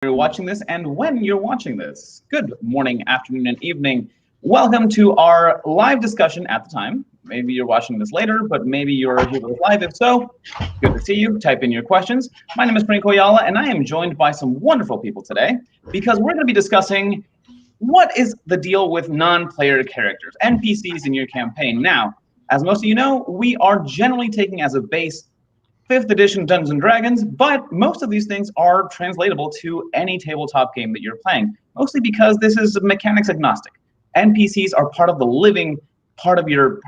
you're watching this and when you're watching this. Good morning, afternoon, and evening. Welcome to our live discussion at the time. Maybe you're watching this later, but maybe you're here with us live. If so, good to see you. Type in your questions. My name is Franco Ayala, and I am joined by some wonderful people today because we're going to be discussing what is the deal with non-player characters, NPCs in your campaign. Now, as most of you know, we are generally taking as a base 5th edition Dungeons & Dragons, but most of these things are translatable to any tabletop game that you're playing, mostly because this is mechanics agnostic. NPCs are part of the living part of your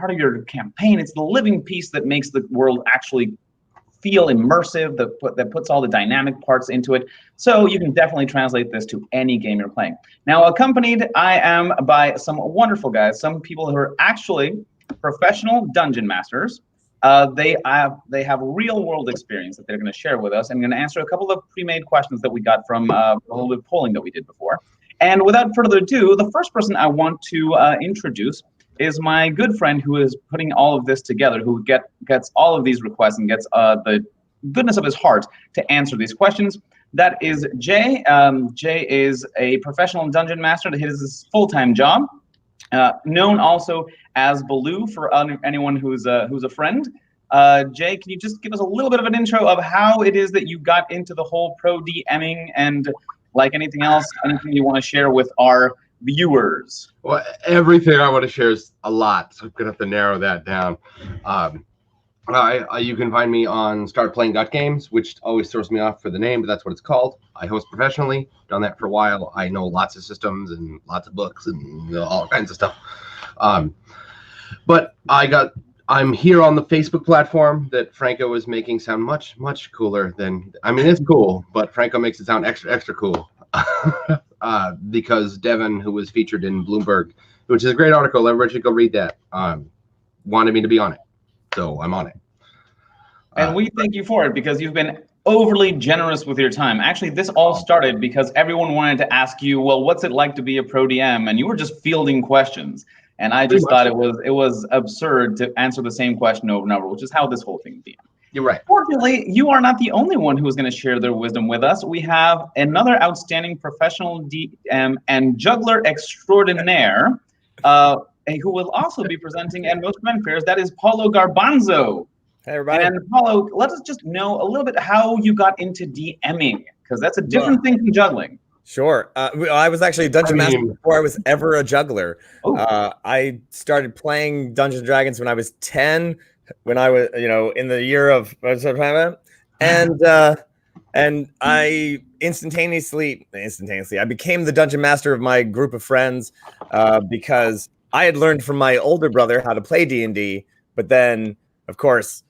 campaign. It's the living piece that makes the world actually feel immersive, that puts all the dynamic parts into it. So you can definitely translate this to any game you're playing. Now, accompanied I am by some wonderful guys, some people who are actually professional dungeon masters. They have real world experience that they're going to share with us. I'm going to answer a couple of pre-made questions that we got from a little bit of polling that we did before. And without further ado, the first person I want to introduce is my good friend who is putting all of this together, who gets all of these requests and gets the goodness of his heart to answer these questions. That is Jay. Jay is a professional dungeon master. That is his full-time job. Known also as Baloo for anyone who's a friend. Jay, can you just give us a little bit of an intro of how it is that you got into the whole pro DMing, and like anything else, anything you want to share with our viewers? Well, everything I want to share is a lot, so I'm gonna have to narrow that down. You can find me on Start Playing Games, which always throws me off for the name, but that's what it's called. I host professionally, done that for a while. I know lots of systems and lots of books and all kinds of stuff. But I'm here on the Facebook platform that Franco is making sound much, much cooler than, I mean, it's cool, but Franco makes it sound extra, extra cool. Because Devin, who was featured in Bloomberg, which is a great article, everybody should go read that, wanted me to be on it. So I'm on it. And we thank you for it because you've been overly generous with your time. Actually, this all started because everyone wanted to ask you, well, what's it like to be a pro DM? And you were just fielding questions. And I just thought it was absurd to answer the same question over and over, which is how this whole thing began. You're right. Fortunately, you are not the only one who is going to share their wisdom with us. We have another outstanding professional DM and juggler extraordinaire who will also be presenting at most Ren Fairs. That is Paulo Garbanzo. Hey, everybody. And Paulo, let us just know a little bit how you got into DMing, because that's a different thing from juggling. Sure. I was actually a dungeon master before I was ever a juggler. I started playing Dungeons & Dragons when I was 10, when I was, in the year of, and I instantaneously, I became the dungeon master of my group of friends because I had learned from my older brother how to play D&D, but then, of course,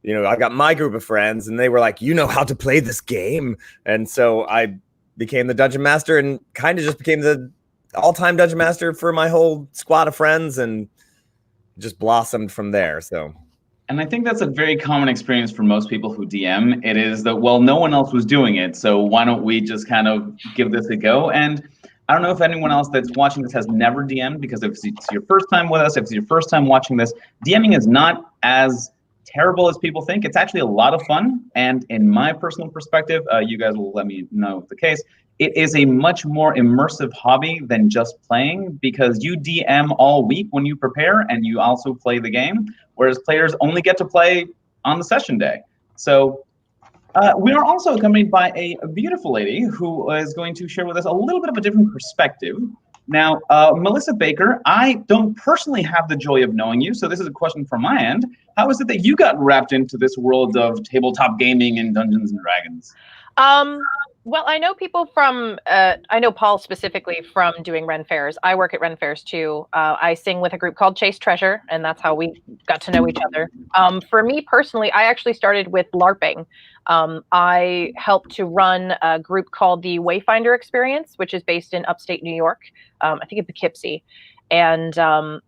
I got my group of friends and they were like, you know how to play this game. And so I became the dungeon master and kind of just became the all-time dungeon master for my whole squad of friends and just blossomed from there. So. And I think that's a very common experience for most people who DM. It is that, well, no one else was doing it, so why don't we just kind of give this a go? And I don't know if anyone else that's watching this has never DM'd, because if it's your first time with us, if it's your first time watching this, DMing is not as terrible as people think. It's actually a lot of fun, and in my personal perspective, you guys will let me know if the case, it is a much more immersive hobby than just playing, because you DM all week when you prepare, and you also play the game, whereas players only get to play on the session day. So we are also accompanied by a beautiful lady who is going to share with us a little bit of a different perspective. Now, Melissa Baker, I don't personally have the joy of knowing you, so this is a question from my end. How is it that you got wrapped into this world of tabletop gaming and Dungeons & Dragons? Well, I know people from, I know Paul specifically from doing Ren Fairs. I work at Ren Fairs too. I sing with a group called Chase Treasure, and that's how we got to know each other. For me personally, I actually started with LARPing. I helped to run a group called the Wayfinder Experience, which is based in upstate New York. I think in Poughkeepsie. And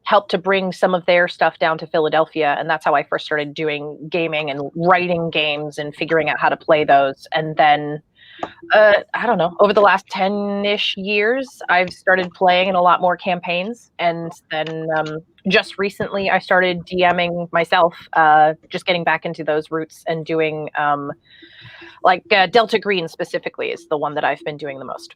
helped to bring some of their stuff down to Philadelphia. And that's how I first started doing gaming and writing games and figuring out how to play those. And then I don't know, over the last 10-ish years, I've started playing in a lot more campaigns. And then just recently, I started DMing myself, just getting back into those roots and doing Delta Green specifically is the one that I've been doing the most.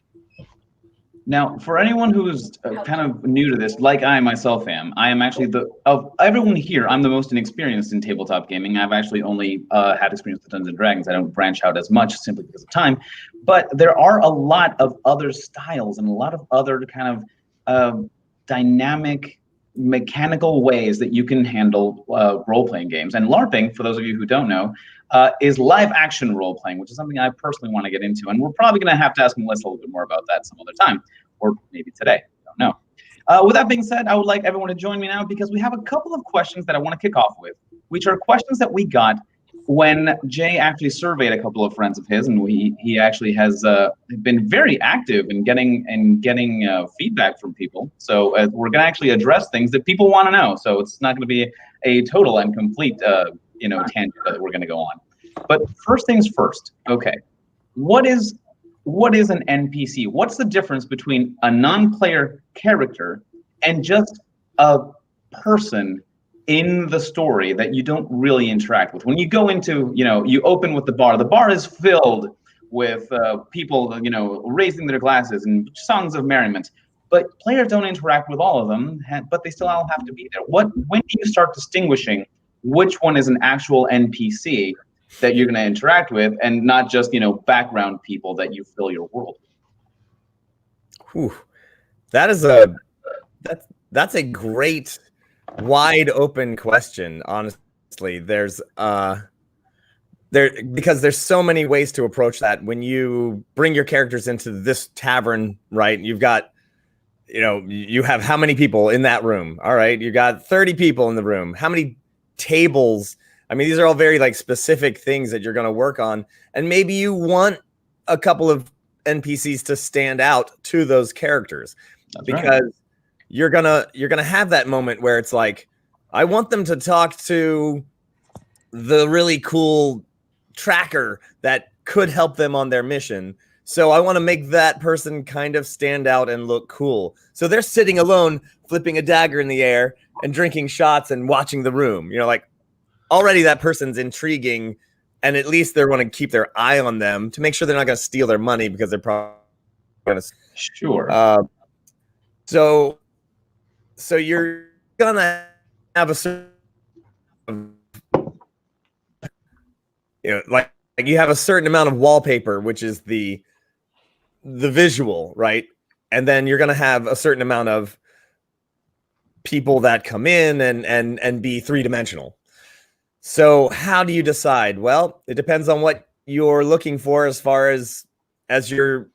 Now, for anyone who's kind of new to this, like I myself am, I am actually of everyone here, I'm the most inexperienced in tabletop gaming. I've actually only had experience with Dungeons & Dragons. I don't branch out as much simply because of time. But there are a lot of other styles and a lot of other kind of dynamic, mechanical ways that you can handle role-playing games. And LARPing, for those of you who don't know, is live action role playing, which is something I personally want to get into. And we're probably going to have to ask Melissa a little bit more about that some other time, or maybe today. I don't know. With that being said, I would like everyone to join me now because we have a couple of questions that I want to kick off with, which are questions that we got when Jay actually surveyed a couple of friends of his, and he actually has been very active in getting feedback from people. So we're going to actually address things that people want to know. So it's not going to be a total and complete tangent that we're going to go on. But first things first, okay, what is an NPC? What's the difference between a non-player character and just a person in the story that you don't really interact with? When you go into, you open with the bar is filled with people, raising their glasses and songs of merriment, but players don't interact with all of them, but they still all have to be there. When do you start distinguishing which one is an actual NPC that you're going to interact with and not just, background people that you fill your world with? Whew. That's a great wide open question, honestly. Because there's so many ways to approach that. When you bring your characters into this tavern, right, you've got, you have how many people in that room? All right, you got 30 people in the room. How many tables? I mean, these are all very specific things that you're going to work on, and maybe you want a couple of NPCs to stand out to those characters. That's because right. You're gonna have that moment where it's like, I want them to talk to the really cool tracker that could help them on their mission. So I want to make that person kind of stand out and look cool. So they're sitting alone, flipping a dagger in the air and drinking shots and watching the room. Already that person's intriguing, and at least they want to keep their eye on them to make sure they're not going to steal their money, because they're probably going to. Sure. So you're going to have a certain, you have a certain amount of wallpaper, which is the visual, right? And then you're going to have a certain amount of people that come in and be three-dimensional. So how do you decide? Well, it depends on what you're looking for as far as your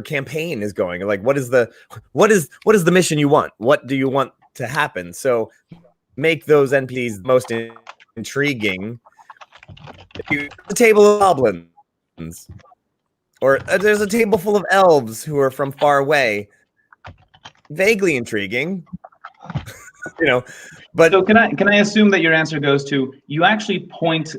campaign is going. Like, what is the mission you want? What do you want to happen? So make those NPCs most intriguing. The table of goblins, or there's a table full of elves who are from far away. Vaguely intriguing. But so can I assume that your answer goes to, you actually point,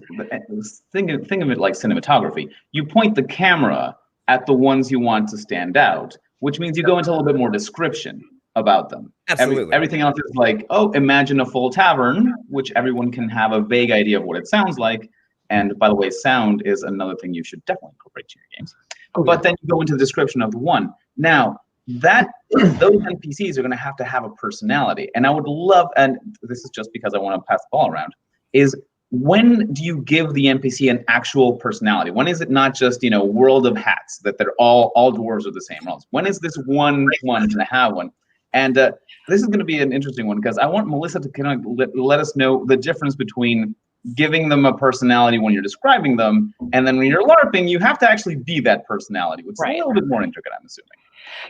think of it like cinematography. You point the camera at the ones you want to stand out, which means you go into a little bit more description about them. Absolutely. Everything else is like, oh, imagine a full tavern, which everyone can have a vague idea of what it sounds like. And by the way, sound is another thing you should definitely incorporate to your games. Oh, but then you go into the description of the one. Now, those NPCs are going to have a personality. And I would love, and this is just because I want to pass the ball around, is when do you give the NPC an actual personality? When is it not just, world of hats, that they're all dwarves are the same roles? When is this one going to have one? And this is going to be an interesting one, because I want Melissa to kind of let us know the difference between giving them a personality when you're describing them, and then when you're LARPing, you have to actually be that personality, which is a little bit more intricate, I'm assuming.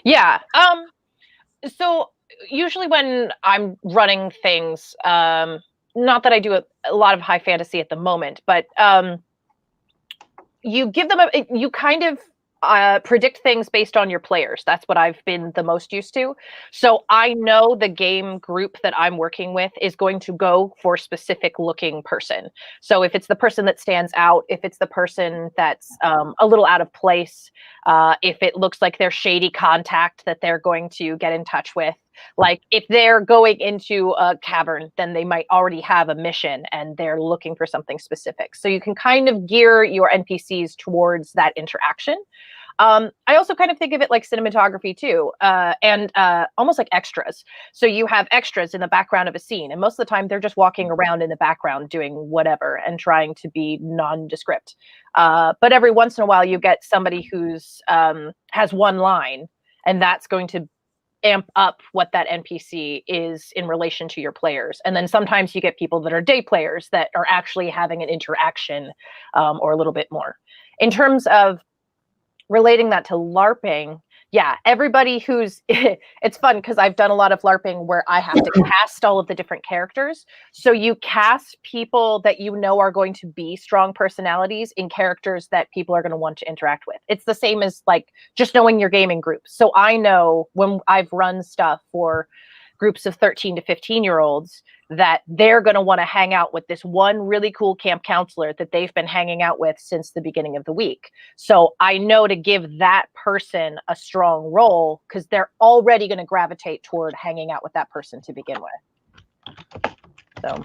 Yeah. So usually when I'm running things, not that I do a lot of high fantasy at the moment, but you give them you kind of predict things based on your players. That's what I've been the most used to. So I know the game group that I'm working with is going to go for a specific looking person. So if it's the person that stands out, if it's the person that's a little out of place, if it looks like they're shady contact that they're going to get in touch with, like if they're going into a cavern, then they might already have a mission and they're looking for something specific. So you can kind of gear your NPCs towards that interaction. I also kind of think of it like cinematography too, and almost like extras. So you have extras in the background of a scene, and most of the time they're just walking around in the background doing whatever and trying to be nondescript. But every once in a while you get somebody who's has one line, and that's going to amp up what that NPC is in relation to your players. And then sometimes you get people that are day players that are actually having an interaction or a little bit more. In terms of relating that to LARPing, yeah, everybody who's, it's fun because I've done a lot of LARPing where I have to cast all of the different characters. So you cast people that you know are going to be strong personalities in characters that people are going to want to interact with. It's the same as like just knowing your gaming group. So I know when I've run stuff for groups of 13 to 15-year-olds that they're going to want to hang out with this one really cool camp counselor that they've been hanging out with since the beginning of the week. So I know to give that person a strong role because they're already going to gravitate toward hanging out with that person to begin with. So.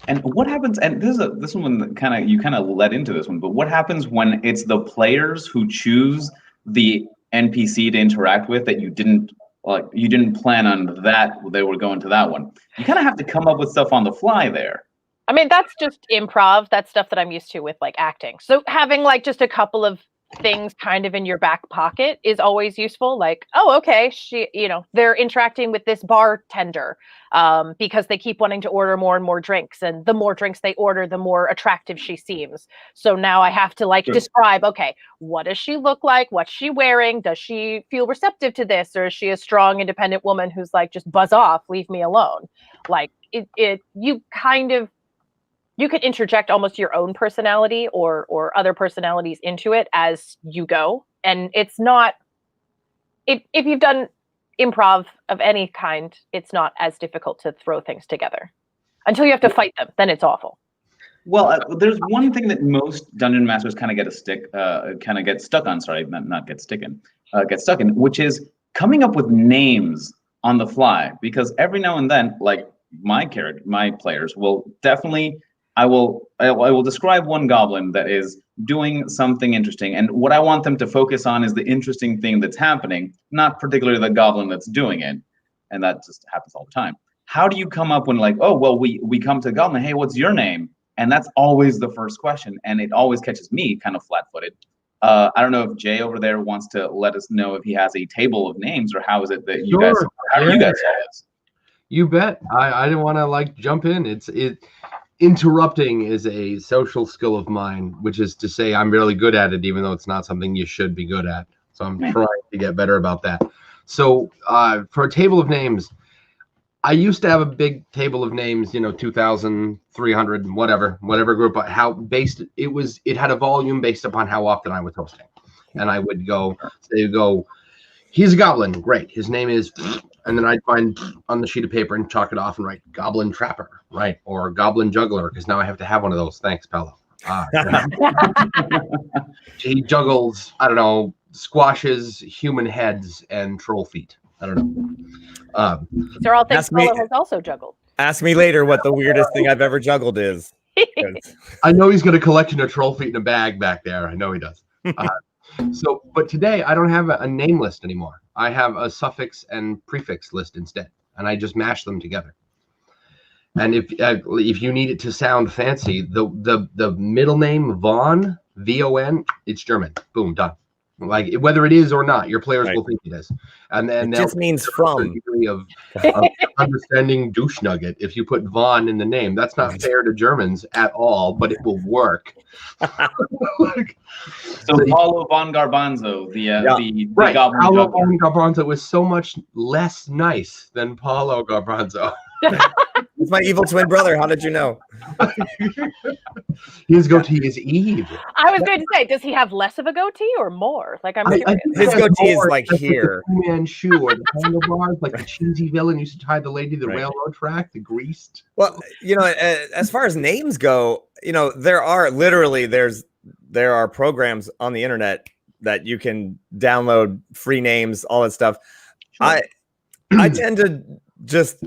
And what happens? And this one kind of you kind of led into this one, but what happens when it's the players who choose the NPC to interact with that you didn't plan on that they were going to that one? You kind of have to come up with stuff on the fly there. I mean, that's just improv. That's stuff that I'm used to with like acting. So having like just a couple of things kind of in your back pocket is always useful. Like, oh, okay, they're interacting with this bartender because they keep wanting to order more and more drinks, and the more drinks they order, the more attractive she seems. So now I have to like describe, okay, what does she look like? What's she wearing? Does she feel receptive to this, or is she a strong, independent woman who's like, just buzz off, leave me alone? Like you could interject almost your own personality or other personalities into it as you go. And it's not, if you've done improv of any kind, it's not as difficult to throw things together until you have to fight them. Then it's awful. Well, there's one thing that most dungeon masters kind of get stuck in, which is coming up with names on the fly. Because every now and then, like my players will definitely, I will describe one goblin that is doing something interesting, and what I want them to focus on is the interesting thing that's happening, not particularly the goblin that's doing it, and that just happens all the time. How do you come up when like, oh well, we come to the goblin, hey, what's your name? And that's always the first question, and it always catches me kind of flat-footed. I don't know if Jay over there wants to let us know if he has a table of names, or how is it that you guys? How do you guys solve this? You bet. I didn't want to like jump in. Interrupting is a social skill of mine, which is to say I'm really good at it, even though it's not something you should be good at. So I'm trying to get better about that. So for a table of names, I used to have a big table of names, 2,000, 300, whatever group. It had a volume based upon how often I was hosting, and I would go. They would go, he's a goblin, great. His name is. And then I'd find on the sheet of paper and chalk it off and write Goblin Trapper, right? Or Goblin Juggler, because now I have to have one of those. Thanks, Paulo. He juggles, I don't know, squashes, human heads, and troll feet. I don't know. These are all things Paulo has also juggled. Ask me later what the weirdest thing I've ever juggled is. I know he's got a collection of troll feet in a bag back there. I know he does. But today I don't have a name list anymore. I have a suffix and prefix list instead, and I just mash them together. And if you need it to sound fancy, the middle name Von, V-O-N, it's German. Boom, done. Like whether it is or not, your players will think it is. And then it just means from of understanding douche nugget. If you put Von in the name, that's not fair to Germans at all, but it will work. So Paulo von Garbanzo, the right. goblin Paulo juggler. von Garbanzo was so much less nice than Paulo Garbanzo. It's my evil twin brother. How did you know? His goatee is Eve. I was going to say, does he have less of a goatee or more? Like, I'm curious. His goatee is like here. The man shoe or the handlebars, like the cheesy villain used to tie the lady to the railroad track, the greased. Well, as far as names go, there are programs on the internet that you can download free names, all that stuff. Sure. I tend to just,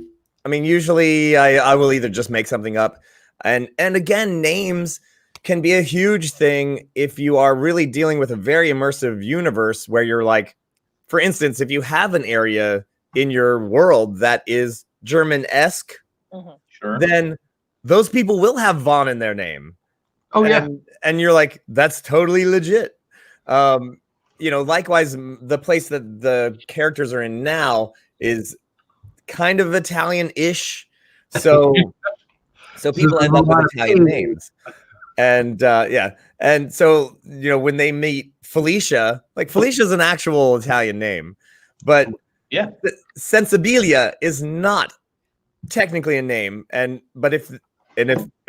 usually I will either just make something up, and again, names can be a huge thing if you are really dealing with a very immersive universe where you're like, for instance, if you have an area in your world that is German-esque, sure, then those people will have Von in their name. Oh, yeah. And you're like, that's totally legit. Likewise, the place that the characters are in now is kind of Italian-ish. So people end up with Italian names. And and so when they meet Felicia, like Felicia's an actual Italian name, but Sensibilia is not technically a name. But if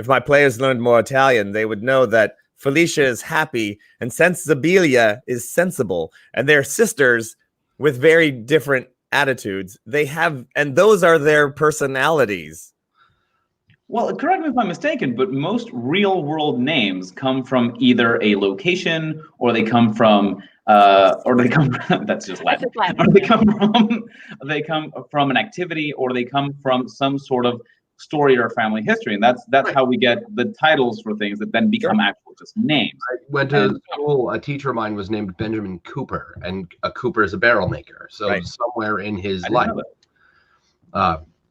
my players learned more Italian, they would know that Felicia is happy and Sensibilia is sensible, and they're sisters with very different attitudes. And those are their personalities. Well, correct me if I'm mistaken, but most real-world names come from either a location, or they come from, that's just Latin. Or they come from an activity, or they come from some sort of story or family history, and that's how we get the titles for things that then become actual just names. I went to school. A teacher of mine was named Benjamin Cooper, and a Cooper is a barrel maker. So somewhere in his life.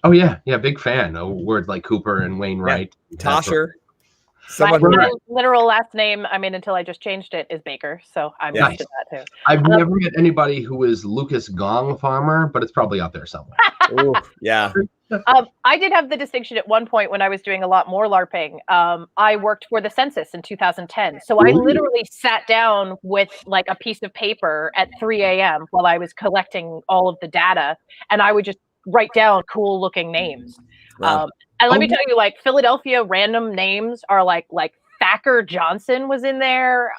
Oh yeah, big fan of words like Cooper and Wainwright. Yeah. Tosher. My literal last name, until I just changed it, is Baker, so I'm used to that too. I've never met anybody who is Lucas Gong Farmer, but it's probably out there somewhere. Ooh, yeah. I did have the distinction at one point when I was doing a lot more LARPing. I worked for the census in 2010. So I literally sat down with like a piece of paper at 3 a.m. while I was collecting all of the data, and I would just write down cool looking names. Wow. And let me tell you, like, Philadelphia random names are like Thacker Johnson was in there.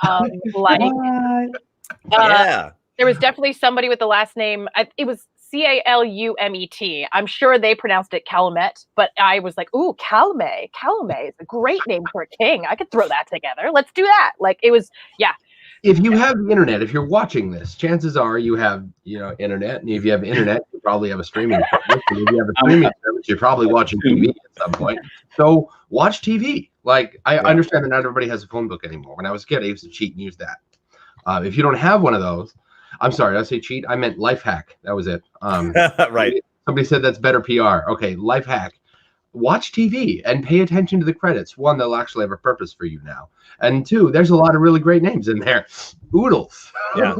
There was definitely somebody with the last name. It was Calumet. I'm sure they pronounced it Calumet, but I was like, ooh, Calumet. Calumet is a great name for a king. I could throw that together. Let's do that. Like, it was, If you have the internet, if you're watching this, chances are you have, internet. And if you have internet, you probably have a streaming service. And if you have a streaming service, you're probably watching TV at some point. So watch TV. Like, I understand that not everybody has a phone book anymore. When I was a kid, I used to cheat and use that. If you don't have one of those, I'm sorry, did I say cheat? I meant life hack. That was it. Right. Somebody said that's better PR. Okay, life hack. Watch TV and pay attention to the credits. One, they'll actually have a purpose for you now. And two, there's a lot of really great names in there. Oodles. Yeah.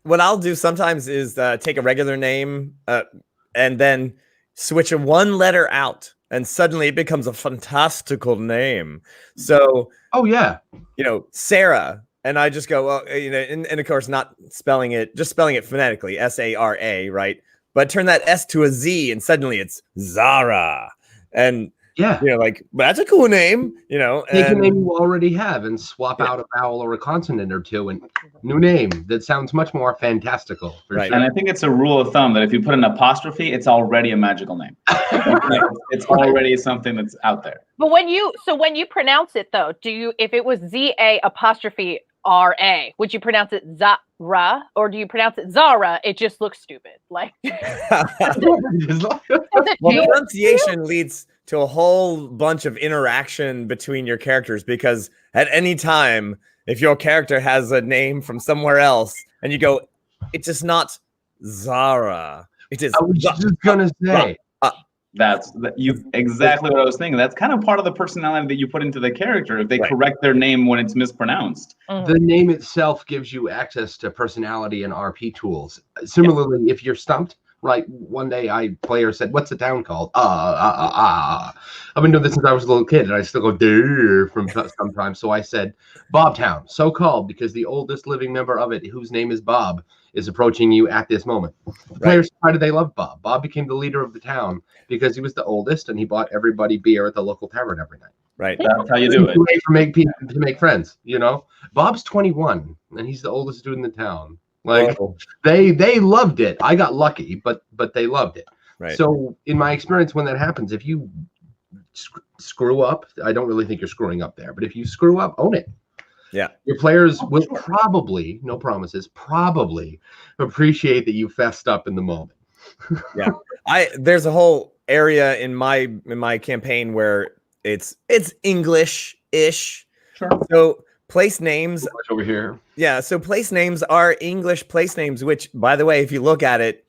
What I'll do sometimes is take a regular name and then switch one letter out, and suddenly it becomes a fantastical name. So, Sarah. And I just go, well, and of course, not spelling it, just spelling it phonetically, Sara, right? But turn that S to a Z, and suddenly it's Zara. And that's a cool name, Take a name you already have and swap out a vowel or a consonant or two, and new name that sounds much more fantastical. Right. Sure. And I think it's a rule of thumb that if you put an apostrophe, it's already a magical name. It's already something that's out there. But when you pronounce it though, if it was ZA''RA, would you pronounce it Zara, or do you pronounce it Zara? It just looks stupid. Like, pronunciation leads to a whole bunch of interaction between your characters, because at any time, if your character has a name from somewhere else and you go, it is not Zara, it is. I was just gonna say. That's exactly what I was thinking. That's kind of part of the personality that you put into the character if they correct their name when it's mispronounced. The name itself gives you access to personality and RP tools. Similarly, if you're stumped, right? One day player said, "What's the town called?" I've been doing this since I was a little kid, and I still go "duh" from sometimes. So I said, "Bobtown," so called because the oldest living member of it, whose name is Bob, is approaching you at this moment. Players, why do they love Bob? Bob became the leader of the town because he was the oldest and he bought everybody beer at the local tavern every night. Right. That's how you do it. To make friends, you know. Bob's 21 and he's the oldest dude in the town. Like they loved it. I got lucky, but they loved it. Right. So in my experience, when that happens, if you screw up, I don't really think you're screwing up there, but if you screw up, own it. Yeah. Your players will probably, no promises, probably appreciate that you fessed up in the moment. Yeah. There's a whole area in my campaign where it's English-ish. Sure. So place names Over here. Yeah, so place names are English place names, which, by the way, if you look at it,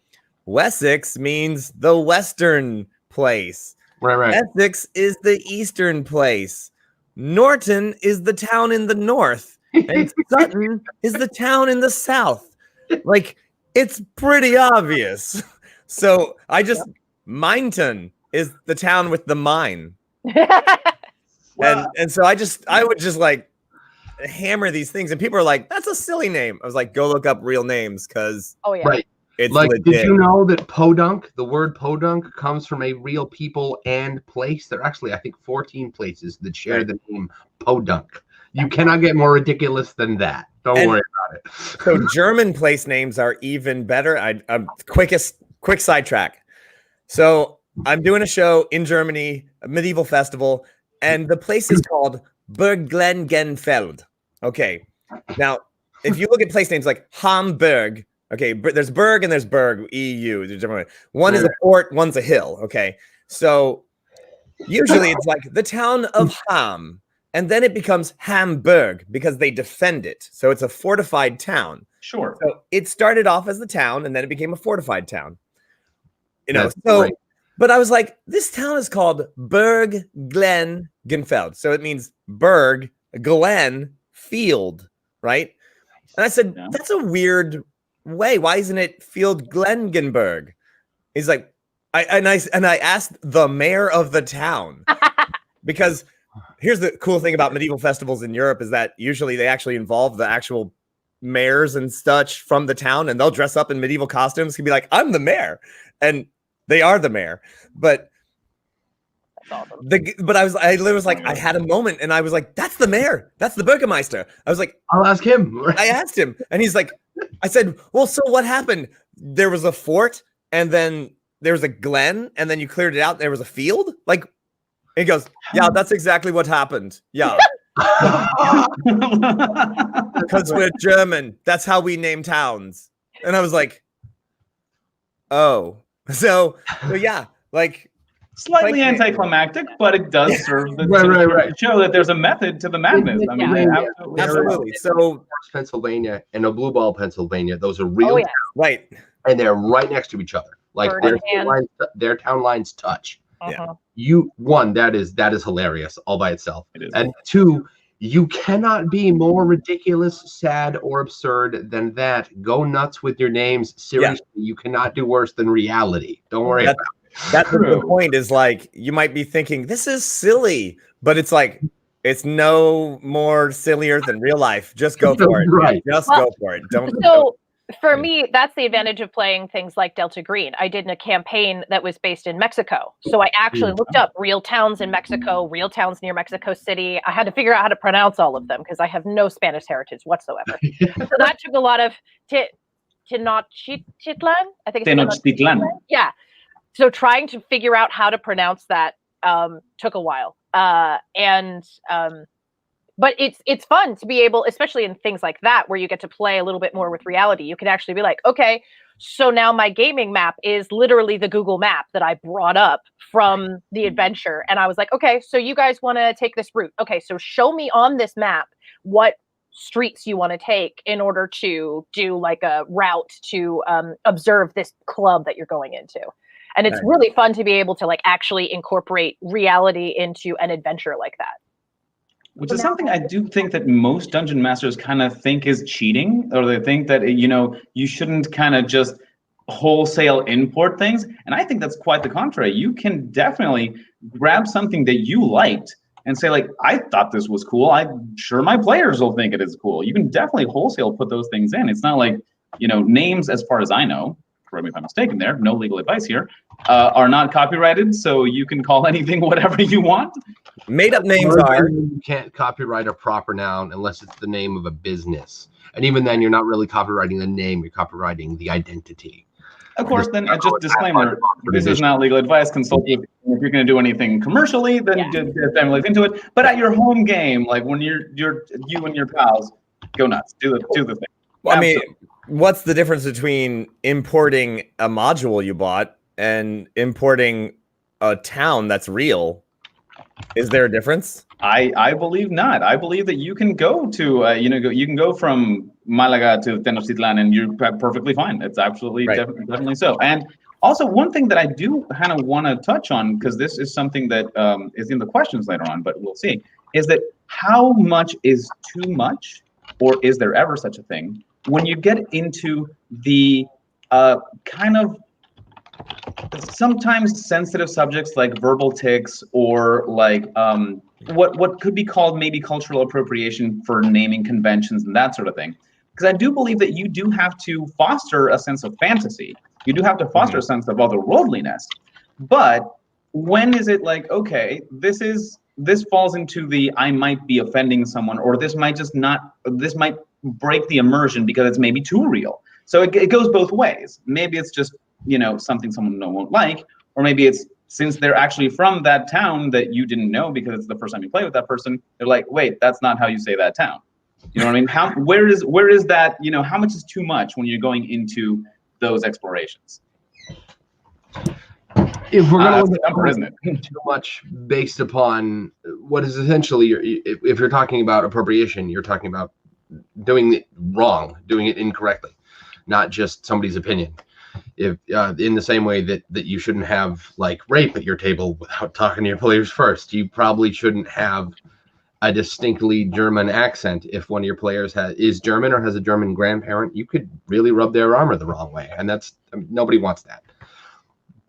Wessex means the western place. Right. Essex is the eastern place. Norton is the town in the north. And Sutton is the town in the south. Like, it's pretty obvious. So Mineton is the town with the mine. And so I would just like hammer these things, and people are like, that's a silly name. I was like, go look up real names, because right. It's like, legit. did you know that podunk, the word podunk, comes from a real people and place? There are actually, I think, 14 places that share the name podunk. You cannot get more ridiculous than that. Don't worry about it. So German place names are even better. Quick sidetrack. So I'm doing a show in Germany, a medieval festival, and the place is called Burglengenfeld. Okay. Now, if you look at place names like Hamburg, okay, there's Berg and there's Berg, EU. One is a fort, one's a hill. Okay. So usually it's like the town of Ham, and then it becomes Hamburg because they defend it. So it's a fortified town. Sure. So it started off as the town, and then it became a fortified town. You know, That's great. But I was like, this town is called Burglengenfeld. So it means Berg, Glen, field, right? And I said, that's a weird way. Why isn't it Field Glengenberg? He's like, I asked the mayor of the town, because here's the cool thing about medieval festivals in Europe is that usually they actually involve the actual mayors and such from the town, and they'll dress up in medieval costumes. Can be like, I'm the mayor, and they are the mayor. But Awesome. I literally was like, I had a moment, and I was like, that's the mayor, that's the Burgermeister. I was like, I'll ask him. I asked him, and he's like, I said, well, so what happened? There was a fort, and then there was a glen, and then you cleared it out. There was a field. Like, he goes, yeah, that's exactly what happened. Yeah. Because we're German. That's how we name towns. And I was like, oh. So yeah, like, slightly anticlimactic, but it does serve the to show that there's a method to the madness. I mean, absolutely. So Pennsylvania and a Blue Ball, Pennsylvania, those are real towns, right, and they're right next to each other. Like their town lines touch. Yeah. That is hilarious all by itself. It is. And two, you cannot be more ridiculous, sad, or absurd than that. Go nuts with your names. Seriously, you cannot do worse than reality. Don't worry about it. That's the point. Is like, you might be thinking this is silly, but it's like, it's no more sillier than real life. Just go for it. Right. Just go for it. Don't. So for me, that's the advantage of playing things like Delta Green. I did a campaign that was based in Mexico. So I actually looked up real towns in Mexico, real towns near Mexico City. I had to figure out how to pronounce all of them because I have no Spanish heritage whatsoever. So that took a lot of Tenochtitlan. I think it's Tenochtitlan. Yeah. So trying to figure out how to pronounce that took a while. But it's fun to be able, especially in things like that, where you get to play a little bit more with reality. You can actually be like, okay, so now my gaming map is literally the Google map that I brought up from the adventure. And I was like, okay, so you guys want to take this route. Okay, so show me on this map what streets you want to take in order to do like a route to observe this club that you're going into. And it's really fun to be able to like actually incorporate reality into an adventure like that. Which is something I do think that most dungeon masters kind of think is cheating, or they think that, you know, you shouldn't kind of just wholesale import things. And I think that's quite the contrary. You can definitely grab something that you liked and say, like, I thought this was cool. I'm sure my players will think it is cool. You can definitely wholesale put those things in. It's not like, names, as far as I know, correct me if I'm mistaken there, no legal advice here, are not copyrighted, so you can call anything whatever you want. Made up names are. You can't copyright a proper noun unless it's the name of a business. And even then, you're not really copyrighting the name, you're copyrighting the identity. Of course, then just disclaimer, this is not legal advice. Consult if you're going to do anything commercially, then get families into it. But at your home game, like when you and your pals, go nuts. Do the thing. Well, I mean, what's the difference between importing a module you bought and importing a town that's real? Is there a difference? I believe not. I believe that you can go to you can go from Malaga to Tenochtitlan and you're perfectly fine. It's absolutely definitely so. And also one thing that I do kind of want to touch on, because this is something that is in the questions later on, but we'll see, is that how much is too much, or is there ever such a thing, when you get into the kind of sometimes sensitive subjects like verbal tics, or like what could be called maybe cultural appropriation for naming conventions and that sort of thing. Because I do believe that you do have to foster a sense of fantasy. You do have to foster a sense of otherworldliness. But when is it like, okay, this falls into the I might be offending someone, or this might break the immersion because it's maybe too real. So it goes both ways. Maybe it's just something someone won't like, or maybe it's since they're actually from that town that you didn't know because it's the first time you play with that person, they're like, wait, that's not how you say that town. You know what I mean? Where is that, how much is too much when you're going into those explorations? If we're going to look at isn't it? Too much based upon what is essentially, if you're talking about appropriation, you're talking about doing it wrong, doing it incorrectly, not just somebody's opinion. If in the same way that you shouldn't have like rape at your table without talking to your players first, you probably shouldn't have a distinctly German accent. If one of your players is German or has a German grandparent, you could really rub their armor the wrong way, and nobody wants that.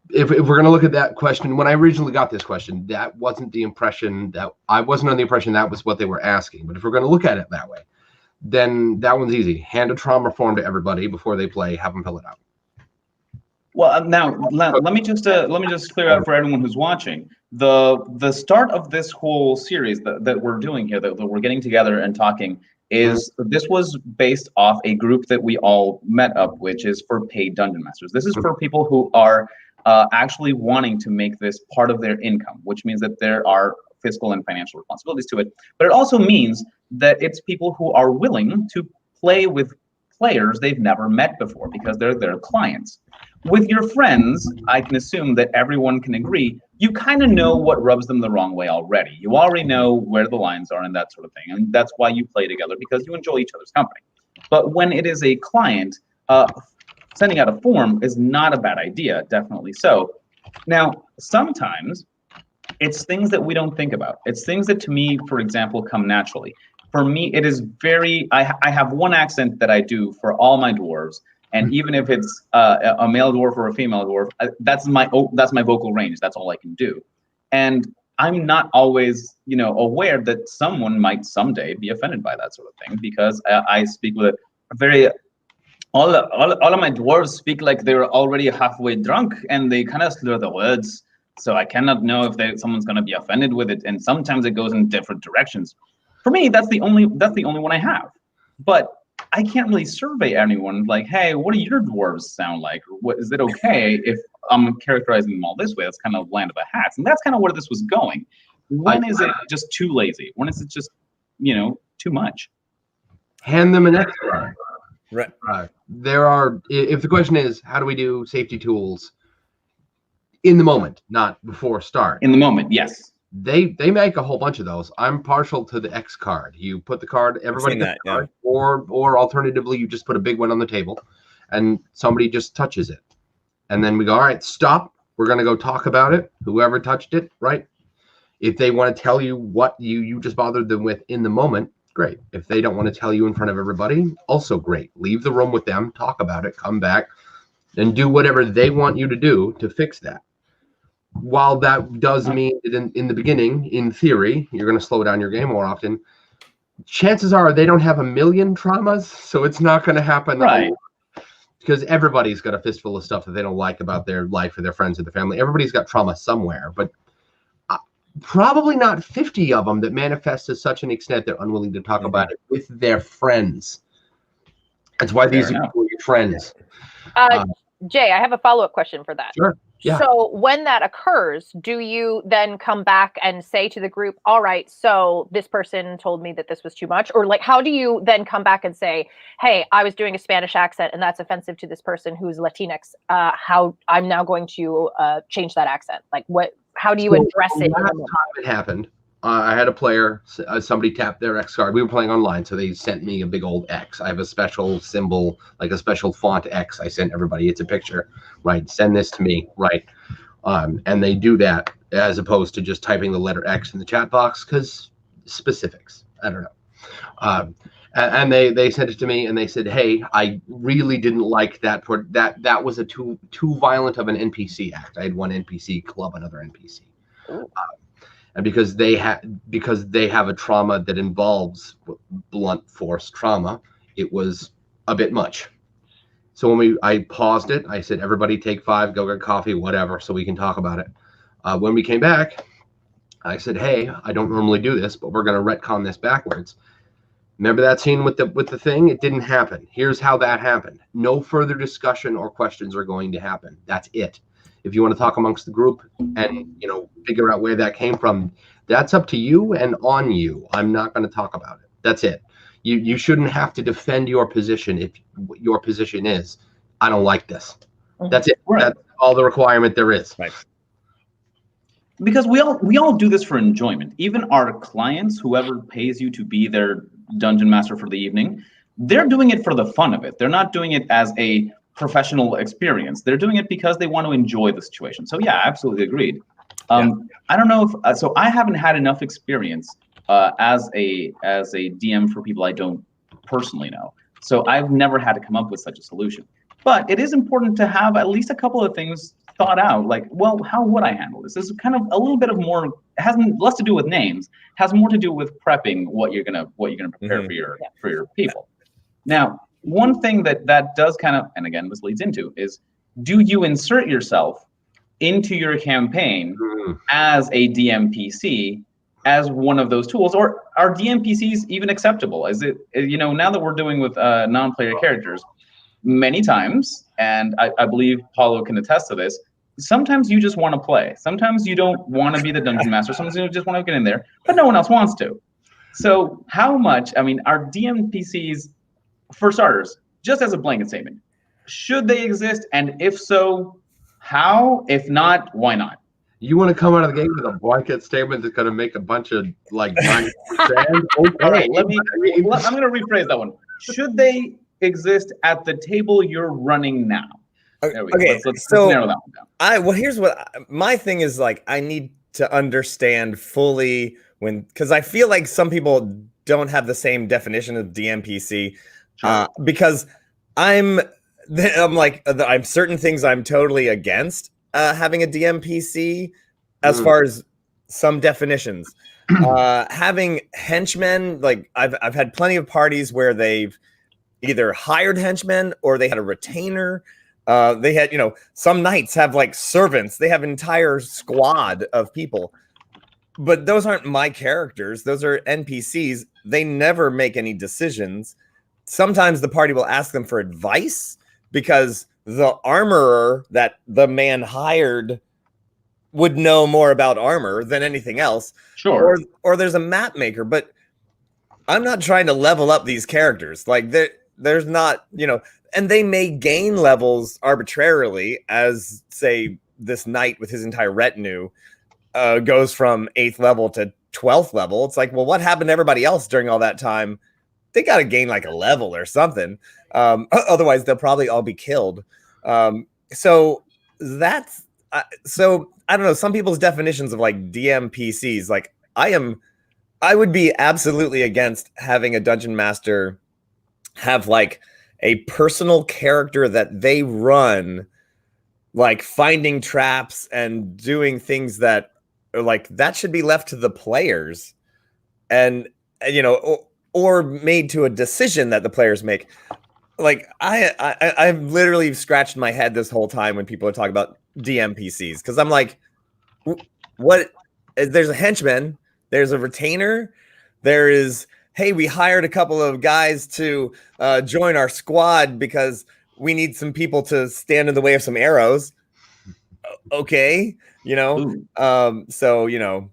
If we're going to look at that question, when I originally got this question, that wasn't the impression that I wasn't on the impression that was what they were asking. But if we're going to look at it that way, then that one's easy. Hand a trauma form to everybody before they play. Have them fill it out. Well, now let me just clear out for everyone who's watching. The start of this whole series that we're doing here, that we're getting together and talking, is this was based off a group that we all met up, which is for paid dungeon masters. This is for people who are actually wanting to make this part of their income, which means that there are fiscal and financial responsibilities to it. But it also means that it's people who are willing to play with players they've never met before because they're their clients. With your friends, I can assume that everyone can agree, you kind of know what rubs them the wrong way already. You already know where the lines are and that sort of thing. And that's why you play together, because you enjoy each other's company. But when it is a client, sending out a form is not a bad idea, definitely so. Now, sometimes it's things that we don't think about. It's things that, to me, for example, come naturally. For me, it is I have one accent that I do for all my dwarves, and even if it's a male dwarf or a female dwarf, that's my vocal range. That's all I can do, and I'm not always, aware that someone might someday be offended by that sort of thing, because I speak with a very all of my dwarves speak like they're already halfway drunk, and they kind of slur the words. So I cannot know if someone's going to be offended with it, and sometimes it goes in different directions. For me, that's the only one I have. But I can't really survey anyone like, hey, what do your dwarves sound like? What is it okay if I'm characterizing them all this way? That's kind of land of the hats, and that's kind of where this was going. When is it just too lazy? When is it just too much? Hand them an extra. Right. If the question is, how do we do safety tools in the moment, not before start? In the moment, yes. They make a whole bunch of those. I'm partial to the X card. You put the card, everybody gets the card, or alternatively, you just put a big one on the table, and somebody just touches it, and then we go, all right, stop. We're gonna go talk about it. Whoever touched it, right? If they want to tell you what you just bothered them with in the moment, great. If they don't want to tell you in front of everybody, also great. Leave the room with them, talk about it, come back, and do whatever they want you to do to fix that. While that does mean that in the beginning, in theory, you're going to slow down your game more often, chances are they don't have a million traumas, so it's not going to happen. Right. because everybody's got a fistful of stuff that they don't like about their life or their friends or their family. Everybody's got trauma somewhere, but probably not 50 of them that manifest to such an extent they're unwilling to talk about it with their friends. That's why these are your friends. Jay, I have a follow-up question for that. Sure. Yeah. So when that occurs, do you then come back and say to the group, all right, so this person told me that this was too much? Or like, how do you then come back and say, hey, I was doing a Spanish accent and that's offensive to this person who's Latinx. How I'm now going to change that accent? Like how do you address it? Last time it happened, I had a player, somebody tapped their X card. We were playing online, so they sent me a big old X. I have a special symbol, like a special font X. I sent everybody. It's a picture, right? Send this to me, right? And they do that as opposed to just typing the letter X in the chat box because specifics. I don't know. And they sent it to me, and they said, "Hey, I really didn't like that. That was a too violent of an NPC act. I had one NPC club another NPC." And because they have a trauma that involves blunt force trauma, it was a bit much. So when I paused it, I said, everybody take 5, go get coffee, whatever, so we can talk about it. When we came back, I said, hey, I don't normally do this, but we're going to retcon this backwards. Remember that scene with the thing? It didn't happen. Here's how that happened. No further discussion or questions are going to happen. That's it. If you want to talk amongst the group and, figure out where that came from, that's up to you and on you. I'm not going to talk about it. That's it. You shouldn't have to defend your position if your position is, I don't like this. That's it. Right. That's all the requirement there is. Right. Because we all do this for enjoyment. Even our clients, whoever pays you to be their dungeon master for the evening, they're doing it for the fun of it. They're not doing it as a professional experience. They're doing it because they want to enjoy the situation. So yeah, absolutely agreed. I don't know if so I haven't had enough experience as a DM for people I don't personally know. So I've never had to come up with such a solution. But it is important to have at least a couple of things thought out. Like, well, how would I handle this? This is kind of a little bit of more, has less to do with names, has more to do with prepping what you're gonna prepare for your people. Now, one thing that does kind of, and again, this leads into, is do you insert yourself into your campaign as a DMPC as one of those tools, or are DMPCs even acceptable? Is it, now that we're doing with non-player characters, many times, and I believe Paulo can attest to this, sometimes you just want to play. Sometimes you don't want to be the dungeon master. Sometimes you just want to get in there, but no one else wants to. So how much, are DMPCs, for starters, just as a blanket statement, should they exist? And if so, how? If not, why not? You want to come out of the gate with a blanket statement that's going to make a bunch of sand? Okay. All right, I'm going to rephrase that one. Should they exist at the table you're running now? There we go. Let's narrow that one down. Here's what my thing is. I need to understand fully because I feel like some people don't have the same definition of DMPC. Sure. Because I'm certain things I'm totally against having a DMPC as far as some definitions. Having henchmen, I've had plenty of parties where they've either hired henchmen or they had a retainer. They had, some knights have servants. They have an entire squad of people. But those aren't my characters. Those are NPCs. They never make any decisions. Sometimes the party will ask them for advice because the armorer that the man hired would know more about armor than anything else. Sure. Or there's a map maker, but I'm not trying to level up these characters. There's not, and they may gain levels arbitrarily as, say, this knight with his entire retinue goes from 8th level to 12th level. It's well, what happened to everybody else during all that time? They got to gain a level or something. Otherwise, they'll probably all be killed. So I don't know. Some people's definitions of DMPCs, I would be absolutely against having a dungeon master have a personal character that they run, finding traps and doing things that are that should be left to the players, and or made to a decision that the players make. like I've literally scratched my head this whole time when people are talking about DMPCs, because I'm like, what? There's a henchman, there's a retainer, there is, hey, we hired a couple of guys to join our squad because we need some people to stand in the way of some arrows. Okay, you know. So you know.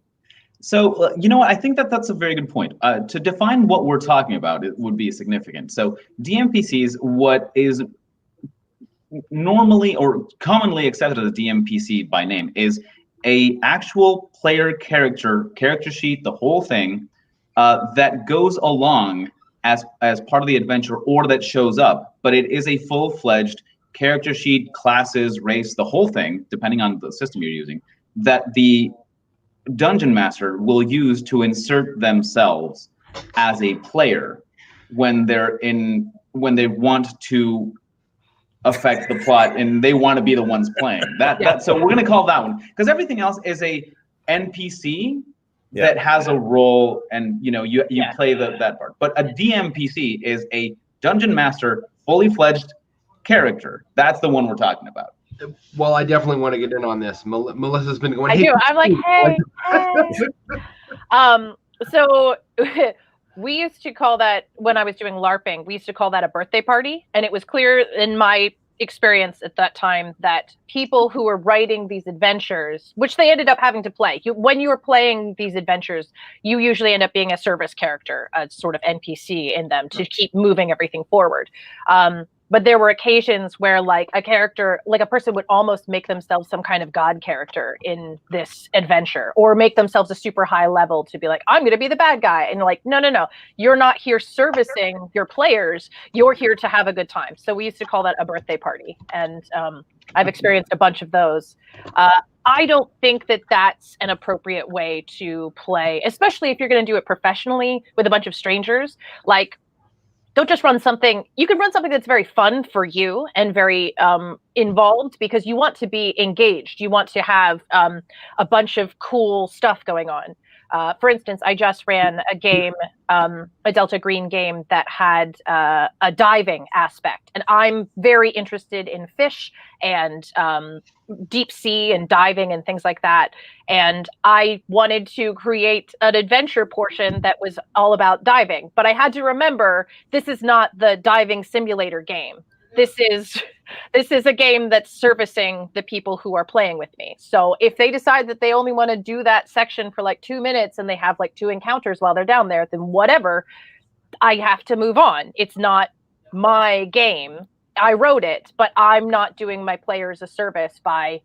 So, you know what? I think that that's a very good point. To define what we're talking about, it would be significant. So, DMPCs, what is normally or commonly accepted as a DMPC by name, is a actual player character sheet, the whole thing, that goes along as part of the adventure or that shows up. But it is a full-fledged character sheet, classes, race, the whole thing, depending on the system you're using, that the dungeon master will use to insert themselves as a player when they want to affect the plot and they want to be the ones playing that. So we're going to call that one, because everything else is a NPC that has a role, and you play that part. But a DMPC is a dungeon master, fully fledged character. That's the one we're talking about. Well, I definitely want to get in on this. Melissa's been going. I do. I'm like, hey. So we used to call that, when I was doing LARPing, we used to call that a birthday party. And it was clear in my experience at that time that people who were writing these adventures, which they ended up having to play, when you were playing these adventures, you usually end up being a service character, a sort of NPC in them to keep moving everything forward. But there were occasions where like a character, like a person would almost make themselves some kind of god character in this adventure, or make themselves a super high level to be like, I'm going to be the bad guy. And like, no, you're not here servicing your players. You're here to have a good time. So we used to call that a birthday party. And I've experienced a bunch of those. I don't think that that's an appropriate way to play, especially if you're going to do it professionally with a bunch of strangers. Like, don't just run something. You can run something that's very fun for you and very involved, because you want to be engaged. You want to have a bunch of cool stuff going on. For instance, I just ran a game, a Delta Green game that had a diving aspect. And I'm very interested in fish and deep sea and diving and things like that. And I wanted to create an adventure portion that was all about diving. But I had to remember, this is not the diving simulator game. This is a game that's servicing the people who are playing with me. So if they decide that they only want to do that section for like 2 minutes and they have like 2 encounters while they're down there, then whatever, I have to move on. It's not my game. I wrote it, but I'm not doing my players a service by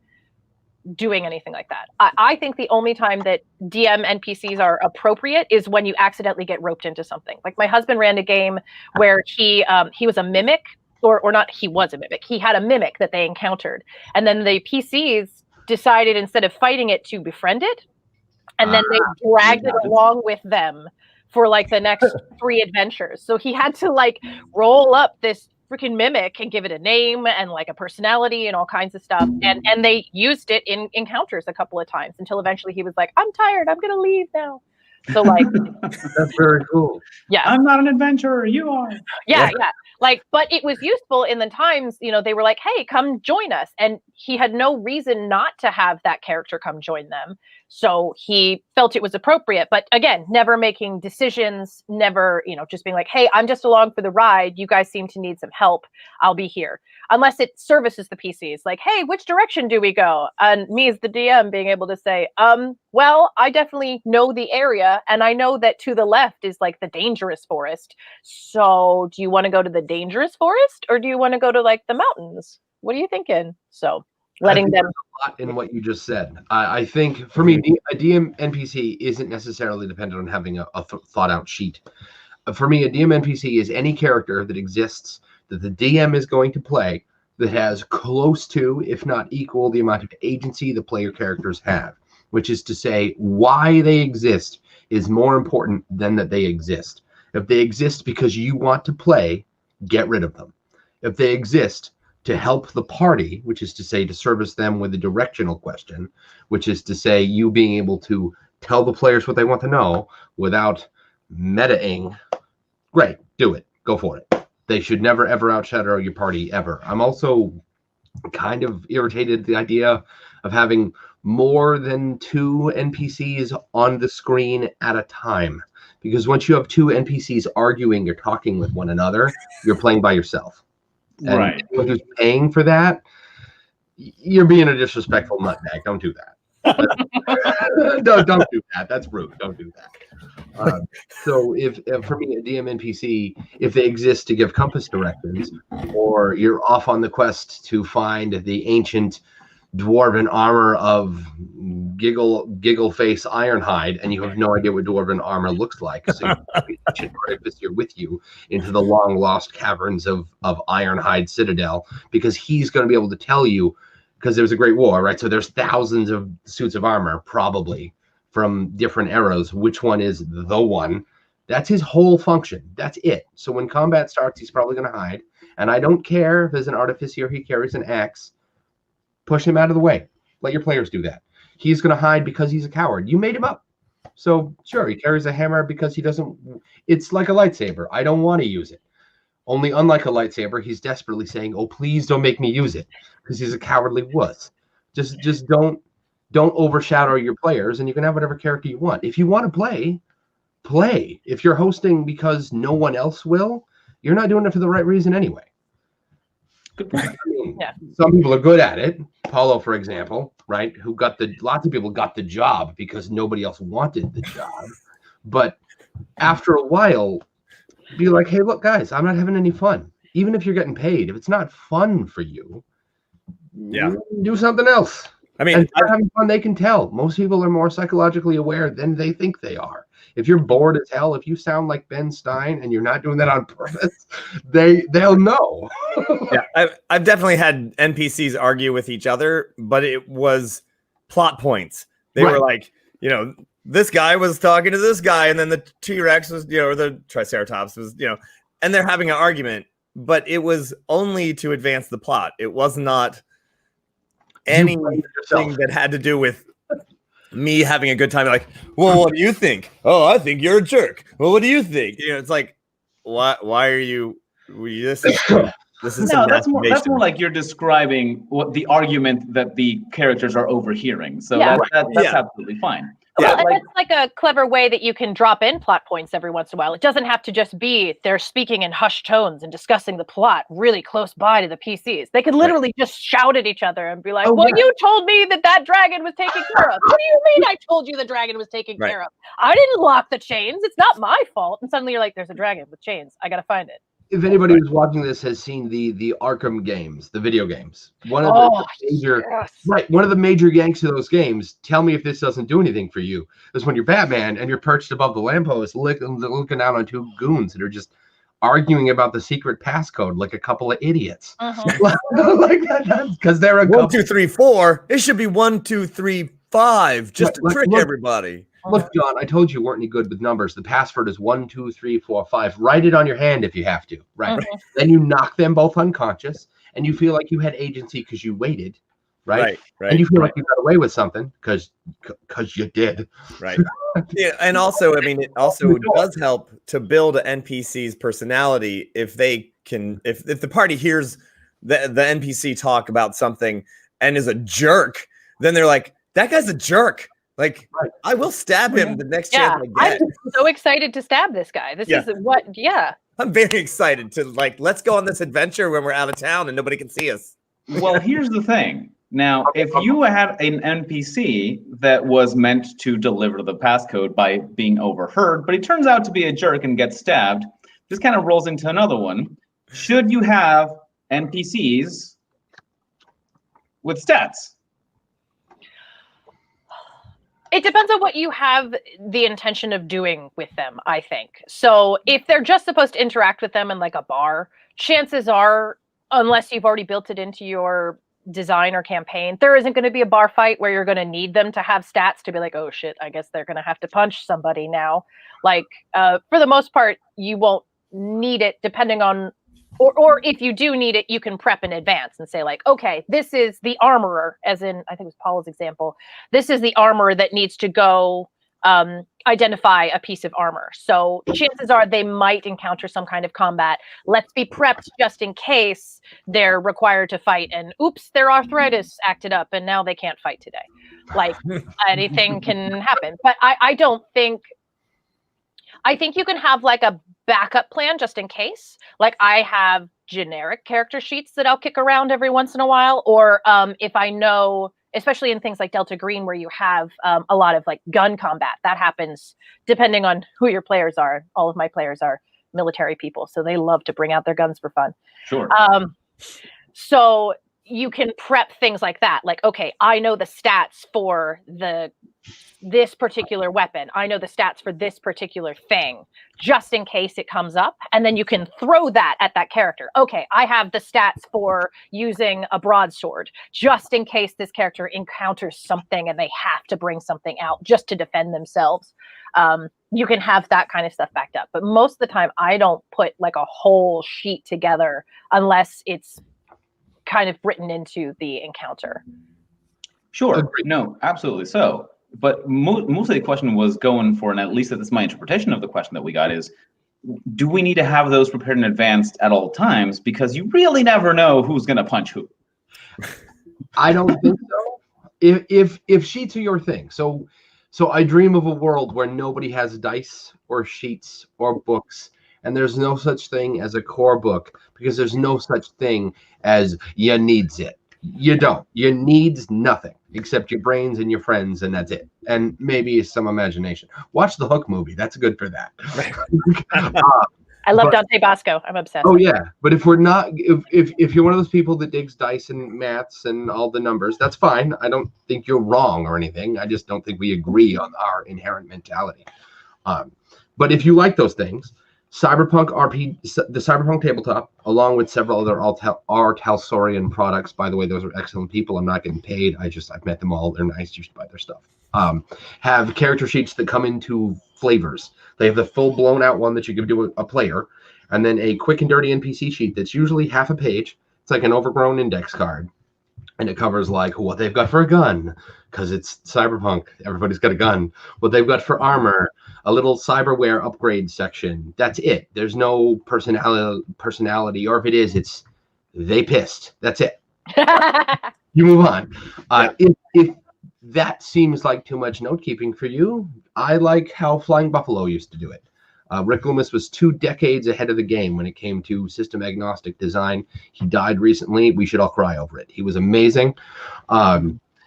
doing anything like that. I think the only time that DM NPCs are appropriate is when you accidentally get roped into something. Like my husband ran a game where he was a mimic, or not, he was a mimic. He had a mimic that they encountered. And then the PCs decided, instead of fighting it, to befriend it. And then they dragged it along with them for like the next 3 adventures. So he had to like roll up this freaking mimic and give it a name and like a personality and all kinds of stuff. And they used it in encounters a couple of times until eventually he was like, I'm tired, I'm going to leave now. So like, that's very cool. Yeah. I'm not an adventurer, you are. Yeah. Like, but it was useful in the times, they were like, hey, come join us. And he had no reason not to have that character come join them. So he felt it was appropriate. But again, never making decisions, never, just being like, hey, I'm just along for the ride. You guys seem to need some help. I'll be here. Unless it services the PCs. Like, hey, which direction do we go? And me as the DM being able to say, well, I definitely know the area. And I know that to the left is like the dangerous forest. So do you want to go to the dangerous forest, or do you want to go to like the mountains? What are you thinking? So letting them a lot in what you just said. I think for me, a DM NPC isn't necessarily dependent on having a thought out sheet. For me, a DM NPC is any character that exists that the DM is going to play that has close to, if not equal, the amount of agency the player characters have, which is to say why they exist is more important than that they exist. If they exist because you want to play, get rid of them. If they exist to help the party, which is to say to service them with a directional question, which is to say you being able to tell the players what they want to know without meta-ing, great, do it, go for it. They should never, ever outshadow your party, ever. I'm also kind of irritated at the idea of having more than 2 NPCs on the screen at a time. Because once you have 2 NPCs arguing or talking with one another, you're playing by yourself. And Right. anyone who's paying for that, you're being a disrespectful nutbag. Don't do that. don't do that. That's rude. Don't do that. So if for me, a DM NPC, if they exist to give compass directions, or you're off on the quest to find the ancient dwarven armor of giggle face Ironhide, and you have no idea what dwarven armor looks like, so you ancient artificer with you into the long lost caverns of Ironhide Citadel, because he's going to be able to tell you, because there's a great war, right? So there's thousands of suits of armor, probably from different eras. Which one is the one? That's his whole function. That's it. So when combat starts, he's probably going to hide. And I don't care if there's an artificer, he carries an axe. Push him out of the way. Let your players do that. He's going to hide because he's a coward. You made him up. So sure, he carries a hammer because he doesn't. It's like a lightsaber. I don't want to use it. Only unlike a lightsaber, he's desperately saying, "Oh, please don't make me use it," because he's a cowardly wuss. Just don't overshadow your players, and you can have whatever character you want. If you want to play. If you're hosting because no one else will, you're not doing it for the right reason anyway. Good point. I mean, Yeah. Some people are good at it. Paulo, for example, right? Lots of people got the job because nobody else wanted the job. But after a while, be like, hey, look, guys, I'm not having any fun. Even if you're getting paid, if it's not fun for you, do something else. I mean, And if they're having fun, they can tell. Most people are more psychologically aware than they think they are. If you're bored as hell, if you sound like Ben Stein and you're not doing that on purpose, they'll know. yeah, I've definitely had NPCs argue with each other, but it was plot points. They were like, this guy was talking to this guy, and then the T-Rex was, or the Triceratops was, and they're having an argument, but it was only to advance the plot. It was not anything that had to do with me having a good time. Like, well, what do you think? Oh, I think you're a jerk. Well, what do you think? It's like, why are you? This is no, that's more like you're describing what the argument that the characters are overhearing. So that's absolutely fine. Well, and it's like a clever way that you can drop in plot points every once in a while. It doesn't have to just be they're speaking in hushed tones and discussing the plot really close by to the PCs. They could literally just shout at each other and be like, you told me that dragon was taken care of. What do you mean I told you the dragon was taken care of? I didn't lock the chains. It's not my fault. And suddenly you're like, there's a dragon with chains. I got to find it. If anybody who's watching this has seen the Arkham games, the video games, one of the major yanks of those games, tell me if this doesn't do anything for you, is when you're Batman and you're perched above the lamppost looking down on 2 goons that are just arguing about the secret passcode like a couple of idiots. Like that, because they're a 1, 2, 3, 4. It should be 1, 2, 3, 5, just to trick everybody. Look, John, I told you weren't any good with numbers. The password is 1, 2, 3, 4, 5. Write it on your hand if you have to. Right. Then you knock them both unconscious, and you feel like you had agency because you waited. Right. And you feel like you got away with something because you did. Right. Yeah. And also, I mean, it also does help to build an NPC's personality if they can. If the party hears the NPC talk about something and is a jerk, then they're like, that guy's a jerk. Like, I will stab him the next chance I get. I'm so excited to stab this guy. This is what, I'm very excited to, let's go on this adventure when we're out of town and nobody can see us. Well, here's the thing. Now, if you had an NPC that was meant to deliver the passcode by being overheard, but he turns out to be a jerk and gets stabbed, this kind of rolls into another one. Should you have NPCs with stats? It depends on what you have the intention of doing with them, I think. So if they're just supposed to interact with them in like a bar, chances are, unless you've already built it into your design or campaign, there isn't going to be a bar fight where you're going to need them to have stats to be like, oh shit, I guess they're going to have to punch somebody now. Like, for the most part, you won't need it depending on, or if you do need it, you can prep in advance and say like, okay, this is the armorer, as in, I think it was Paul's example. This is the armorer that needs to go identify a piece of armor. So chances are they might encounter some kind of combat. Let's be prepped just in case they're required to fight and oops, their arthritis acted up and now they can't fight today. Like anything can happen. But I think you can have like a backup plan just in case. Like I have generic character sheets that I'll kick around every once in a while. Or if I know, especially in things like Delta Green, where you have a lot of like gun combat, that happens depending on who your players are. All of my players are military people, so they love to bring out their guns for fun. Sure. So you can prep things like that. Like, okay, I know the stats for this particular weapon. I know the stats for this particular thing, just in case it comes up. And then you can throw that at that character. Okay, I have the stats for using a broadsword, just in case this character encounters something and they have to bring something out just to defend themselves. You can have that kind of stuff backed up. But most of the time, I don't put like a whole sheet together unless it's kind of written into the encounter. Sure. Agreed. No, absolutely. So, but mostly the question was going for, and at least that's my interpretation of the question that we got is, do we need to have those prepared in advance at all times? Because you really never know who's going to punch who. I don't think so. If sheets are your thing. So I dream of a world where nobody has dice or sheets or books, and there's no such thing as a core book because there's no such thing as you needs it. You don't. You needs nothing except your brains and your friends, and that's it. And maybe some imagination. Watch the Hook movie. That's good for that. I love Dante Bosco. I'm obsessed. Oh yeah, but if we're not, if you're one of those people that digs dice and maths and all the numbers, that's fine. I don't think you're wrong or anything. I just don't think we agree on our inherent mentality. But if you like those things, Cyberpunk the Cyberpunk tabletop, along with several other Art Halsorian products. By the way, those are excellent people. I'm not getting paid. I've met them all. They're nice. You should buy their stuff. Have character sheets that come into flavors. They have the full blown out one that you give to a player, and then a quick and dirty NPC sheet that's usually half a page. It's like an overgrown index card, and it covers like what they've got for a gun, because it's Cyberpunk. Everybody's got a gun. What they've got for armor, a little cyberware upgrade section. That's it. There's no personality, or if it is, it's they pissed. That's it. You move on. If that seems like too much note keeping for you, I like how Flying Buffalo used to do it. Rick Loomis was 2 decades ahead of the game when it came to system agnostic design. He died recently. We should all cry over it. He was amazing.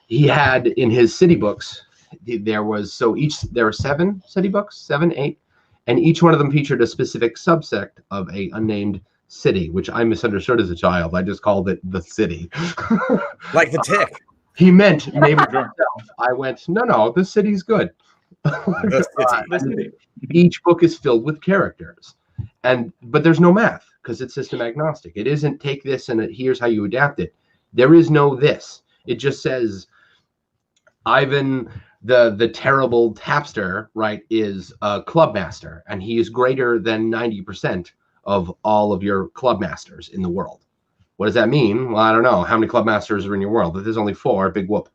He had in his city books, there were 7 city books, 7, 8, and each one of them featured a specific subsect of a unnamed city, which I misunderstood as a child. I just called it the city. Like the Tick. He meant maybe himself. I went, no, the city's good. The city. Each book is filled with characters, but there's no math because it's system agnostic. It isn't take this and here's how you adapt it. There is no this. It just says Ivan, the terrible tapster, right, is a club master, and he is greater than 90% of all of your club masters in the world. What does that mean? Well, I don't know. How many club masters are in your world? If there's only 4, big whoop.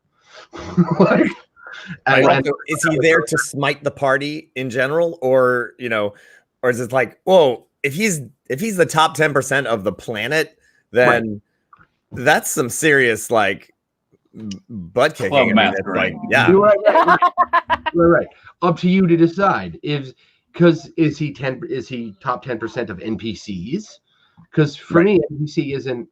Is he there to smite the party in general, or is it like, whoa, if he's the top 10% of the planet, then that's some serious like butt kicking. Yeah, you're right. Up to you to decide. Is he top 10% of NPCs? Because for me, NPC isn't.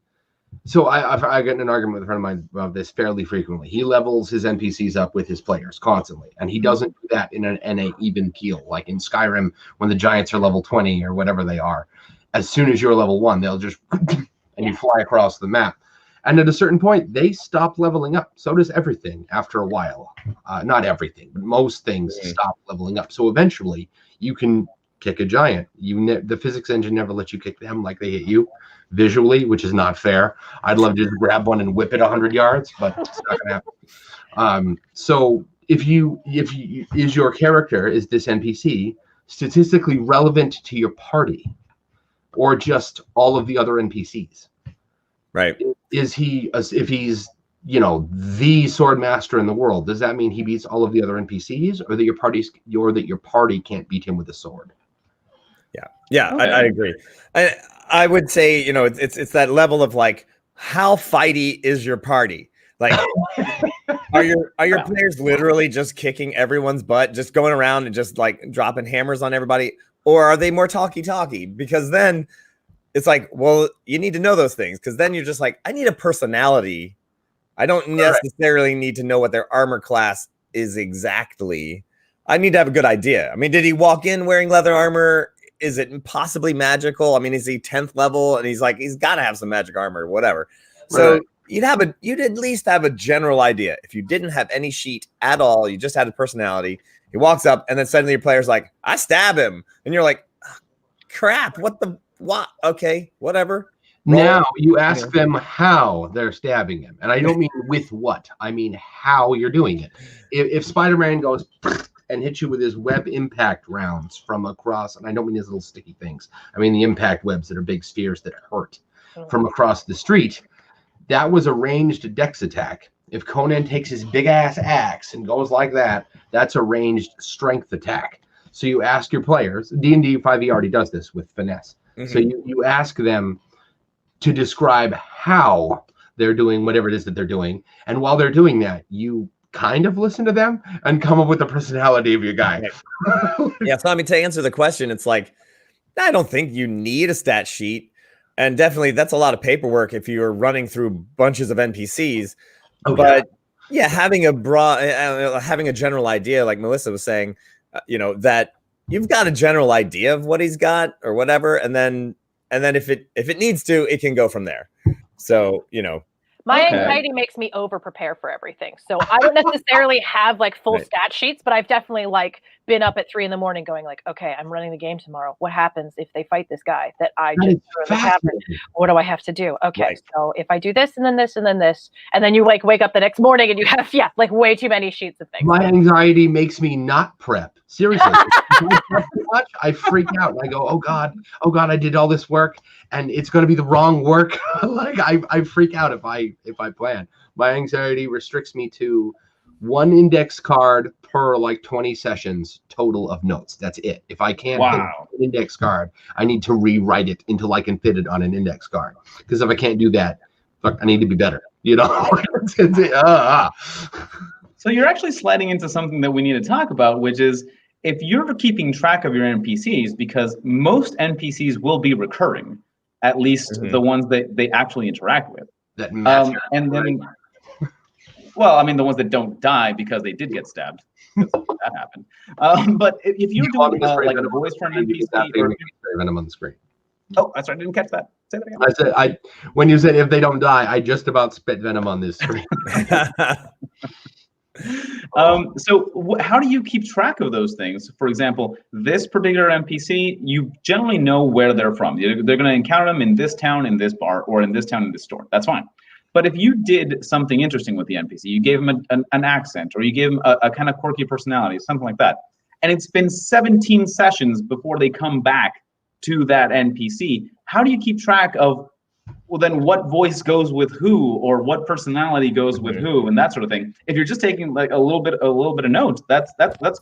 So I get in an argument with a friend of mine about this fairly frequently. He levels his NPCs up with his players constantly, and he doesn't do that in an even keel. Like in Skyrim, when the giants are level 20 or whatever they are, as soon as you're level 1, they'll just and you fly across the map. And at a certain point, they stop leveling up. So does everything after a while. Not everything, but most things stop leveling up. So eventually, you can kick a giant. The physics engine never lets you kick them like they hit you visually, which is not fair. I'd love to just grab one and whip it 100 yards, but it's not gonna happen. So if your character is this NPC statistically relevant to your party, or just all of the other NPCs? Right. If he's the sword master in the world, does that mean he beats all of the other NPCs, or that your party can't beat him with a sword? Yeah, Okay. I agree. I would say, it's that level of like, how fighty is your party? Like, are your players literally just kicking everyone's butt, just going around and just like dropping hammers on everybody, or are they more talky? Because then it's like, well, you need to know those things, because then you're just like, I need a personality. I don't necessarily need to know what their armor class is exactly. I need to have a good idea. I mean, did he walk in wearing leather armor? Is it possibly magical? I mean, is he 10th level? And he's got to have some magic armor or whatever. So you'd at least have a general idea. If you didn't have any sheet at all, you just had a personality. He walks up, and then suddenly your player's like, I stab him. And you're like, oh, crap, what? Okay, whatever. Now you ask them how they're stabbing him. And I don't mean with what. I mean how you're doing it. If Spider-Man goes and hits you with his web impact rounds from across, and I don't mean his little sticky things. I mean the impact webs that are big spheres that hurt from across the street. That was a ranged dex attack. If Conan takes his big-ass axe and goes like that, that's a ranged strength attack. So you ask your players, D&D 5e already does this with finesse. Mm-hmm. So you ask them to describe how they're doing whatever it is that they're doing. And while they're doing that, you kind of listen to them and come up with the personality of your guy. Yeah, so I mean, to answer the question, it's like, I don't think you need a stat sheet. And definitely that's a lot of paperwork if you're running through bunches of NPCs. Okay. But yeah, having a general idea, like Melissa was saying, that you've got a general idea of what he's got or whatever. And then if it needs to, it can go from there. So, my anxiety makes me over prepare for everything. So I don't necessarily have like full stat sheets, but I've definitely like been up at 3 a.m. going like, okay, I'm running the game tomorrow. What happens if they fight this guy that I just threw in the cabin? What do I have to do? Okay, so if I do this and then this and then this, and then you like wake up the next morning and you have like way too many sheets of things. My anxiety makes me not prep. Seriously, I freak out and I go, oh God, I did all this work and it's going to be the wrong work. Like I freak out if I plan. My anxiety restricts me to 1 index card per like 20 sessions total of notes. That's it. If I can't hit an index card, I need to rewrite it until I can fit it on an index card. Because if I can't do that, I need to be better. So you're actually sliding into something that we need to talk about, which is if you're keeping track of your NPCs, because most NPCs will be recurring, at least the ones that they actually interact with. That match and then, well, I mean, the ones that don't die because they did get stabbed. That happened. But if you're doing like a voice for an NPC, Venom on the screen. Oh, that's right. I didn't catch that. Say that again. I said when you said if they don't die, I just about spit venom on this screen. So how do you keep track of those things? For example, this particular NPC, you generally know where they're from. They're going to encounter them in this town, in this bar, or in this town, in this store. That's fine. But if you did something interesting with the NPC, you gave him an accent, or you gave him a kind of quirky personality, something like that, and it's been 17 sessions before they come back to that NPC, how do you keep track of, well, then what voice goes with who, or what personality goes with who, and that sort of thing? If you're just taking like a little bit of notes, that's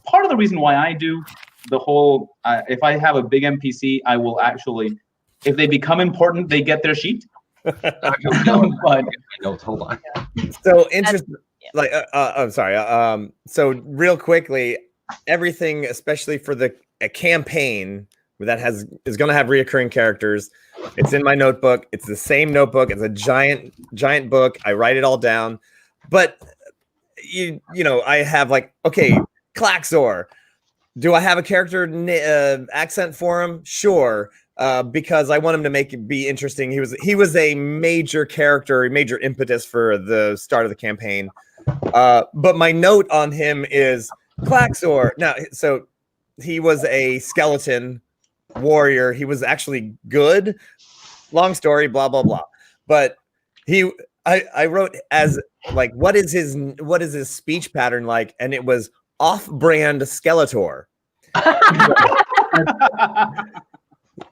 part of the reason why I do the whole. If I have a big NPC, I will actually, if they become important, they get their sheet. But notes. Hold on. So interesting. Like, I'm sorry. So real quickly, everything, especially for a campaign that is going to have reoccurring characters. It's in my notebook. It's the same notebook. It's a giant book. I write it all down. But you know, I have like, okay, Klaxor. Do I have a character accent for him? Sure. Because I want him to be interesting. He was a major character, a major impetus for the start of the campaign. But my note on him is Klaxor. Now, so he was a skeleton warrior. He was actually good. Long story, blah blah blah. But I wrote as like, what is his speech pattern like? And it was off-brand Skeletor.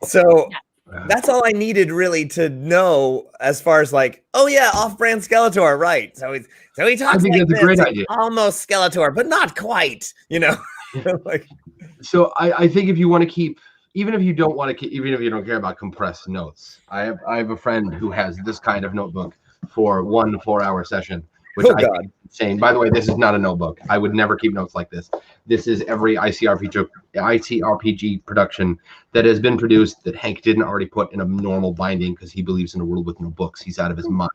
So That's all I needed really to know as far as like, oh yeah, off-brand Skeletor, right? So he talks I think like that's a this, great he's idea. almost Skeletor, but not quite, you know. Like, So I think if you want to keep, even if you don't want to keep, even if you don't care about compressed notes, I have a friend who has this kind of notebook for 1 4-hour session, which oh I god, think is insane. By the way, this is not a notebook. I would never keep notes like this. This is every ICRPG production that has been produced that Hank didn't already put in a normal binding because he believes in a world with no books. He's out of his mind,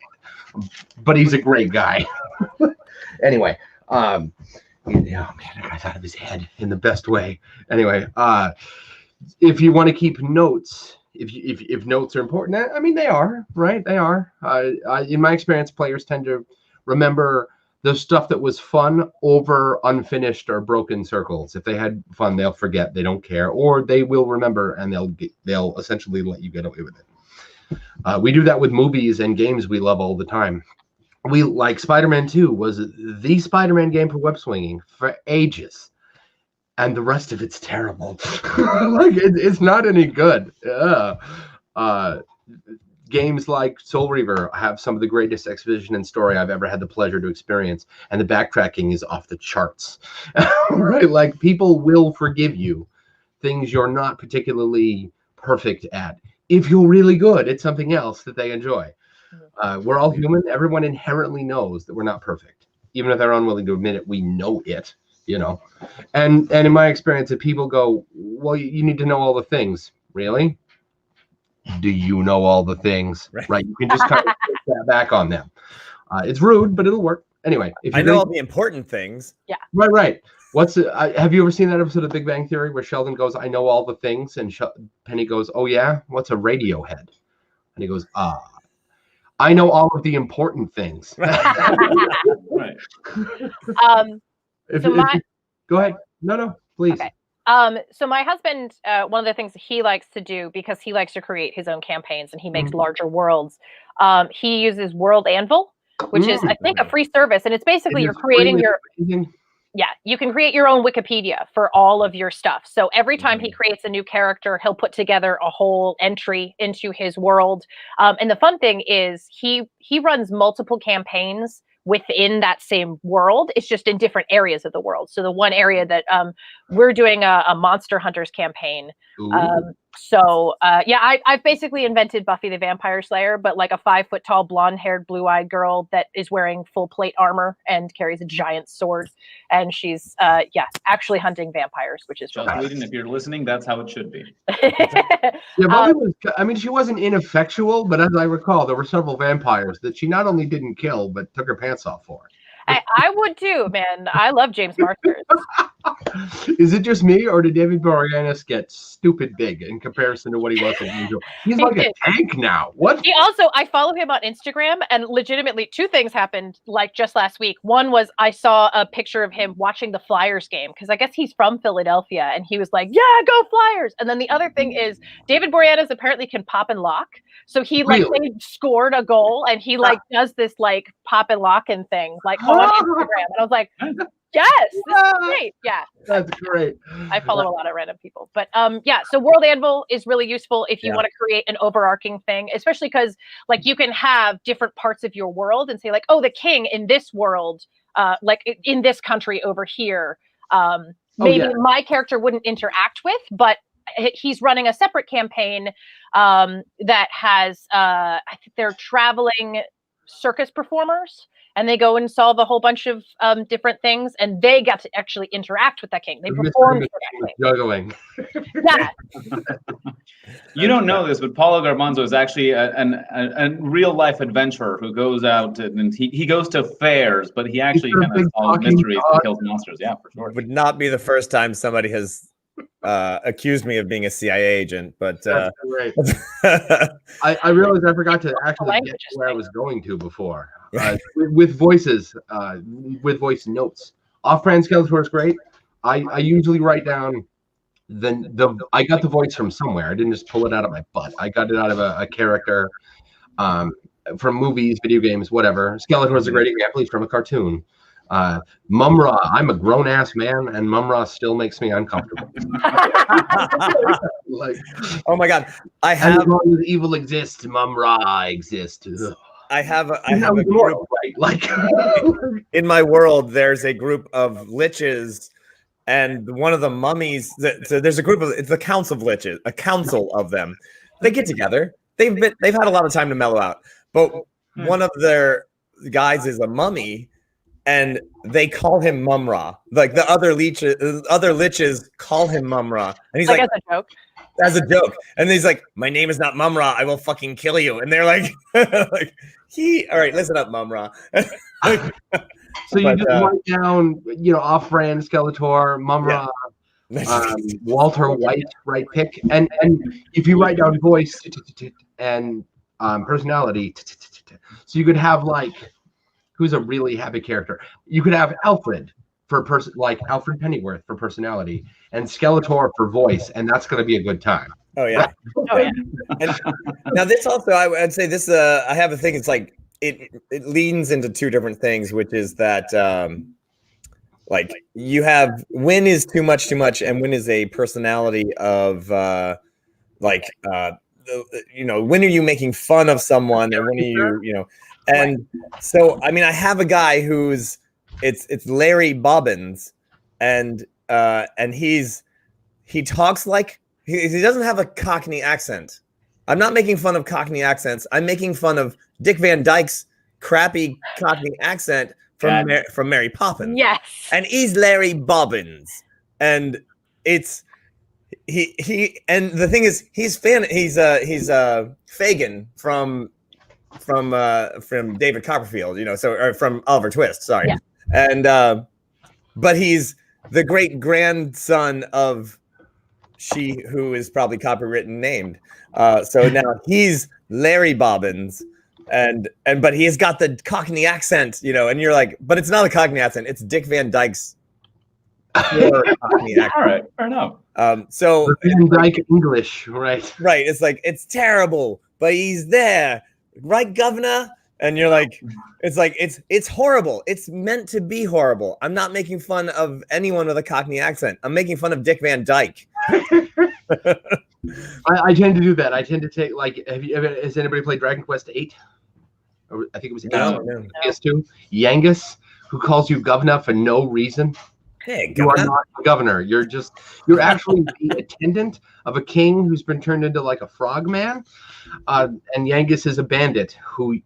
but he's a great guy. Anyway, oh man, that guy's out of his head in the best way. Anyway, if you want to keep notes, if notes are important, I mean they are, right? They are. In my experience, players tend to remember the stuff that was fun over unfinished or broken circles. If they had fun, they'll forget. They don't care, or they will remember and they'll essentially let you get away with it. We do that with movies and games we love all the time. We like Spider-Man 2 was the Spider-Man game for web swinging for ages, and the rest of it's terrible. Like it's not any good. Games like Soul Reaver have some of the greatest exposition and story I've ever had the pleasure to experience, and the backtracking is off the charts. Right? Like people will forgive you things you're not particularly perfect at if you're really good at something else that they enjoy. We're all human. Everyone inherently knows that we're not perfect, even if they're unwilling to admit it. We know it, you know. And in my experience, if people go, well, you need to know all the things. Really? Do you know all the things? Right? You can just kind of put that back on them. It's rude, but it'll work. Anyway, if I know all the important things. Yeah. Right. Have you ever seen that episode of Big Bang Theory where Sheldon goes, I know all the things, and Penny goes, oh yeah? What's a radio head? And he goes, I know all of the important things. Right. Go ahead. No, please. Okay. So my husband, one of the things he likes to do, because he likes to create his own campaigns and he makes larger worlds, he uses World Anvil, which is, I think, a free service. And it's basically you're creating your... Yeah, you can create your own Wikipedia for all of your stuff. So every time he creates a new character, he'll put together a whole entry into his world. And the fun thing is he runs multiple campaigns within that same world. It's just in different areas of the world. So the one area that we're doing a Monster Hunters campaign. I've basically invented Buffy the Vampire Slayer, but like a 5-foot-tall, blonde-haired, blue-eyed girl that is wearing full plate armor and carries a giant sword, and she's actually hunting vampires, which is just Whedon, if you're listening, that's how it should be. Buffy she wasn't ineffectual, but as I recall, there were several vampires that she not only didn't kill, but took her pants off for. I would too, man. I love James Marsters. Is it just me, or did David Boreanaz get stupid big in comparison to what he was at Angel? He's like a tank now. What? He also, I follow him on Instagram, and legitimately 2 things happened like just last week. One was I saw a picture of him watching the Flyers game, because I guess he's from Philadelphia, and he was like, yeah, go Flyers. And then the other thing is David Boreanaz apparently can pop and lock. So he they scored a goal, and he does this like pop and locking thing like on Instagram. And I was like, yes, this is great. Yeah. That's great. I follow a lot of random people. But so World Anvil is really useful if you want to create an overarching thing, especially because like you can have different parts of your world and say like, oh, the king in this world, like in this country over here, maybe my character wouldn't interact with, but he's running a separate campaign that has, I think they're traveling circus performers, and they go and solve a whole bunch of different things, and they get to actually interact with that king. They perform for that king. Juggling. Yeah. You don't know this, but Paulo Garbanzo is actually a real life adventurer who goes out and he goes to fairs, but he actually kind of solves mysteries and kills monsters. Yeah, for sure. It would not be the first time somebody has accused me of being a CIA agent, but right. I realized I forgot to actually get where I was going to before. With voices, with voice notes. Off-brand Skeletor is great. I usually write down I got the voice from somewhere. I didn't just pull it out of my butt. I got it out of a character from movies, video games, whatever. Skeletor is a great example. He's from a cartoon. Mamra, I'm a grown ass man, and Mamra still makes me uncomfortable. Like, oh my god, I as have long as evil exists, Mamra exists. Ugh. I have a That was group moral, right? Like, in my world. There's a group of liches, and one of the mummies. So there's a group of it's a council of liches, a council of them. They get together. They've had a lot of time to mellow out, but one of their guys is a mummy, and they call him Mamra. Like the other liches call him Mamra, and he's like as a joke. As a joke, and he's like, "My name is not Mamra. I will fucking kill you." And they're like, "Like all right, listen up, Mamra." so you just write down, off-brand Skeletor, Mamra, Walter White, right pick, and if you write down voice and personality, so you could have like, who's a really happy character? You could have Alfred for person, like Alfred Pennyworth for personality, and Skeletor for voice, and that's going to be a good time. Oh yeah, oh yeah. And now this also, I'd say this. I have a thing. It's like it leans into two different things, which is that like you have when is too much, and when is a personality of when are you making fun of someone, and when are you and so I mean I have a guy who's it's Larry Bobbins, and he talks like he doesn't have a Cockney accent. I'm not making fun of Cockney accents. I'm making fun of Dick Van Dyke's crappy Cockney accent from Mary Poppins. Yes. And he's Larry Bobbins, and it's he and the thing is he's Fagin from David Copperfield, or from Oliver Twist, sorry. Yeah. And but he's the great grandson of she who is probably copywritten named. So now he's Larry Bobbins, but he has got the Cockney accent, and you're like, but it's not a Cockney accent, it's Dick Van Dyke's Cockney accent. All right, fair enough. So Van Dyke English, right? Right. It's like it's terrible, but he's there, right, Governor? And you're like, it's horrible. It's meant to be horrible. I'm not making fun of anyone with a Cockney accent. I'm making fun of Dick Van Dyke. I tend to do that. I tend to take has anybody played Dragon Quest 8? Or I think it was PS2. Yangus, who calls you governor for no reason. Hey, you are not a governor. You're actually the attendant of a king who's been turned into like a frog man. And Yangus is a bandit who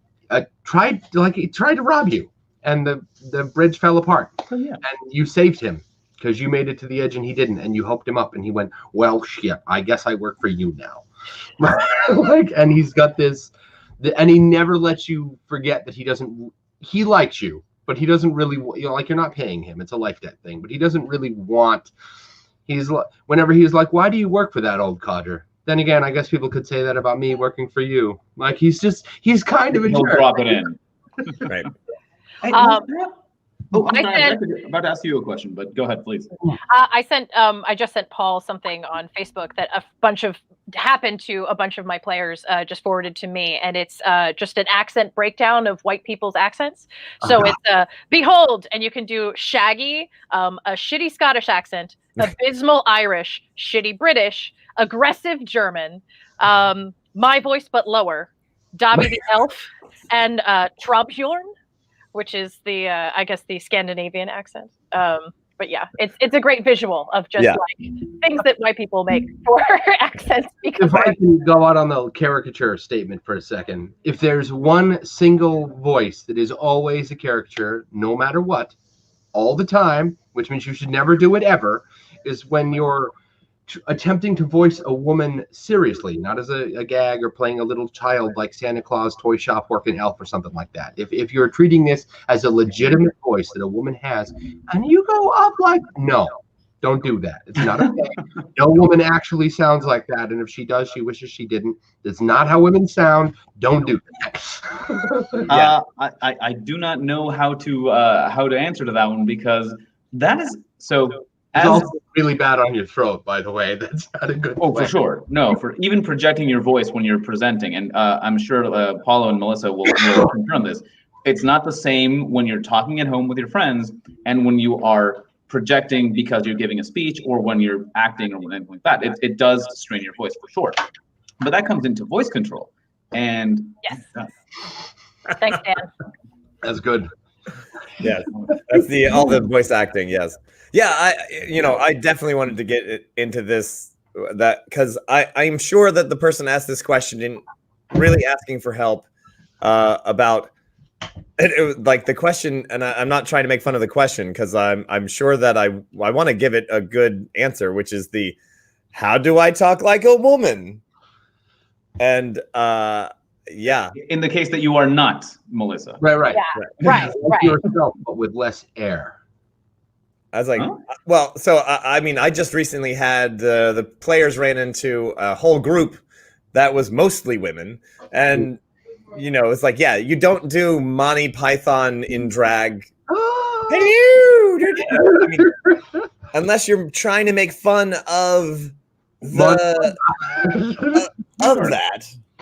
tried to rob you, and the bridge fell apart. Oh, yeah. And you saved him because you made it to the edge and he didn't, and you helped him up, and he went, well, shit, I guess I work for you now. And he's got this, and he never lets you forget that he likes you, but he doesn't really, you're not paying him. It's a life debt thing, but he doesn't really want, whenever he's like, why do you work for that old codger? Then again, I guess people could say that about me working for you. Like he's kind of a jerk. Drop it in. Right. Hey, I'm about to ask you a question, but go ahead, please. I just sent Paul something on Facebook that happened to a bunch of my players, just forwarded to me, and it's just an accent breakdown of white people's accents. So it's behold, and you can do Shaggy, a shitty Scottish accent, abysmal Irish, shitty British, aggressive German, my voice but lower, Dobby the elf, and Trobjorn, which is the I guess the Scandinavian accent. But yeah, it's a great visual of just like things that white people make for accents. If I can go out on the caricature statement for a second, if there's one single voice that is always a caricature, no matter what, all the time, which means you should never do it ever, is when you're attempting to voice a woman seriously, not as a gag or playing a little child like Santa Claus, toy shop working elf or something like that. If you're treating this as a legitimate voice that a woman has, and you go up like, no, don't do that. It's not okay. No woman actually sounds like that, and if she does, she wishes she didn't. That's not how women sound. Don't do that. I do not know how to answer to that one, because that is so. It's also really bad on your throat, by the way. That's not a good way. For sure. No, for even projecting your voice when you're presenting, and I'm sure Paulo and Melissa will confirm this. It's not the same when you're talking at home with your friends and when you are projecting because you're giving a speech or when you're acting or anything like that. It does strain your voice for sure. But that comes into voice control. And yes. Thanks, Dan. That's good. Yeah, that's all the voice acting. Yes, yeah. I definitely wanted to get into this because I'm sure that the person asked this question in really asking for help about it was like the question, and I'm not trying to make fun of the question because I'm sure that I want to give it a good answer, which is how do I talk like a woman? And yeah. In the case that you are not Melissa. Right. Yeah, right. Yourself, but with less air. I was like, well, so I mean, I just recently had the players ran into a whole group that was mostly women, and it's like, yeah, you don't do Monty Python in drag. I mean, unless you're trying to make fun of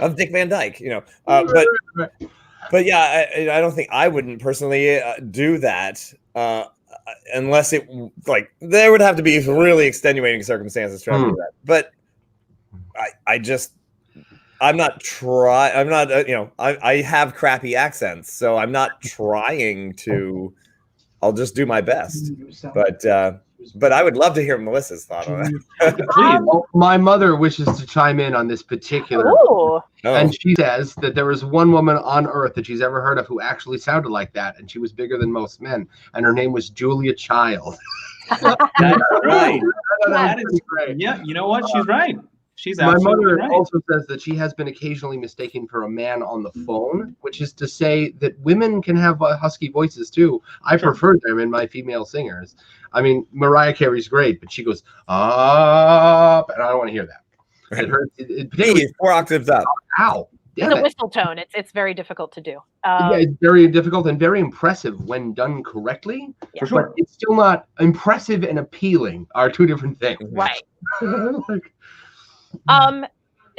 of Dick Van Dyke, but yeah, I don't think I wouldn't personally do that unless it like there would have to be really extenuating circumstances trying to do that. But I have crappy accents, so I'm not trying to. I'll just do my best, but I would love to hear Melissa's thought on it. My mother wishes to chime in on this particular, and she says that there was one woman on Earth that she's ever heard of who actually sounded like that, and she was bigger than most men, and her name was Julia Child. That's right. That is great. Yeah, you know what? She's right. She's My absolutely mother also says that she has been occasionally mistaken for a man on the phone, which is to say that women can have husky voices too. I prefer them in my female singers. I mean, Mariah Carey's great, but she goes up, and I don't want to hear that. It hurts. Please, 4 octaves up. Ow! It's a whistle tone. It's very difficult to do. Yeah, it's very difficult and very impressive when done correctly. For sure. But it's still not impressive and appealing are two different things. Right.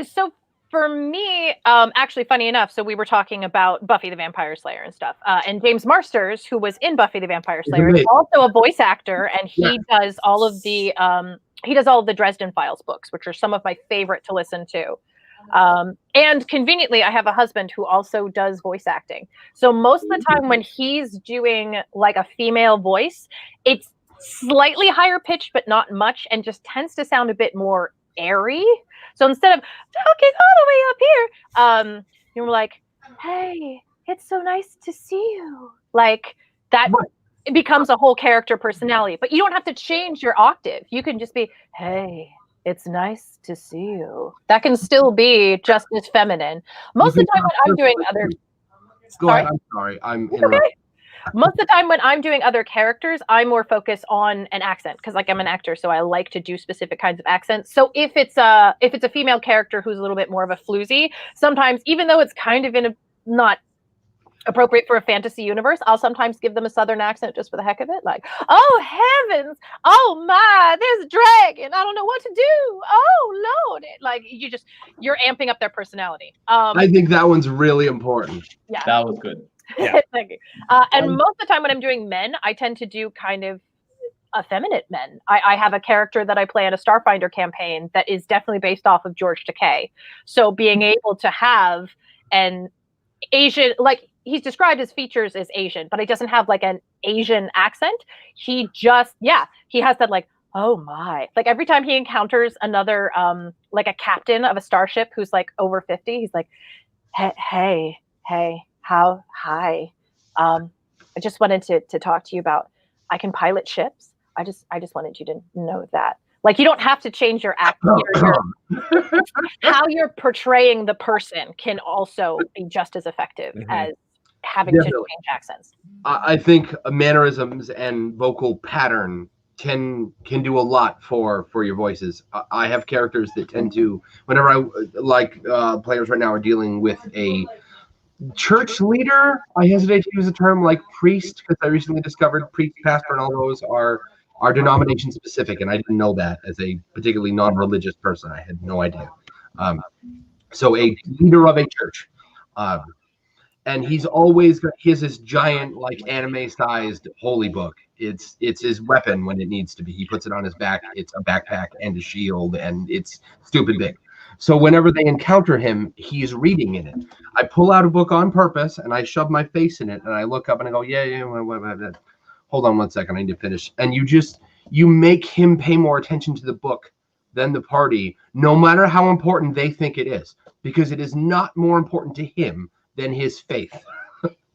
So for me, actually, funny enough, so we were talking about Buffy the Vampire Slayer and stuff, and James Marsters, who was in Buffy the Vampire Slayer, is also a voice actor, and he does all of the Dresden Files books, which are some of my favorite to listen to. And conveniently, I have a husband who also does voice acting. So most of the time when he's doing like a female voice, it's slightly higher pitched, but not much, and just tends to sound a bit more airy. So instead of talking all the way up here, you're like, hey, it's so nice to see you. Like that, it becomes a whole character personality, but you don't have to change your octave. You can just be, hey, it's nice to see you. That can still be just as feminine. Most of the time when I'm doing other... Go ahead, I'm sorry. I'm okay. Most of the time when I'm doing other characters, I'm more focused on an accent because like I'm an actor, so I like to do specific kinds of accents. So if it's a female character who's a little bit more of a floozy, sometimes even though it's kind of in a not appropriate for a fantasy universe, I'll sometimes give them a southern accent just for the heck of it. Like, oh heavens, oh my, there's a dragon. I don't know what to do. Oh Lord. Like you're amping up their personality. I think that one's really important. Yeah. That was good. Yeah. Thank you. And most of the time when I'm doing men, I tend to do kind of effeminate men. I have a character that I play in a Starfinder campaign that is definitely based off of George Takei. So being able to have an Asian, like he's described his features as Asian, but he doesn't have like an Asian accent. He has that like, oh my, like every time he encounters another, like a captain of a starship who's like over 50, he's like, hey, hi. I just wanted to talk to you about, I can pilot ships. I just wanted you to know that. Like you don't have to change your act. How you're portraying the person can also be just as effective as having to change accents. I think mannerisms and vocal pattern can do a lot for your voices. I have characters that tend to, whenever players right now are dealing with a church leader, I hesitate to use the term like priest because I recently discovered priest, pastor, and all those are denomination specific, and I didn't know that as a particularly non-religious person. I had no idea. So a leader of a church, And he's always got, he has this giant, like, anime-sized holy book. It's his weapon when it needs to be. He puts it on his back. It's a backpack and a shield, and it's stupid big. So whenever they encounter him, he's reading in it. I pull out a book on purpose, and I shove my face in it, and I look up and I go, yeah, hold on 1 second, I need to finish. And you make him pay more attention to the book than the party, no matter how important they think it is, because it is not more important to him than his faith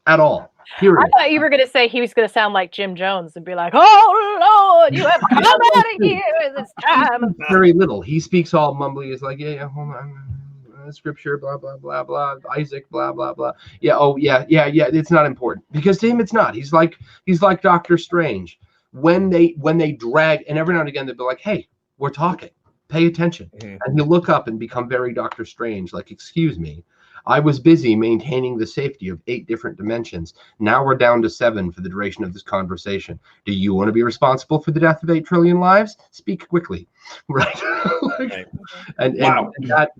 at all. Period. I thought you were going to say he was going to sound like Jim Jones and be like, "Oh Lord, you have come out of here. It's time." Very little. He speaks all mumbly. He's like, yeah, hold on. Scripture, blah, blah, blah, blah. Isaac, blah, blah, blah. Yeah, oh, yeah. It's not important. Because to him, it's not. He's like Doctor Strange. When they drag, and every now and again, they'll be like, hey, we're talking. Pay attention. Mm-hmm. And he'll look up and become very Doctor Strange. Like, excuse me. I was busy maintaining the safety of 8 different dimensions. Now we're down to 7 for the duration of this conversation. Do you want to be responsible for the death of 8 trillion lives? Speak quickly, right? Right. And that,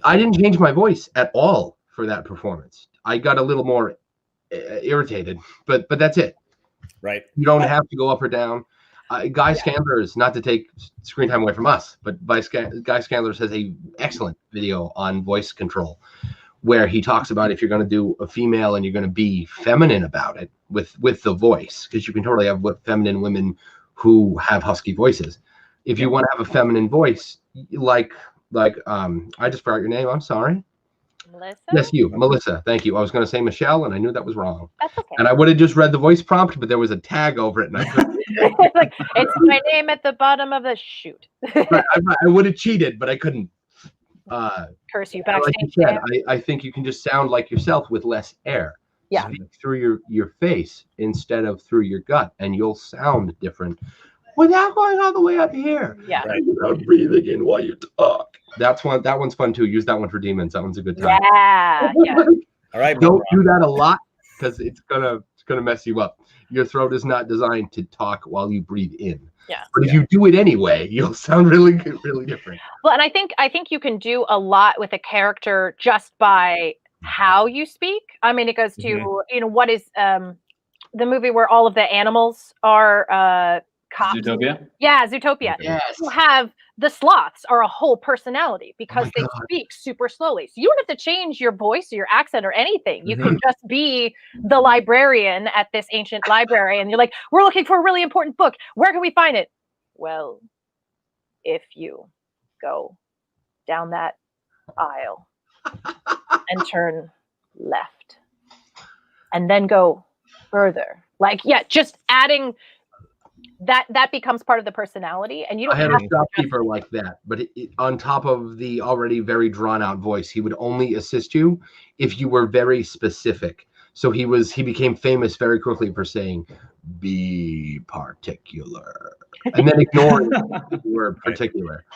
I didn't change my voice at all for that performance. I got a little more irritated, but that's it. Right. You don't have to go up or down. Guy Scandlers, not to take screen time away from us, but Guy Scandlers has a excellent video on voice control, where he talks about if you're going to do a female and you're going to be feminine about it with the voice, because you can totally have feminine women who have husky voices. If you want to have a feminine voice, like I just forgot your name. I'm sorry. Melissa? Yes, you, Melissa. Thank you. I was going to say Michelle, and I knew that was wrong. That's okay. And I would have just read the voice prompt, but there was a tag over it, and I couldn't. Like, it's my name at the bottom of the shoot. I would have cheated, but I couldn't. Curse you like backstage. you said, I think you can just sound like yourself with less air. Yeah. Speak through your face instead of through your gut, and you'll sound different without going all the way up here. Yeah. Right. Without breathing in while you talk. That one's fun too. Use that one for demons. That one's a good time. Yeah. All right. Don't do that a lot, because it's gonna mess you up. Your throat is not designed to talk while you breathe in. Yeah. But if you do it anyway, you'll sound really different. Well, and I think you can do a lot with a character just by how you speak. I mean, it goes to what is the movie where all of the animals are cops? Zootopia? Yeah, Zootopia. Yes. You have the sloths are a whole personality because they speak super slowly. So you don't have to change your voice or your accent or anything. You can just be the librarian at this ancient library, and you're like, we're looking for a really important book. Where can we find it? Well, if you go down that aisle and turn left and then go further. Like, yeah, just adding that becomes part of the personality, and you don't. I had a shopkeeper like that, but on top of the already very drawn out voice, he would only assist you if you were very specific. So he became famous very quickly for saying, "Be particular," and then ignoring the word particular.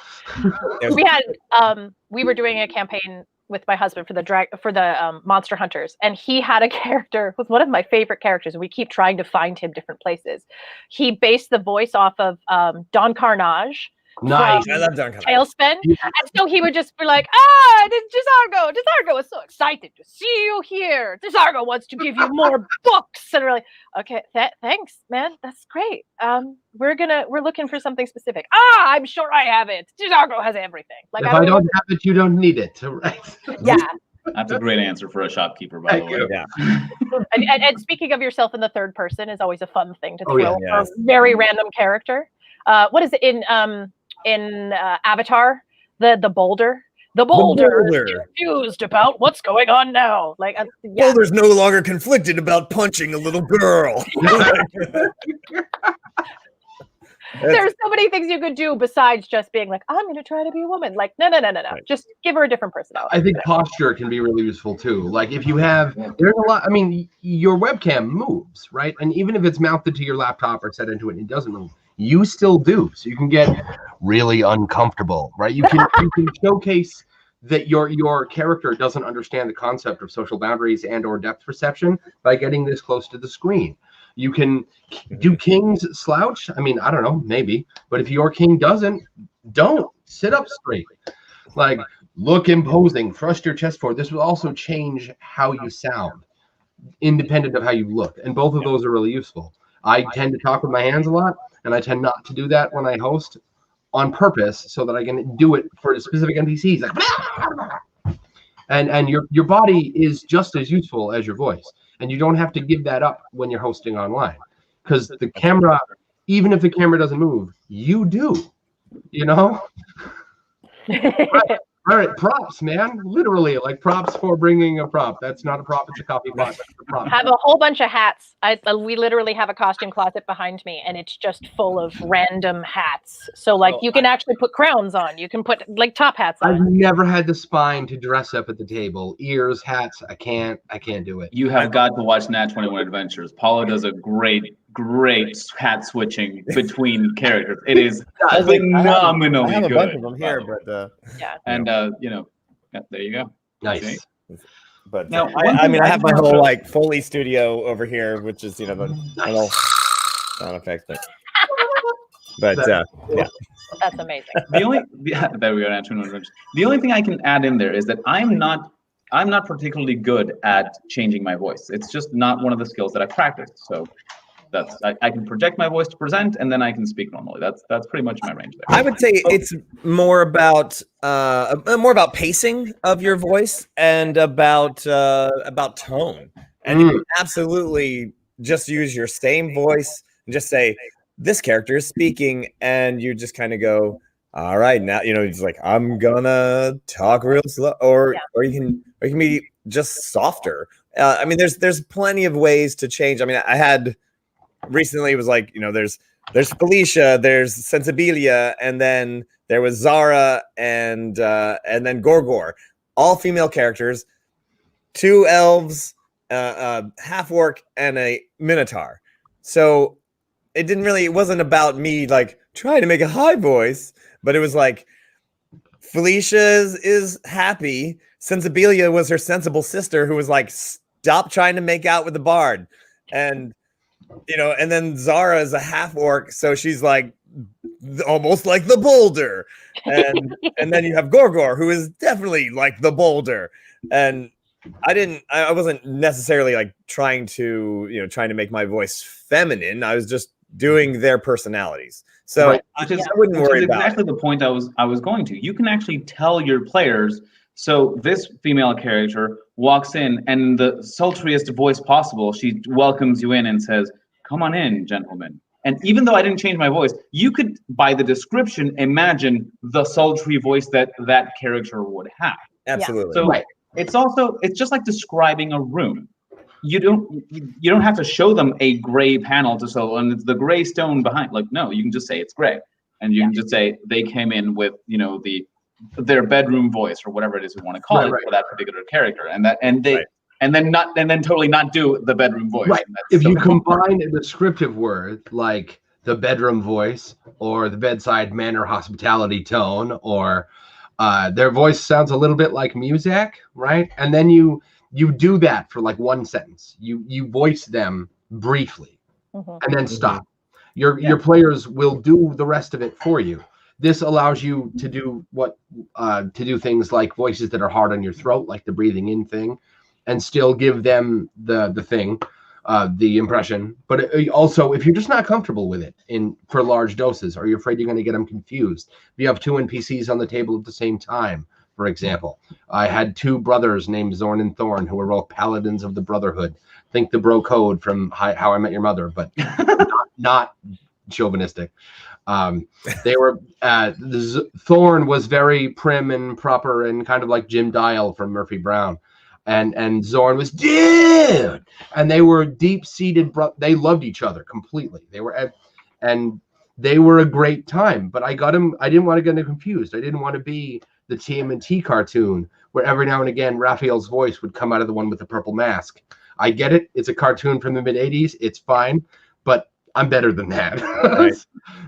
We were doing a campaign with my husband for the Monster Hunters, and he had a character who was one of my favorite characters, and we keep trying to find him different places. He based the voice off of Don Carnage. Nice. I love Don Carnage. Tailspin. Yeah. And so he would just be like, Desargo. Desargo is so excited to see you here. Desargo wants to give you more books. And we're like, okay, thanks, man. That's great. We're looking for something specific. I'm sure I have it. Desargo has everything. Like, if I don't have it, you don't need it. Right? Yeah. That's a great answer for a shopkeeper, by the way. Yeah. And speaking of yourself in the third person is always a fun thing to throw for a Yes. very random character. What is it in Avatar? The boulder. The boulder is confused about what's going on now. Like, Boulder's no longer conflicted about punching a little girl. There's so many things you could do besides just being like, I'm going to try to be a woman. Like, no. Right. Just give her a different personality. I think posture can be really useful too. Like if you have, there's a lot, I mean, your webcam moves, right? And even if it's mounted to your laptop or set into it and it doesn't move, you still do. So you can get really uncomfortable, right? You can showcase that your character doesn't understand the concept of social boundaries and or depth perception by getting this close to the screen. You can do kings slouch. I mean, I don't know, maybe. But if your king doesn't, don't sit up straight. Like, look imposing, thrust your chest forward. This will also change how you sound. independent of how you look. And both of those are really useful. I tend to talk with my hands a lot, and I tend not to do that when I host on purpose so that I can do it for specific NPCs. Like, and your body is just as useful as your voice. And you don't have to give that up when you're hosting online. Because the camera, even if the camera doesn't move, you do. You know? All right, props, man. Literally, like props for bringing a prop. That's not a prop, it's a copy pot. That's a prop. Have a whole bunch of hats. We literally have a costume closet behind me, and it's just full of random hats. So, like, you can actually put crowns on. You can put, like, top hats on. I've never had the spine to dress up at the table. Ears, hats, I can't do it. You have got to watch Nat 21 Adventures. Paulo does a great hat switching between characters. It is phenomenally I have a good. bunch of them here, but yeah. And you know, there you go. Nice. See? But Now, I mean, I have my whole like Foley studio over here, which is, you know, the little sound effects. But yeah, That's amazing. there we go. Nat 21 Adventures. The only thing I can add in there is that I'm not particularly good at changing my voice. It's just not one of the skills that I practiced. So I can project my voice to present, and then I can speak normally. That's pretty much my range there. I would say it's more about pacing of your voice and about tone. And you can absolutely just use your same voice and just say, this character is speaking, and you just kind of go, all right, now, you know, it's like, I'm gonna talk real slow, or you can be just softer. I mean, there's plenty of ways to change. I mean, I had recently, it was like, you know, there's Felicia, there's Sensibilia, and then there was Zara, and then Gorgor, all female characters, 2 elves, half orc, and a minotaur. So it wasn't about me like trying to make a high voice, but it was like Felicia is happy. Sensibilia was her sensible sister who was like, stop trying to make out with the bard. And, you know, and then Zara is a half orc, so she's like almost like the boulder. And and then you have Gorgor, who is definitely like the boulder. And I wasn't necessarily like trying to make my voice feminine. I was just doing their personalities. So I wouldn't worry about exactly the point I was going to. You can actually tell your players. So this female character walks in, and the sultriest voice possible, she welcomes you in and says, "Come on in, gentlemen." And even though I didn't change my voice, you could, by the description, imagine the sultry voice that character would have. Absolutely. So it's just like describing a room. You don't have to show them a gray panel and it's the gray stone behind. Like, no, you can just say it's gray, and you can just say they came in with, you know, their bedroom voice or whatever it is you want to call it for that particular character, and then totally not do the bedroom voice. Right. If you combine a descriptive word like the bedroom voice or the bedside manner hospitality tone, or their voice sounds a little bit like music, right? And then you do that for like one sentence. You voice them briefly and then stop. Your players will do the rest of it for you. This allows you to do things like voices that are hard on your throat, like the breathing in thing, and still give them the thing, the impression. But also, if you're just not comfortable with it for large doses, or you're afraid you're going to get them confused, if you have 2 NPCs on the table at the same time, for example, I had 2 brothers named Zorn and Thorn who were both paladins of the Brotherhood. Think the bro code from How I Met Your Mother, but not chauvinistic. They were Thorn was very prim and proper and kind of like Jim Dial from Murphy Brown, and Zorn was dude, and they were deep-seated. They loved each other completely. They were a great time. But I didn't want to get them confused. I didn't want to be the TMNT cartoon where every now and again Raphael's voice would come out of the one with the purple mask. I get it. It's a cartoon from the mid-'80s. It's fine, but I'm better than that. Right.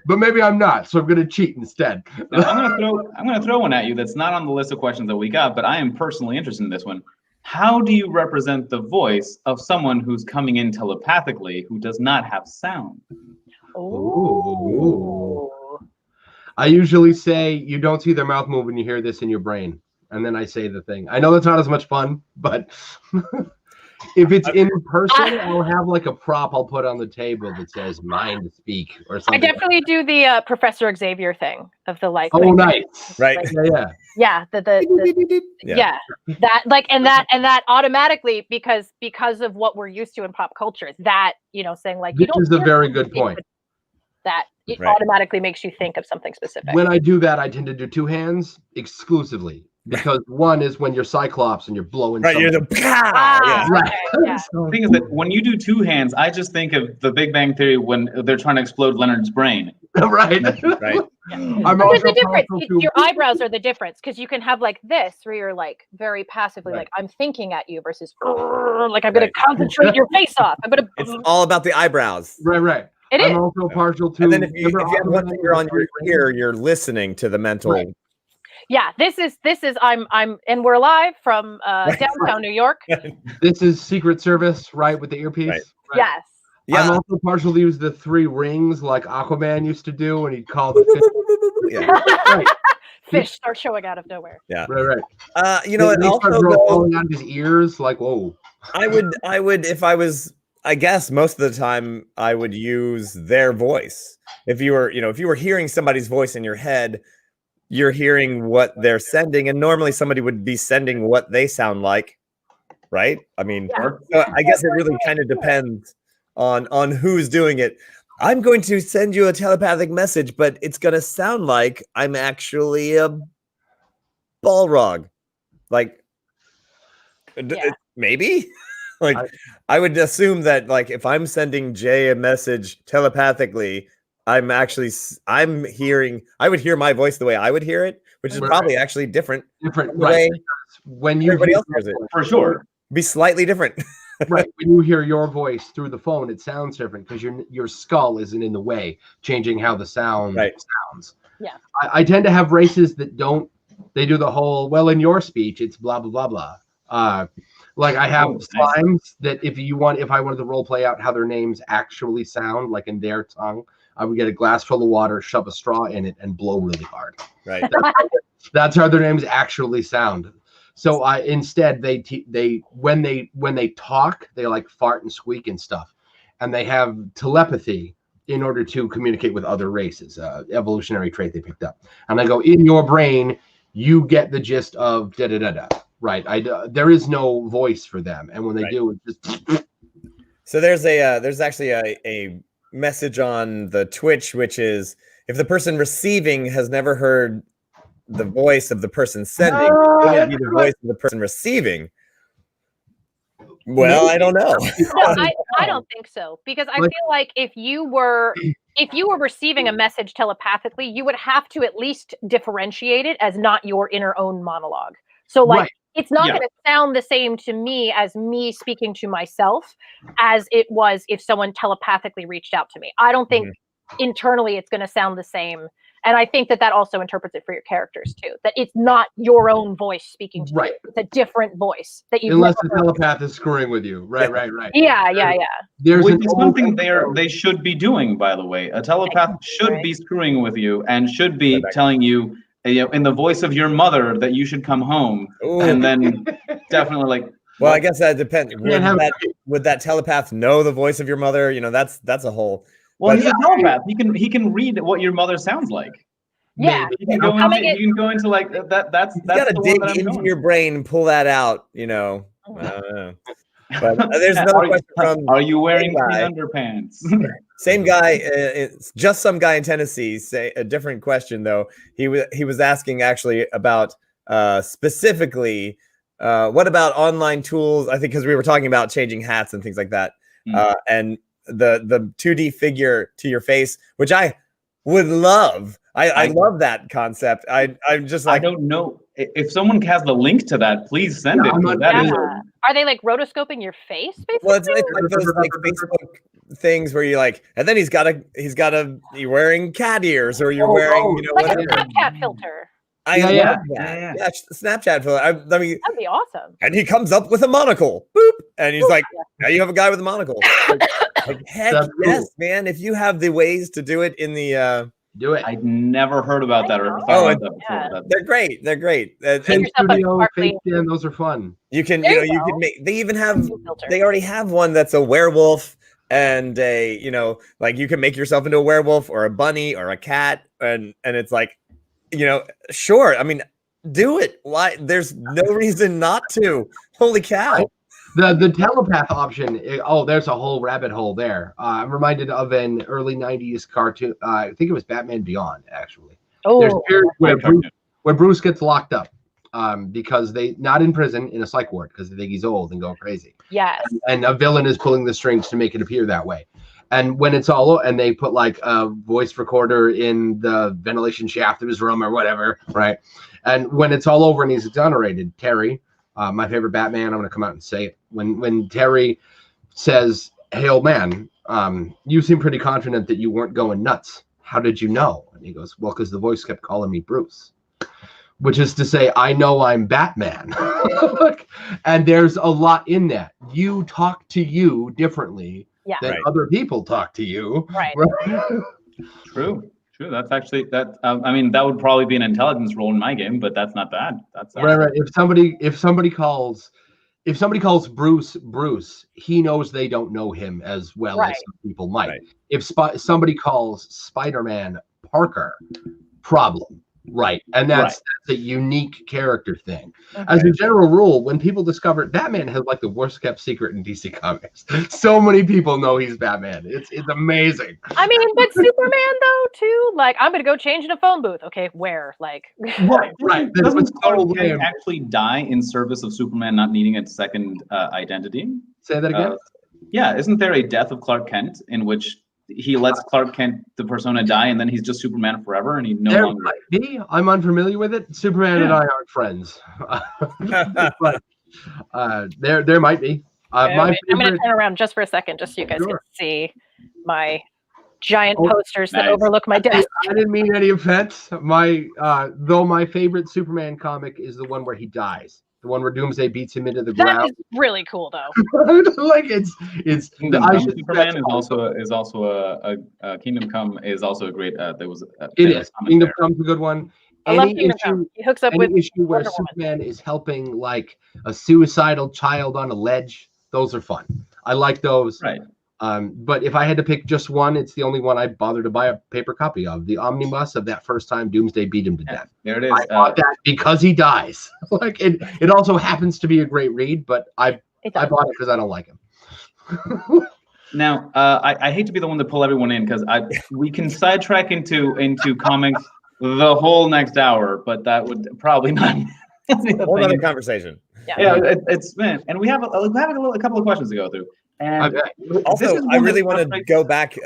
But maybe I'm not, so I'm going to cheat instead. Now, I'm going to throw one at you that's not on the list of questions that we got, but I am personally interested in this one. How do you represent the voice of someone who's coming in telepathically who does not have sound? Ooh. I usually say you don't see their mouth move when you hear this in your brain, and then I say the thing. I know that's not as much fun, but If it's in person, I'll have like a prop I'll put on the table that says "mind to speak" or I something. definitely do the Professor Xavier thing of the like. Oh, like, nice. Right. Like, yeah. Yeah. That like and that automatically because of what we're used to in pop culture, that saying like This is a very good point. That it automatically makes you think of something specific. When I do that, I tend to do two hands exclusively. Because one is when you're Cyclops and you're blowing. Right, you're the yeah. Right. Okay, yeah. The thing is that when you do two hands, I just think of the Big Bang Theory when they're trying to explode Leonard's brain. Right. Right. I'm But there's also a difference. partial to- Your eyebrows are the difference because you can have like this where you're like very passively like I'm thinking at you versus like I'm going to concentrate your face off. I'm going to. It's all about the eyebrows. Right. It I'm is. also partial to. And then if you have one finger on your ear, you're listening to the mental. Right. Yeah, this is I'm and we're live from downtown New York. This is Secret Service, right, with the earpiece. Right. Yes. I'm also partial to use the 3 rings like Aquaman used to do when he'd call the fish. Yeah. Right. Fish start showing out of nowhere. Yeah. Right. You know, They and start also falling out of his ears, like whoa. I would if I was, I guess most of the time I would use their voice. If you were hearing somebody's voice in your head, you're hearing what they're sending, and normally somebody would be sending what they sound like, right? I mean, so I guess it really kind of depends on who's doing it. I'm going to send you a telepathic message, but it's going to sound like I'm actually a Balrog. Like, maybe? Like, I would assume that, like, if I'm sending Jay a message telepathically, I would hear my voice the way I would hear it, which is probably actually different. Right. When you everybody else hears it. For sure. Be slightly different. Right. When you hear your voice through the phone, it sounds different because your skull isn't in the way, changing how the sound sounds. Yeah. I tend to have races that don't. They do the whole, well, in your speech, it's blah blah blah blah. Like I have slimes that if I wanted to role play out how their names actually sound, like in their tongue, I would get a glass full of water, shove a straw in it, and blow really hard. Right. That's how their names actually sound. So instead they when they talk, they like fart and squeak and stuff, and they have telepathy in order to communicate with other races. Evolutionary trait they picked up, and I go, in your brain, you get the gist of da da da da. Right. There is no voice for them, and when they do, it's just. So there's actually a message on the Twitch, which is if the person receiving has never heard the voice of the person sending, would it be the voice of the person receiving? Well, I don't know. No, I don't think so, because I feel like if you were receiving a message telepathically, you would have to at least differentiate it as not your inner own monologue. So like it's not going to sound the same to me as me speaking to myself as it was if someone telepathically reached out to me. I don't think internally it's going to sound the same. And I think that also interprets it for your characters too, that it's not your own voice speaking to you. It's a different voice that you. Unless the telepath is screwing with you. Right. Yeah. Which is something they should be doing, by the way. A telepath should be screwing with you and should be telling you, in the voice of your mother that you should come home. Ooh. And then definitely like. Well, I guess that depends. Would that telepath know the voice of your mother? That's a whole. Well, he's a telepath. He can read what your mother sounds like. Yeah, you can go into like that. That's you gotta dig into your brain and pull that out. I don't know. But there's another question from. Are you wearing underpants? Same guy. It's just some guy in Tennessee. Say a different question though. He was asking actually about specifically what about online tools? I think because we were talking about changing hats and things like that, and the 2D figure to your face, which I would love. I love that concept. I'm just like, I don't know if someone has the link to that. Please send it. Are they like rotoscoping your face? Basically? Well, it's like those like Facebook things where you like, and then you're wearing cat ears or you're wearing like whatever. a Snapchat filter. I love that. Yeah, Snapchat filter. I mean, that'd be awesome. And he comes up with a monocle. Boop. And he's like, now you have a guy with a monocle. Like heck yes, man. If you have the ways to do it in the Do it. I'd never heard about that or ever Oh, thought about that before. yeah. They're great. They're great. And Fake yourself a Studio, sparkly- Fake Stand, those are fun. you can, There you know, you you go. can make. They even have. Filter. They already have one that's a werewolf and a, you know, like you can make yourself into a werewolf or a bunny or a cat, and it's like, you know, sure. I mean, do it. Why? There's no reason not to. Holy cow! The telepath option. There's a whole rabbit hole there. I'm reminded of an early '90s cartoon. I think it was Batman Beyond, actually. There's a Oh, period where Great Bruce gets locked up because they not in prison, in a psych ward, because they think he's old and going crazy. yes. And a villain is pulling the strings to make it appear that way. And when it's all and they put like a voice recorder in the ventilation shaft of his room or whatever, right? And when it's all over and he's exonerated, Terry, my favorite Batman, I'm going to come out and say it. When Terry says, "Hey, old man, you seem pretty confident that you weren't going nuts. How did you know?" And he goes, "Well, because the voice kept calling me Bruce." Which is to say, I know I'm Batman. And there's a lot in that. You talk to you differently than Right. other people talk to you. Right. True. That's actually that. I mean, that would probably be an intelligence roll in my game, but that's not bad. That's Right. If somebody calls Bruce, he knows they don't know him as well Right. as some people might. Right. If somebody calls Spider-Man Parker, problem. Right. And that's a unique character thing. As a general rule, when people discover Batman has like the worst kept secret in DC Comics. So many people know he's Batman. It's amazing. I mean, but Superman though too. Like, I'm gonna go change in a phone booth. Okay, where? Like, Right. Doesn't so Clark Kent lame. actually die in service of Superman not needing a second identity? Say that again. Yeah, isn't there a death of Clark Kent in which he lets Clark Kent, the persona, die, and then he's just Superman forever, and he no There longer. might be. I'm unfamiliar with it. Superman and I aren't friends. But there might be. My I'm gonna favorite. turn around just for a second, just so you guys can Sure. see my giant Oh, posters that nice. overlook my desk. I didn't mean any offense. Though my favorite Superman comic is the one where he dies. The one where Doomsday beats him into the That ground. is really cool, though. Like it's Kingdom I Come should- Superman that's is also a Kingdom Come is also a great. There was a It famous is. comic Kingdom there. Come's a good one. I love Any Kingdom Come. issue, He hooks up with any issue where Wonder Woman. Superman is helping like a suicidal child on a ledge, those are fun. I like those. Right. But if I had to pick just one, it's the only one I'd bother to buy a paper copy of. The omnibus of that first time Doomsday beat him to death. There it is. I bought that because he dies. Like it also happens to be a great read, but I bought it because I don't like him. Now, I hate to be the one to pull everyone in because we can sidetrack into comics the whole next hour, but that would probably not. Whole other conversation. Yeah, it's man, and we have a couple of questions to go through. And Also, I really want to go back.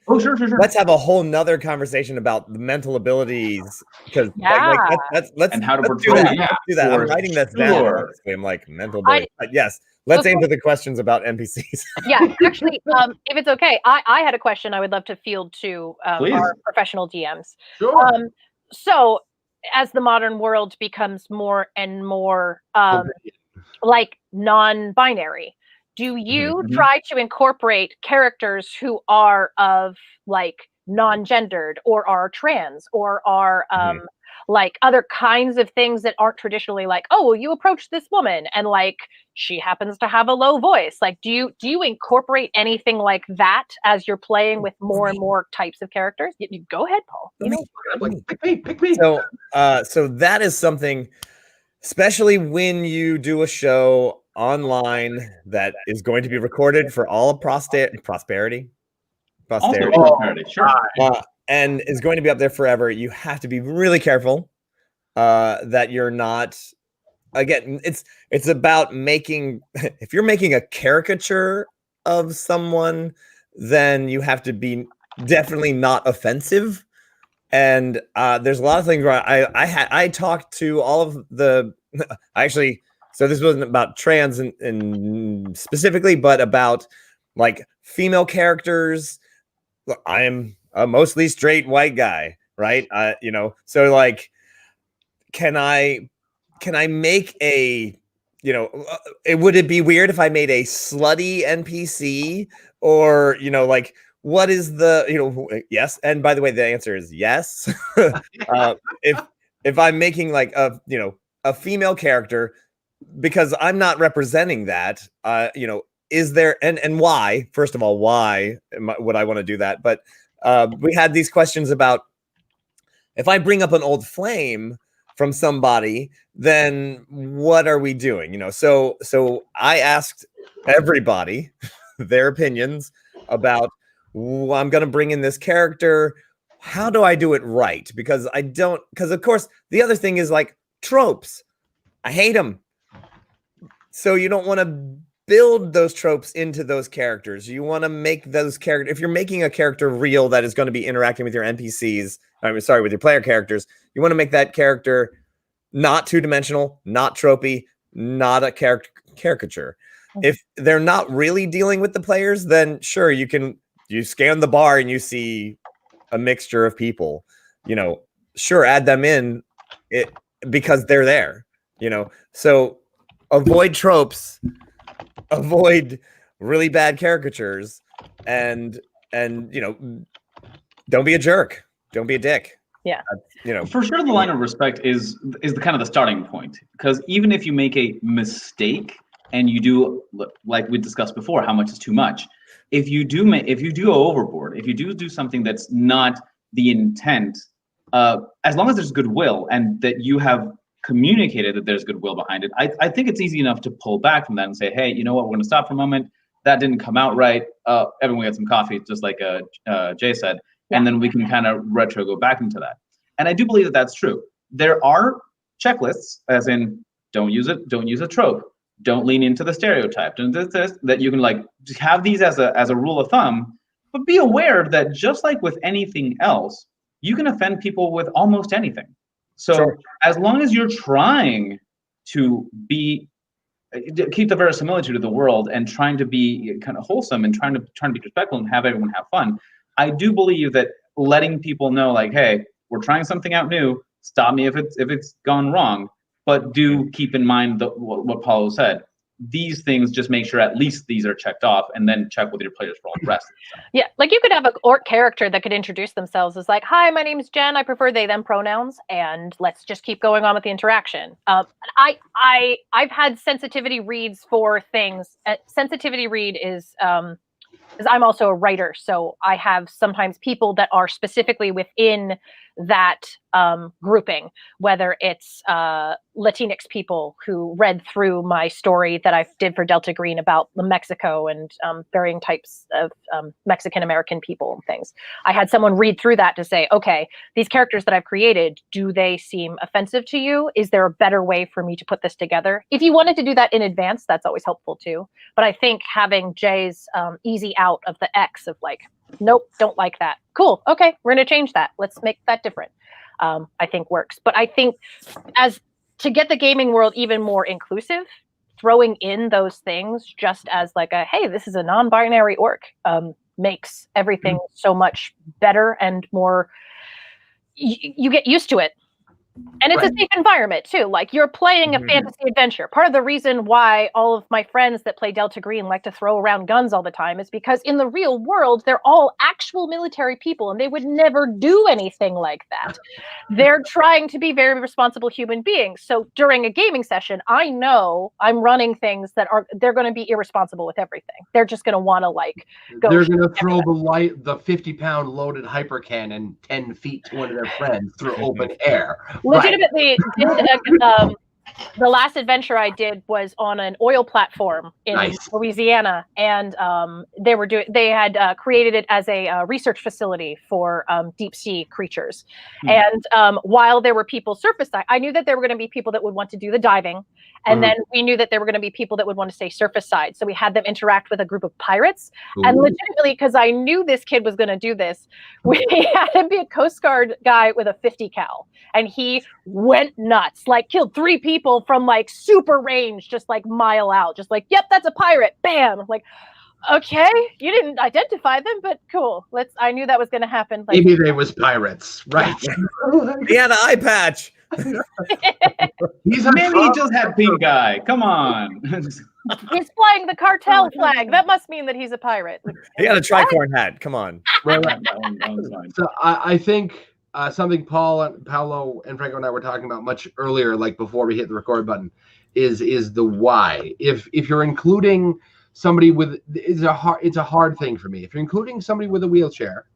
Oh, sure. Let's have a whole nother conversation about the mental abilities because let's And how to let's do portray that. it. Let's do that. I'm For writing this sure. down. Honestly. I'm like mental abilities. But yes, let's answer the questions about NPCs. Yeah, actually, if it's okay, I had a question I would love to field to our professional DMs. Sure. So, as the modern world becomes more and more like non-binary, do you try to incorporate characters who are of like non-gendered or are trans or are like other kinds of things that aren't traditionally like, oh, well, you approach this woman and like she happens to have a low voice? Like, do you incorporate anything like that as you're playing with more and more types of characters? You go ahead, Paul. Pick me. So that is something, especially when you do a show online that is going to be recorded for all of posterity, Sure. and is going to be up there forever. You have to be really careful that you're not. Again, it's about making. If you're making a caricature of someone, then you have to be definitely not offensive. And there's a lot of things where I talked to all of the actually. So this wasn't about trans and specifically, but about like female characters. I am a mostly straight white guy, right? So like, can I make a, would it be weird if I made a slutty NPC or, like, what is the yes, and by the way, the answer is yes. If I'm making like a female character, because I'm not representing that, is there and why? First of all, why would I want to do that? But we had these questions about if I bring up an old flame from somebody, then what are we doing? So I asked everybody their opinions about I'm going to bring in this character. How do I do it right? Because of course the other thing is like tropes. I hate them. So you don't want to build those tropes into those characters. You want to make those characters, if you're making a character real that is going to be interacting with your NPCs, with your player characters, you want to make that character not two-dimensional, not tropey, not a caricature. If they're not really dealing with the players, then sure, you scan the bar and you see a mixture of people, sure, add them in because they're there, so avoid tropes, avoid really bad caricatures, and don't be a jerk, don't be a dick. Yeah. For sure, the line of respect is the kind of the starting point, because even if you make a mistake and you do, like we discussed before, how much is too much. If you do go overboard, if you do something that's not the intent, as long as there's goodwill and that you have communicated that there's goodwill behind it, I think it's easy enough to pull back from that and say, hey, you know what, we're going to stop for a moment. That didn't come out right. Everyone get some coffee, just like Jay said, and then we can kind of go back into that. And I do believe that that's true. There are checklists, as in don't use a trope, don't lean into the stereotype, and this that you can like have these as a rule of thumb, but be aware that just like with anything else, you can offend people with almost anything. So sure, as long as you're trying to keep the verisimilitude of the world and trying to be kind of wholesome and trying to be respectful and have everyone have fun, I do believe that letting people know, like, hey, we're trying something out new. Stop me if it's gone wrong, but do keep in mind what Paulo said. These things, just make sure at least these are checked off, and then check with your players for all the rest of the stuff. Yeah, like you could have an orc character that could introduce themselves as like, "Hi, my name is Jen. I prefer they/them pronouns," and let's just keep going on with the interaction. I've had sensitivity reads for things. Sensitivity read is because I'm also a writer, so I have sometimes people that are specifically within that grouping, whether it's Latinx people who read through my story that I did for Delta Green about Mexico and varying types of Mexican American people and things. I had someone read through that to say, okay, these characters that I've created, do they seem offensive to you? Is there a better way for me to put this together? If you wanted to do that in advance, that's always helpful too. But I think having Jay's easy out of the X of like, nope, don't like that. Cool. Okay, we're going to change that. Let's make that different. I think works. But I think as to get the gaming world even more inclusive, throwing in those things just as like a, hey, this is a non-binary orc, makes everything so much better and more, you get used to it. And it's a safe environment too. Like you're playing a fantasy adventure. Part of the reason why all of my friends that play Delta Green like to throw around guns all the time is because in the real world, they're all actual military people and they would never do anything like that. They're trying to be very responsible human beings. So during a gaming session, I know I'm running things that they're going to be irresponsible with everything. They're just going to want to like go. They're going to throw the 50-pound loaded hyper cannon 10 feet to one of their friends through open air. Legitimately, the last adventure I did was on an oil platform in Louisiana, and they had created it as a research facility for deep sea creatures. And while there were people surface side, I knew that there were going to be people that would want to do the diving, and then we knew that there were going to be people that would want to stay surface side. So we had them interact with a group of pirates, and legitimately, because I knew this kid was going to do this, we had him be a Coast Guard guy with a 50 cal, and he went nuts, like killed 3 people from like super range, just like mile out, just like, yep, that's a pirate, bam. I'm like, okay, you didn't identify them, but cool. I knew that was going to happen. Like, maybe they was pirates, right? He had an eye patch. Maybe he just had pink eye. Come on. He's flying the cartel flag. That must mean that he's a pirate. He got a tricorn hat. Come on. Right. That one's fine. So I think something Paulo, and Franco and I were talking about much earlier, like before we hit the record button, is the why. If you're including somebody with, it's a hard thing for me. If you're including somebody with a wheelchair,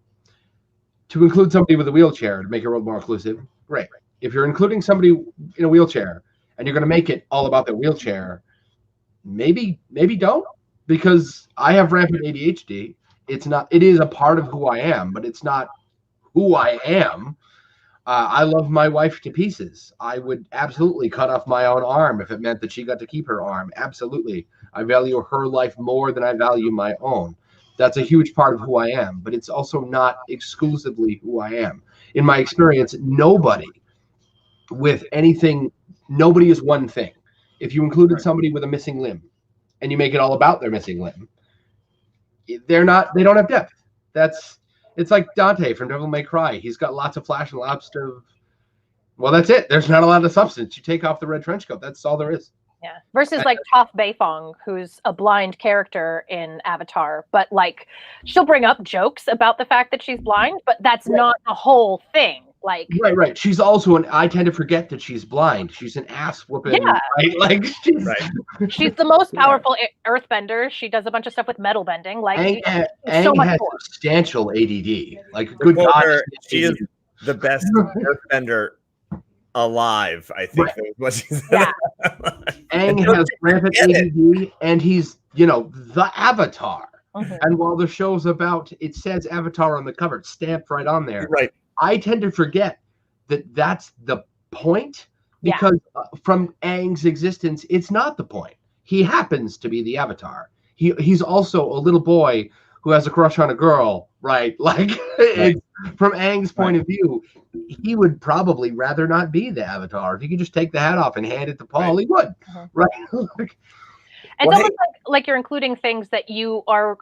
to include somebody with a wheelchair to make it a little more inclusive, great. If you're including somebody in a wheelchair and you're going to make it all about their wheelchair, maybe don't, because I have rampant ADHD. It is a part of who I am, but it's not who I am. I love my wife to pieces. I would absolutely cut off my own arm if it meant that she got to keep her arm. Absolutely. I value her life more than I value my own. That's a huge part of who I am, but it's also not exclusively who I am. In my experience, nobody is one thing. If you included somebody with a missing limb and you make it all about their missing limb, they don't have depth. It's like Dante from Devil May Cry. He's got lots of flash and lots of, well, that's it. There's not a lot of substance. You take off the red trench coat. That's all there is. Yeah. Versus like Toph Beifong, who's a blind character in Avatar, but like she'll bring up jokes about the fact that she's blind, but that's not the whole thing. Like right. She's also I tend to forget that she's blind. She's an ass whooping. Yeah. Right? Like she's the most powerful earthbender. She does a bunch of stuff with metal bending. Like Aang so much has more. Substantial ADD. Like good God, she is the best earthbender alive, I think. Right. What she said. Yeah. Aang has rampant ADD, and he's the Avatar. Mm-hmm. And while the show's about, it says Avatar on the cover, it's stamped right on there. Right. I tend to forget that that's the point, because from Aang's existence, it's not the point. He happens to be the Avatar. He's also a little boy who has a crush on a girl, right? Like from Aang's point of view, he would probably rather not be the Avatar. If he could just take the hat off and hand it to Paul, he would, right? It's almost like you're including things that you are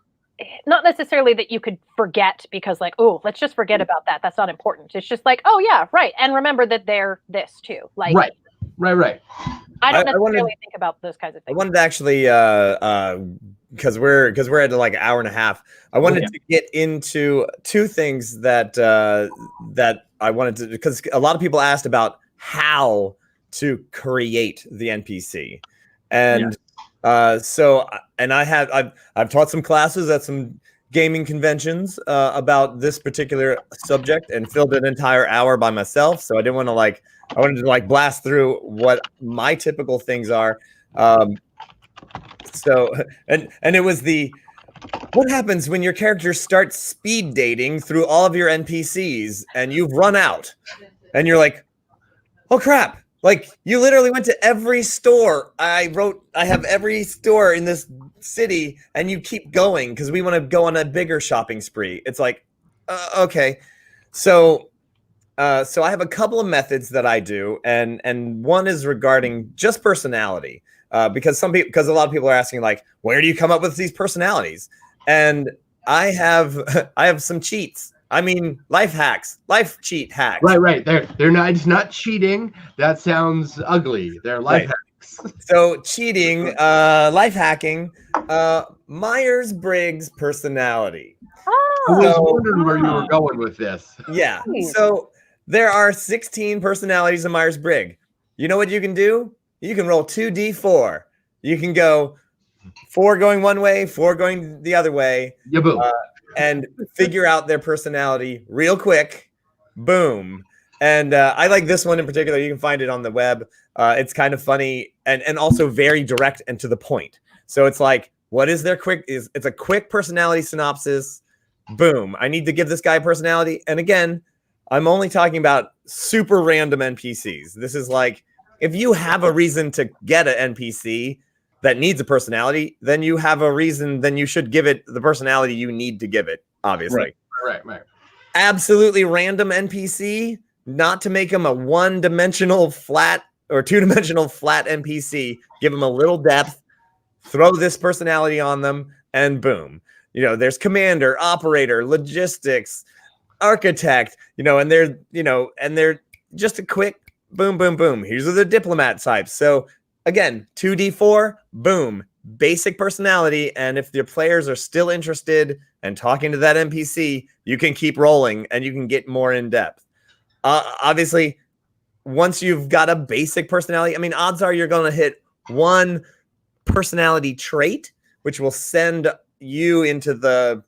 not necessarily that you could forget because like, oh, let's just forget about that. That's not important. It's just like, oh yeah, right. And remember that they're this too. Like right. I don't necessarily think about those kinds of things. I wanted to actually because we're at like an hour and a half. I wanted to get into two things that I wanted to, because a lot of people asked about how to create the NPC. And I've taught some classes at some gaming conventions about this particular subject and filled an entire hour by myself. So I didn't want to I wanted to blast through what my typical things are. So it was what happens when your character starts speed dating through all of your NPCs and you've run out and you're like, oh crap. Like you literally went to every store. I have every store in this city and you keep going because we want to go on a bigger shopping spree. It's like, okay. So I have a couple of methods that I do. And one is regarding just personality. Because a lot of people are asking like, where do you come up with these personalities? And I have some cheats. I mean, life cheat hacks. Right. They're not. It's not cheating. That sounds ugly. They're life hacks. So cheating, life hacking, Myers-Briggs personality. I was wondering where you were going with this. Yeah. So there are 16 personalities in Myers-Briggs. You know what you can do? You can roll 2d4. You can go 4 going one way, 4 going the other way. Yeah, boom. And figure out their personality real quick. Boom. And I like this one in particular. You can find it on the web. It's kind of funny and also very direct and to the point. So it's like, what is their it's a quick personality synopsis. Boom. I need to give this guy a personality. And again, I'm only talking about super random NPCs. This is like, if you have a reason to get an NPC that needs a personality, then you have a reason, then you should give it the personality you need to give it, obviously. Right. Absolutely random NPC, not to make them a one-dimensional flat or two-dimensional flat NPC. Give them a little depth, throw this personality on them, and boom. There's commander, operator, logistics, architect, and they're just a quick boom, boom, boom. Here's the diplomat types. So again, 2d4, boom, basic personality. And if your players are still interested and talking to that NPC, you can keep rolling and you can get more in depth. Obviously, once you've got a basic personality, I mean, odds are you're going to hit one personality trait, which will send you into the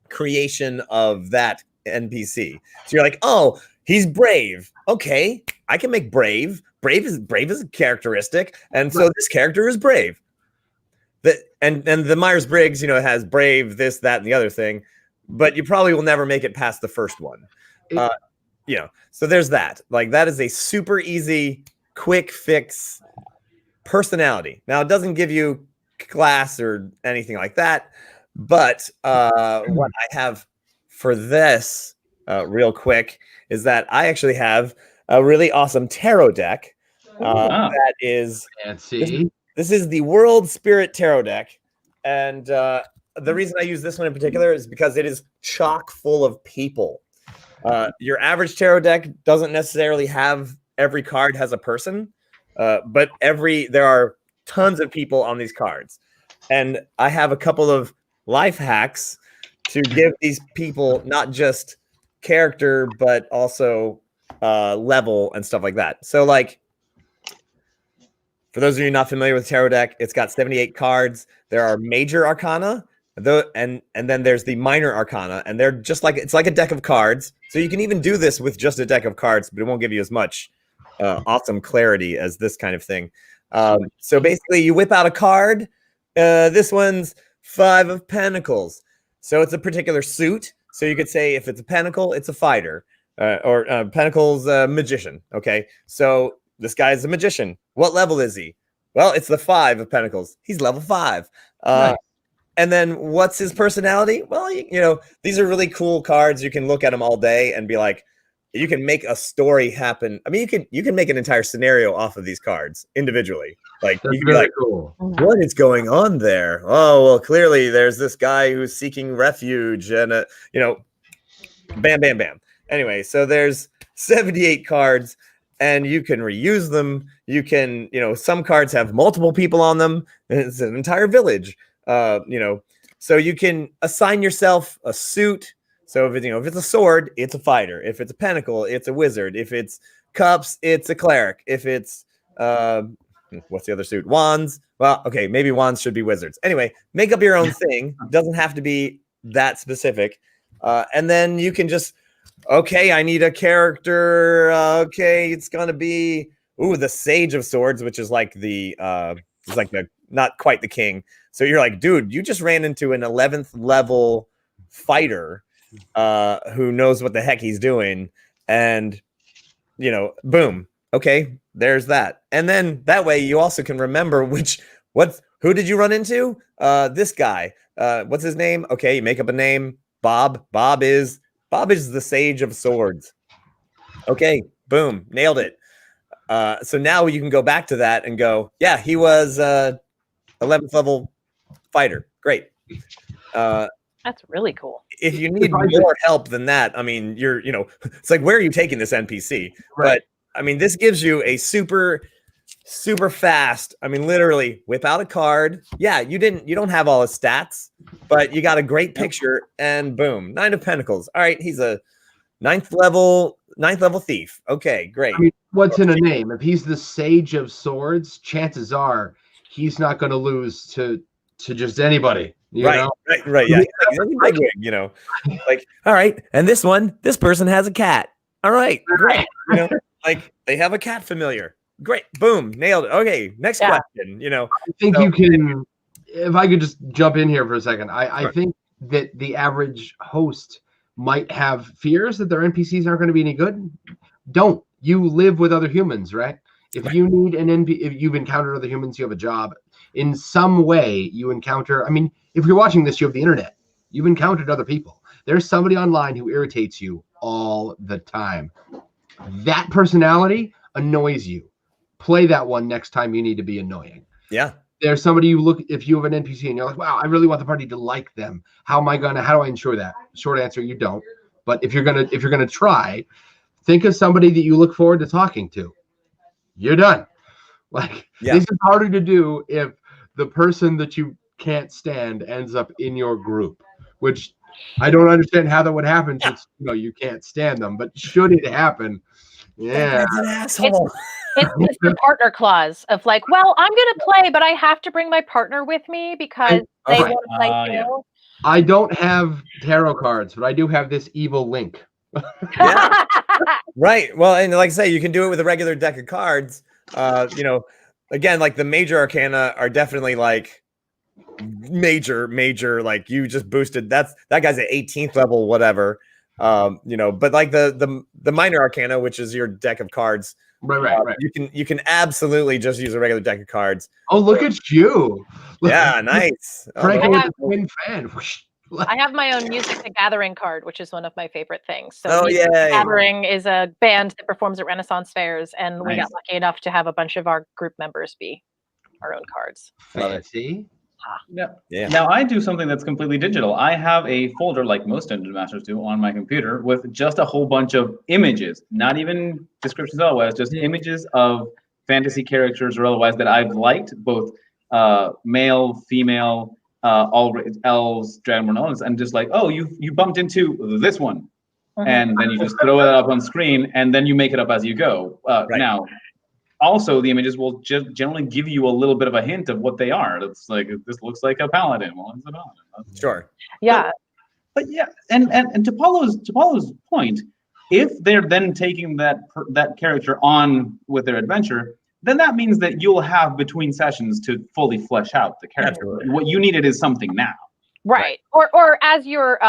creation of that NPC. So you're like, oh, he's brave. Okay, I can make brave. Brave is a characteristic, and so this character is brave. And the Myers-Briggs, has brave, this, that, and the other thing, but you probably will never make it past the first one. So there's that. Like, that is a super easy, quick fix personality. Now, it doesn't give you class or anything like that, but what I have for this real quick is that I actually have a really awesome tarot deck that is Fancy. This is the World Spirit Tarot deck, and the reason I use this one in particular is because it is chock full of people. Your average tarot deck doesn't necessarily have every card has a person, but there are tons of people on these cards. And I have a couple of life hacks to give these people not just character, but also level and stuff like that. So, like, for those of you not familiar with tarot deck, it's got 78 cards. There are major arcana, and then there's the minor arcana, and they're just like, it's like a deck of cards. So you can even do this with just a deck of cards, but it won't give you as much awesome clarity as this kind of thing. So basically, you whip out a card. This one's 5 of Pentacles. So it's a particular suit. So you could say if it's a Pentacle, it's a fighter, or Pentacles, magician. Okay, so this guy is a magician. What level is he? Well, it's the 5 of Pentacles. He's level 5. Nice. And then what's his personality? Well, these are really cool cards. You can look at them all day and be like, you can make a story happen. I mean, you can make an entire scenario off of these cards individually. Like, that's you can be really like, cool. What is going on there? Oh, well, clearly there's this guy who's seeking refuge, and bam, bam, bam. Anyway, so there's 78 cards, and you can reuse them. You can, some cards have multiple people on them, and it's an entire village. So you can assign yourself a suit. So if it's a sword, it's a fighter. If it's a pentacle, it's a wizard. If it's cups, it's a cleric. If it's what's the other suit? Wands. Well, okay, maybe wands should be wizards. Anyway, make up your own thing. Doesn't have to be that specific. And then you can just, okay, I need a character. Okay, it's gonna be the Sage of Swords, which is like the not quite the king. So you're like, dude, you just ran into an 11th level fighter who knows what the heck he's doing, and boom, okay, there's that. And then that way you also can remember who did you run into? This guy, what's his name? Okay, you make up a name. Bob is the Sage of Swords. Okay, boom, nailed it. So now you can go back to that and go, yeah, he was 11th level fighter. Great. That's really cool. If you need more help than that, I mean, it's like, where are you taking this NPC? Right. But I mean, this gives you a super, super fast. I mean, literally whip out a card. Yeah, you don't have all his stats, but you got a great picture, and boom, 9 of Pentacles. All right, he's a 9th level thief. Okay, great. I mean, what's in a name? If he's the Sage of Swords, chances are he's not going to lose to just anybody. Right. Yeah. Like, all right. And this person has a cat. All right, great. Like, they have a cat familiar. Great. Boom. Nailed it. Okay. Next question. I think you can, if I could just jump in here for a second, I think that the average host might have fears that their NPCs aren't going to be any good. Don't. You live with other humans, right? If you need if you've encountered other humans, you have a job. In some way, you encounter, I mean, if you're watching this, you have the internet. You've encountered other people. There's somebody online who irritates you all the time. That personality annoys you. Play that one next time you need to be annoying. Yeah. There's somebody if you have an NPC and you're like, wow, I really want the party to like them. How do I ensure that? Short answer, you don't. But if you're gonna try, think of somebody that you look forward to talking to. you're done. Like, Yeah. this is harder to do if the person that you can't stand ends up in your group, which I don't understand how that would happen since you can't stand them. But should it happen, yeah, That's an asshole. It's the partner clause of like, well, I'm gonna play, but I have to bring my partner with me because they right. want to play too. Yeah. I don't have tarot cards, but I do have this evil link. Yeah. Right. Well, and like I say, you can do it with a regular deck of cards. Again, like the major arcana are definitely like major, like you just boosted. That guy's at 18th level, whatever. But like the minor arcana, which is your deck of cards, Right. You can absolutely just use a regular deck of cards. Oh, look at you! Yeah, nice. Cranking I with the twin fan. I have my own Music the Gathering card, which is one of my favorite things. So Oh, Music the yay. Gathering is a band that performs at Renaissance fairs, and we Nice. got lucky enough to have a bunch of our group members be our own cards. Love it. See? Yeah. Now I do something that's completely digital. I have a folder, like most Dungeon Masters do, on my computer with just a whole bunch of images, not even descriptions otherwise, just images of fantasy characters or otherwise that I've liked, both male, female, all elves, dragonborn elements, and just like, oh, you bumped into this one, and then you just throw it up on screen, and then you make it up as you go. Right. Now, also, the images will just generally give you a little bit of a hint of what they are. It's like, this looks like a paladin. Well, it's a paladin. Sure. Yeah. But yeah, and to Paulo's point, if they're then taking that character on with their adventure, then that means that you'll have between sessions to fully flesh out the character. Absolutely. What you needed is something now. Right. Or as your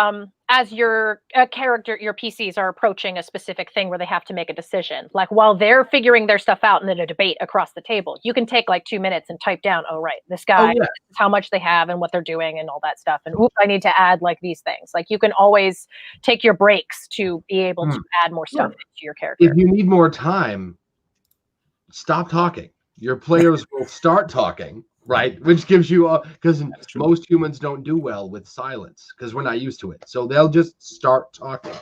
character, your PCs are approaching a specific thing where they have to make a decision. Like while they're figuring their stuff out in a debate across the table, you can take like 2 minutes and type down, oh right, this guy, this is how much they have and what they're doing and all that stuff. And oops, I need to add like these things. Like you can always take your breaks to be able to add more stuff into your character. If you need more time, stop talking. Your players will start talking. Right, which gives you because most humans don't do well with silence because we're not used to it. So they'll just start talking.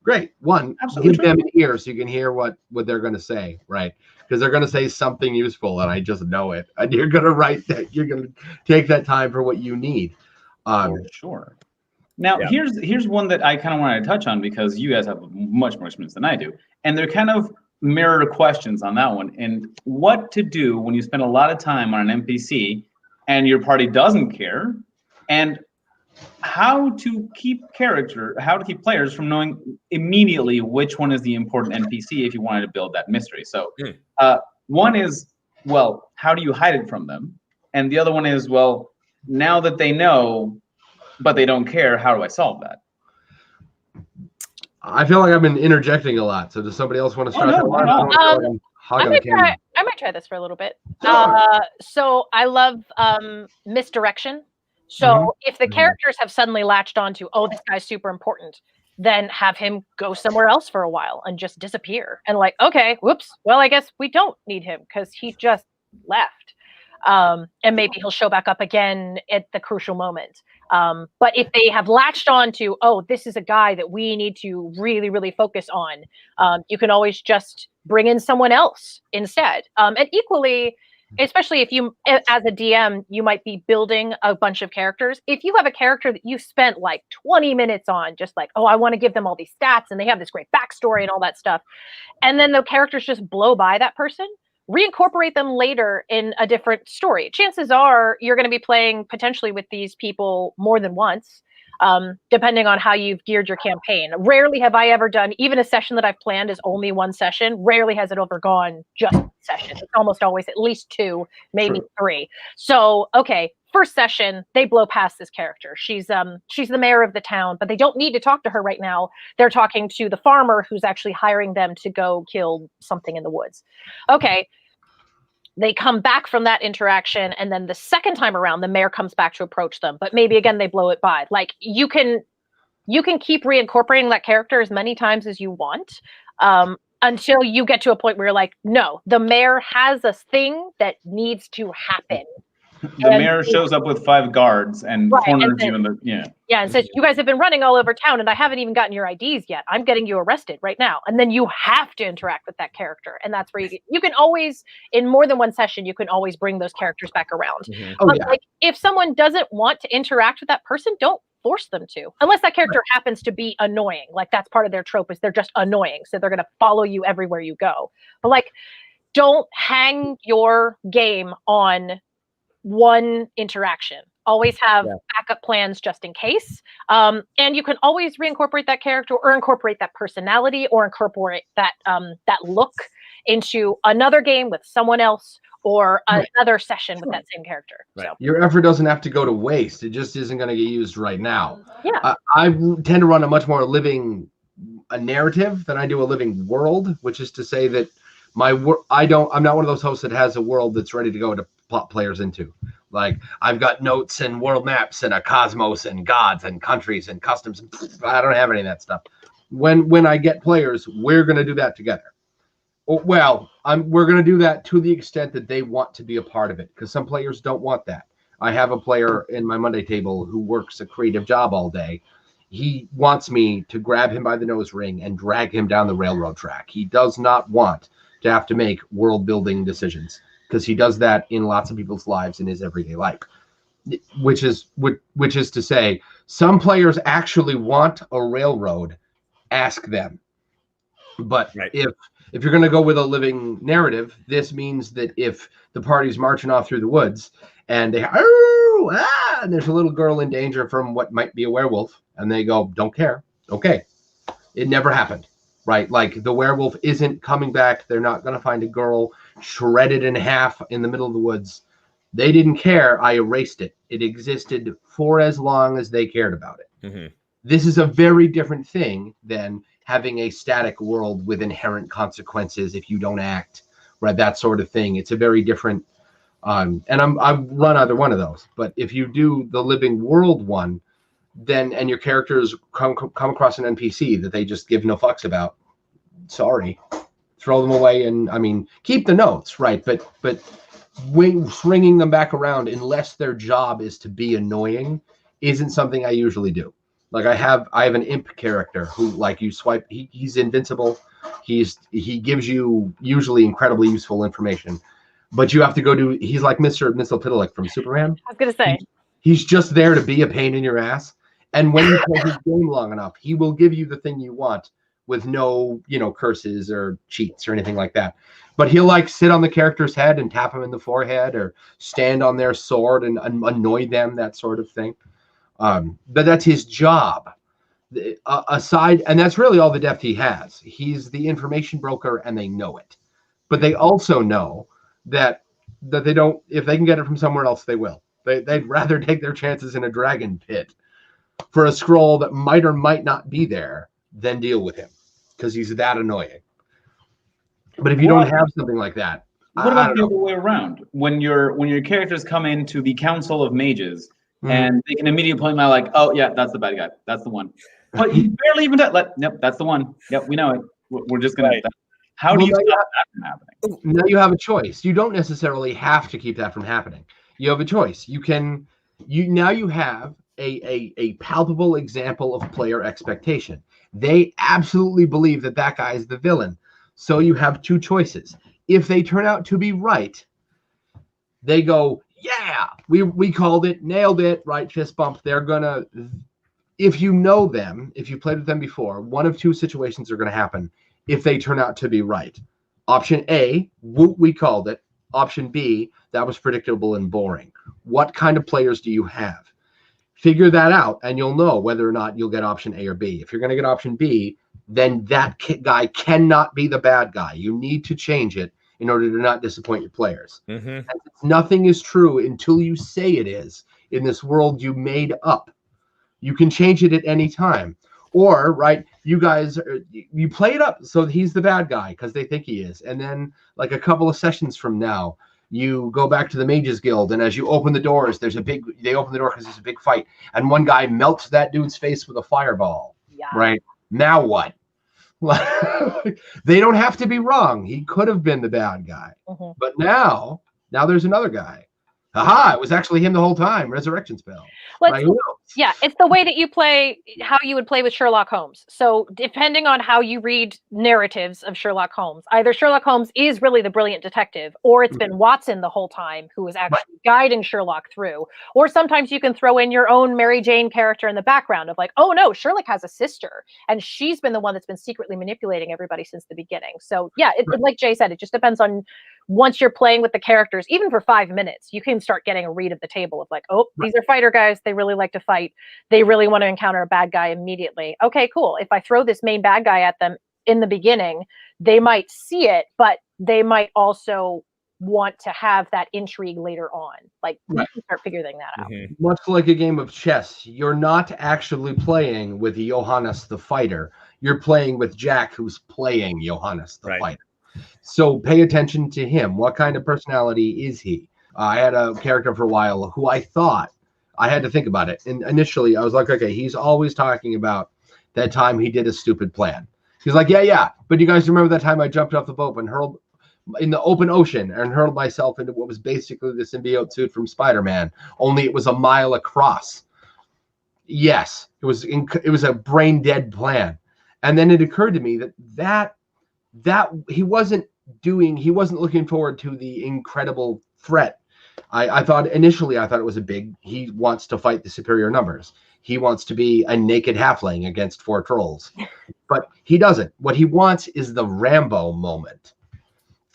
Great. One, Absolutely give them an ear so you can hear what they're going to say, right? Because they're going to say something useful, and I just know it. And you're going to write that. You're going to take that time for what you need. For sure. Now, here's one that I kind of wanted to touch on because you guys have much more experience than I do, and they're kind of mirror questions on that one. And what to do when you spend a lot of time on an NPC and your party doesn't care, and how to keep players from knowing immediately which one is the important NPC if you wanted to build that mystery. So one is, well, how do you hide it from them? And the other one is, well, now that they know, but they don't care, how do I solve that? I feel like I've been interjecting a lot. So does somebody else want to start? I might try this for a little bit. So I love misdirection. So if the characters have suddenly latched onto, oh, this guy's super important, then have him go somewhere else for a while and just disappear. And like, okay, whoops, well, I guess we don't need him because he just left. And maybe he'll show back up again at the crucial moment. But if they have latched on to, oh, this is a guy that we need to really, really focus on, you can always just bring in someone else instead. And equally, especially if you, as a DM, you might be building a bunch of characters. If you have a character that you spent like 20 minutes on, just like, oh, I want to give them all these stats and they have this great backstory and all that stuff, and then the characters just blow by that person, reincorporate them later in a different story. Chances are you're going to be playing potentially with these people more than once, depending on how you've geared your campaign. Rarely have I ever done, even a session that I've planned is only one session. Rarely has it overgone just one session. It's almost always at least 2, maybe 3. So, okay, first session, they blow past this character. She's the mayor of the town, but they don't need to talk to her right now. They're talking to the farmer who's actually hiring them to go kill something in the woods. Okay. They come back from that interaction, and then the second time around, the mayor comes back to approach them. But maybe again they blow it by. Like you can keep reincorporating that character as many times as you want, until you get to a point where you're like, no, the mayor has a thing that needs to happen. The mayor shows up with 5 guards and corners you in the Yeah, and says, you guys have been running all over town and I haven't even gotten your IDs yet. I'm getting you arrested right now. And then you have to interact with that character. And that's where you can always, in more than one session, you can always bring those characters back around. But like, if someone doesn't want to interact with that person, don't force them to. Unless that character happens to be annoying. Like, that's part of their trope, is they're just annoying. So they're going to follow you everywhere you go. But like, don't hang your game on one interaction. Always have backup plans just in case. And you can always reincorporate that character or incorporate that personality or incorporate that that look into another game with someone else or another session with that same character. So your effort doesn't have to go to waste. It just isn't going to get used right now. Yeah. I tend to run a much more living narrative than I do a living world, which is to say that I'm not one of those hosts that has a world that's ready to go to plot players into. Like, I've got notes and world maps and a cosmos and gods and countries and customs. I don't have any of that stuff. When I get players, we're going to do that together. Well, we're going to do that to the extent that they want to be a part of it, because some players don't want that. I have a player in my Monday table who works a creative job all day. He wants me to grab him by the nose ring and drag him down the railroad track. He does not want to have to make world building decisions, because he does that in lots of people's lives in his everyday life, which is to say, some players actually want a railroad. Ask them. But if you're going to go with a living narrative, this means that if the party's marching off through the woods and they and there's a little girl in danger from what might be a werewolf, and they go, don't care. Okay. It never happened. Right, like the werewolf isn't coming back. They're not going to find a girl shredded in half in the middle of the woods. They didn't care. I erased it. It existed for as long as they cared about it. This is a very different thing than having a static world with inherent consequences if you don't act, right? That sort of thing. It's a very different. And I run either one of those. But if you do the living world one, and your characters come across an NPC that they just give no fucks about, sorry, throw them away. And I mean, keep the notes, right? But swinging them back around, unless their job is to be annoying, isn't something I usually do. Like, I have an imp character who, like, you swipe, he's invincible. He gives you usually incredibly useful information, but you have to go he's like Mr. Mxyzptlk from Superman. I was gonna say, he's just there to be a pain in your ass. And when you play his game long enough, he will give you the thing you want with no, curses or cheats or anything like that. But he'll like sit on the character's head and tap him in the forehead, or stand on their sword and annoy them, that sort of thing. But that's his job. And that's really all the depth he has. He's the information broker, and they know it. But they also know that they don't, if they can get it from somewhere else, they will. They'd rather take their chances in a dragon pit for a scroll that might or might not be there than deal with him, because he's that annoying. But if you don't have something like that, what about the other way around? When your characters come into the Council of Mages, and they can immediately point out, like, oh yeah, that's the bad guy, that's the one. But you barely even yep, that's the one. Yep, we know it. We're just gonna. How do you stop that from happening? Now you have a choice. You don't necessarily have to keep that from happening. You have a choice. You have a palpable example of player expectation. They absolutely believe that guy is the villain. So you have two choices. If they turn out to be right, they go, yeah, we called it, nailed it, right, fist bump. They're gonna, if you know them, if you played with them before, one of two situations are gonna happen if they turn out to be right. Option A, whoop, we called it. Option B, that was predictable and boring. What kind of players do you have? Figure that out, and you'll know whether or not you'll get option A or B. If you're going to get option B, then that guy cannot be the bad guy. You need to change it in order to not disappoint your players. Nothing is true until you say it is in this world you made up. You can change it at any time. Or, right, you guys, you play it up so he's the bad guy because they think he is. And then, like a couple of sessions from now, you go back to the Mages Guild, and as you open the doors, they open the door because there's a big fight, and one guy melts that dude's face with a fireball. Yeah. Right? Now what? They don't have to be wrong. He could have been the bad guy. But now there's another guy. Aha, it was actually him the whole time. Resurrection spell. Let's, Right? Who knows? yeah, it's the way that you play, how you would play with Sherlock Holmes. So depending on how you read narratives of Sherlock Holmes, either Sherlock Holmes is really the brilliant detective, or it's been Watson the whole time who is actually guiding Sherlock through. Or sometimes you can throw in your own Mary Jane character in the background of like, oh no, Sherlock has a sister, and she's been the one that's been secretly manipulating everybody since the beginning. So yeah, like Jay said, it just depends on, once you're playing with the characters, even for 5 minutes, you can start getting a read of the table of like, oh, these are fighter guys. They really like to fight. They really want to encounter a bad guy immediately. Okay, cool. If I throw this main bad guy at them in the beginning, they might see it, but they might also want to have that intrigue later on. Like, you can start figuring that out. Much like a game of chess, you're not actually playing with Johannes the fighter. You're playing with Jack, who's playing Johannes the fighter. So pay attention to him. What kind of personality is he? I had a character for a while who I thought, I had to think about it. And initially I was like, okay, he's always talking about that time he did a stupid plan. He's like, yeah. But you guys remember that time I jumped off the boat and hurled in the open ocean and hurled myself into what was basically the symbiote suit from Spider-Man, only it was a mile across. Yes, it was a brain dead plan. And then it occurred to me that he wasn't looking forward to the incredible threat. I thought initially it was he wants to fight the superior numbers. He wants to be a naked halfling against 4 trolls, but he doesn't. What he wants is the Rambo moment.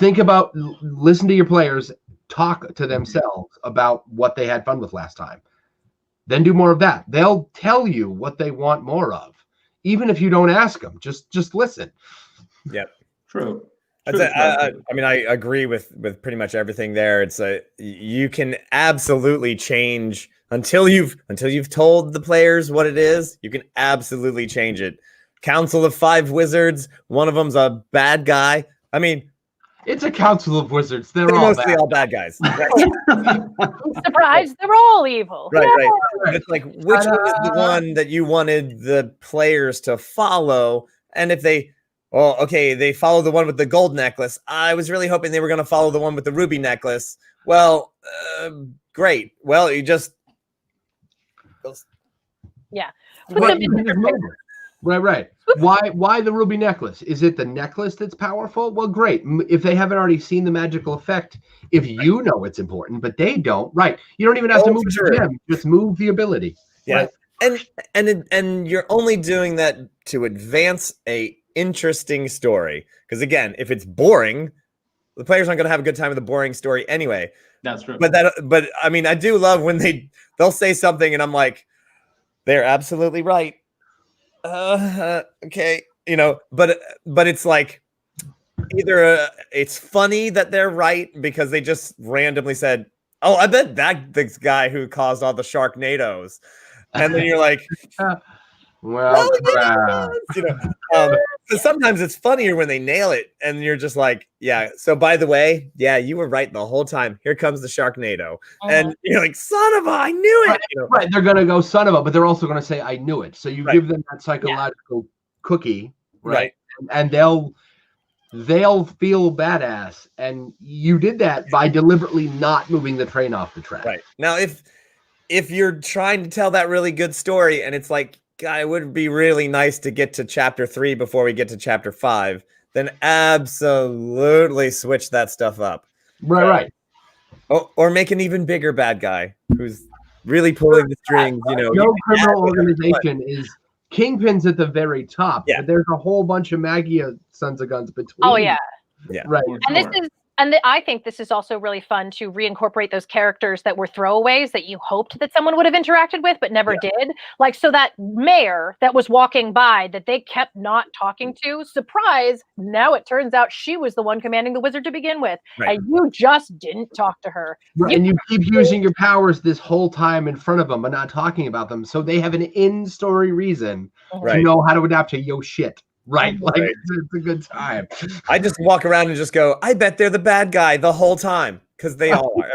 Listen to your players talk to themselves about what they had fun with last time. Then do more of that. They'll tell you what they want more of, even if you don't ask them. Just listen. Yep. True. I mean, I agree with pretty much everything there. You can absolutely change until you've told the players what it is. You can absolutely change it. Council of 5 wizards. One of them's a bad guy. I mean, it's a council of wizards. They're mostly all bad guys. Surprise! They're all evil. Right. It's like, which one is the one that you wanted the players to follow? And if they follow the one with the gold necklace. I was really hoping they were going to follow the one with the ruby necklace. Well, great. Well, you just... Yeah. Right. Why the ruby necklace? Is it the necklace that's powerful? Well, great. If they haven't already seen the magical effect, if you know it's important, but they don't, right. You don't even have to move the gem. Just move the ability. Yeah. Right? And you're only doing that to advance a interesting story, because again, if it's boring, the players aren't going to have a good time with a boring story anyway. That's true. But I mean, I do love when they'll say something and I'm like, they're absolutely right. Okay, but it's like either it's funny that they're right because they just randomly said, oh, I bet this guy who caused all the Sharknadoes, and then you're like, well, so sometimes it's funnier when they nail it, and you're just like, yeah. So by the way, yeah, you were right the whole time. Here comes the Sharknado, and you're like, son of a, I knew it. Right, they're gonna go son of a, but they're also gonna say, I knew it. So you give them that psychological cookie, right? And they'll feel badass, and you did that by deliberately not moving the train off the track. Right now, if you're trying to tell that really good story, and it's like, God, it would be really nice to get to chapter 3 before we get to chapter 5, then absolutely switch that stuff up. Right. Or make an even bigger bad guy who's really pulling the strings. No criminal organization is Kingpin's at the very top. Yeah. But there's a whole bunch of Magia Sons of Guns between. Oh yeah. Right. And I think this is also really fun to reincorporate those characters that were throwaways that you hoped that someone would have interacted with, but never did. Like, so that mayor that was walking by that they kept not talking to, surprise, now it turns out she was the one commanding the wizard to begin with. Right. And you just didn't talk to her. Right. And you keep using your powers this whole time in front of them, but not talking about them. So they have an in-story reason to know how to adapt to yo shit. Right, it's a good time. I just walk around and just go, I bet they're the bad guy the whole time, because they all are.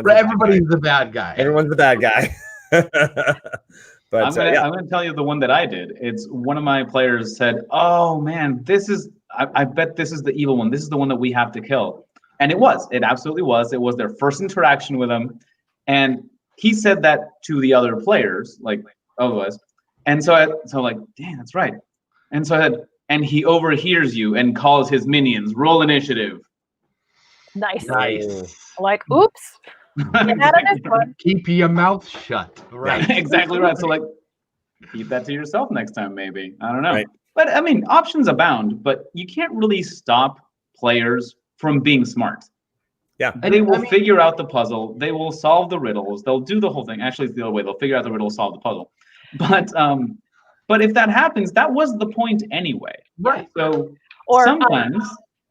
Everybody's the bad guy. Everyone's the bad guy. But I'm gonna tell you the one that I did. It's one of my players said, "Oh man, I bet this is the evil one. This is the one that we have to kill." And it absolutely was. It was their first interaction with him. And he said that to the other players, like of us. And so like, damn, that's right. And so I said, and he overhears you and calls his minions, roll initiative. Nice. Nice. Like, oops. Get out of this one. Keep your mouth shut. Right. Yeah, exactly right. So like, keep that to yourself next time, maybe. I don't know. Right. But I mean, options abound, but you can't really stop players from being smart. Yeah. They will figure out the puzzle. They will solve the riddles. They'll do the whole thing. Actually, it's the other way. They'll figure out the riddle, solve the puzzle. But if that happens, that was the point anyway. Right. So Or, sometimes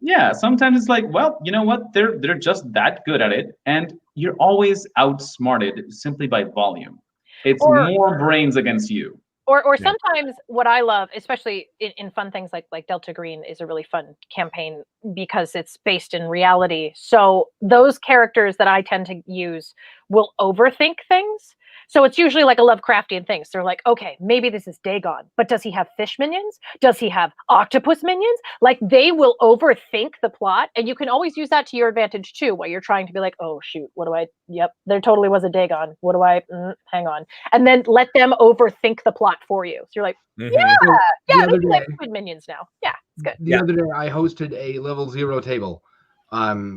it's like, well, you know what? They're just that good at it, and you're always outsmarted simply by volume. It's more brains against you. Or sometimes what I love, especially in fun things like Delta Green is a really fun campaign because it's based in reality. So those characters that I tend to use will overthink things. So it's usually like a Lovecraftian thing. So they're like, okay, maybe this is Dagon, but does he have fish minions? Does he have octopus minions? Like they will overthink the plot. And you can always use that to your advantage too, while you're trying to be like, oh shoot, yep, there totally was a Dagon. Hang on. And then let them overthink the plot for you. So you're like, yeah, they can have squid minions now. Yeah, it's good. The other day I hosted a level 0 table.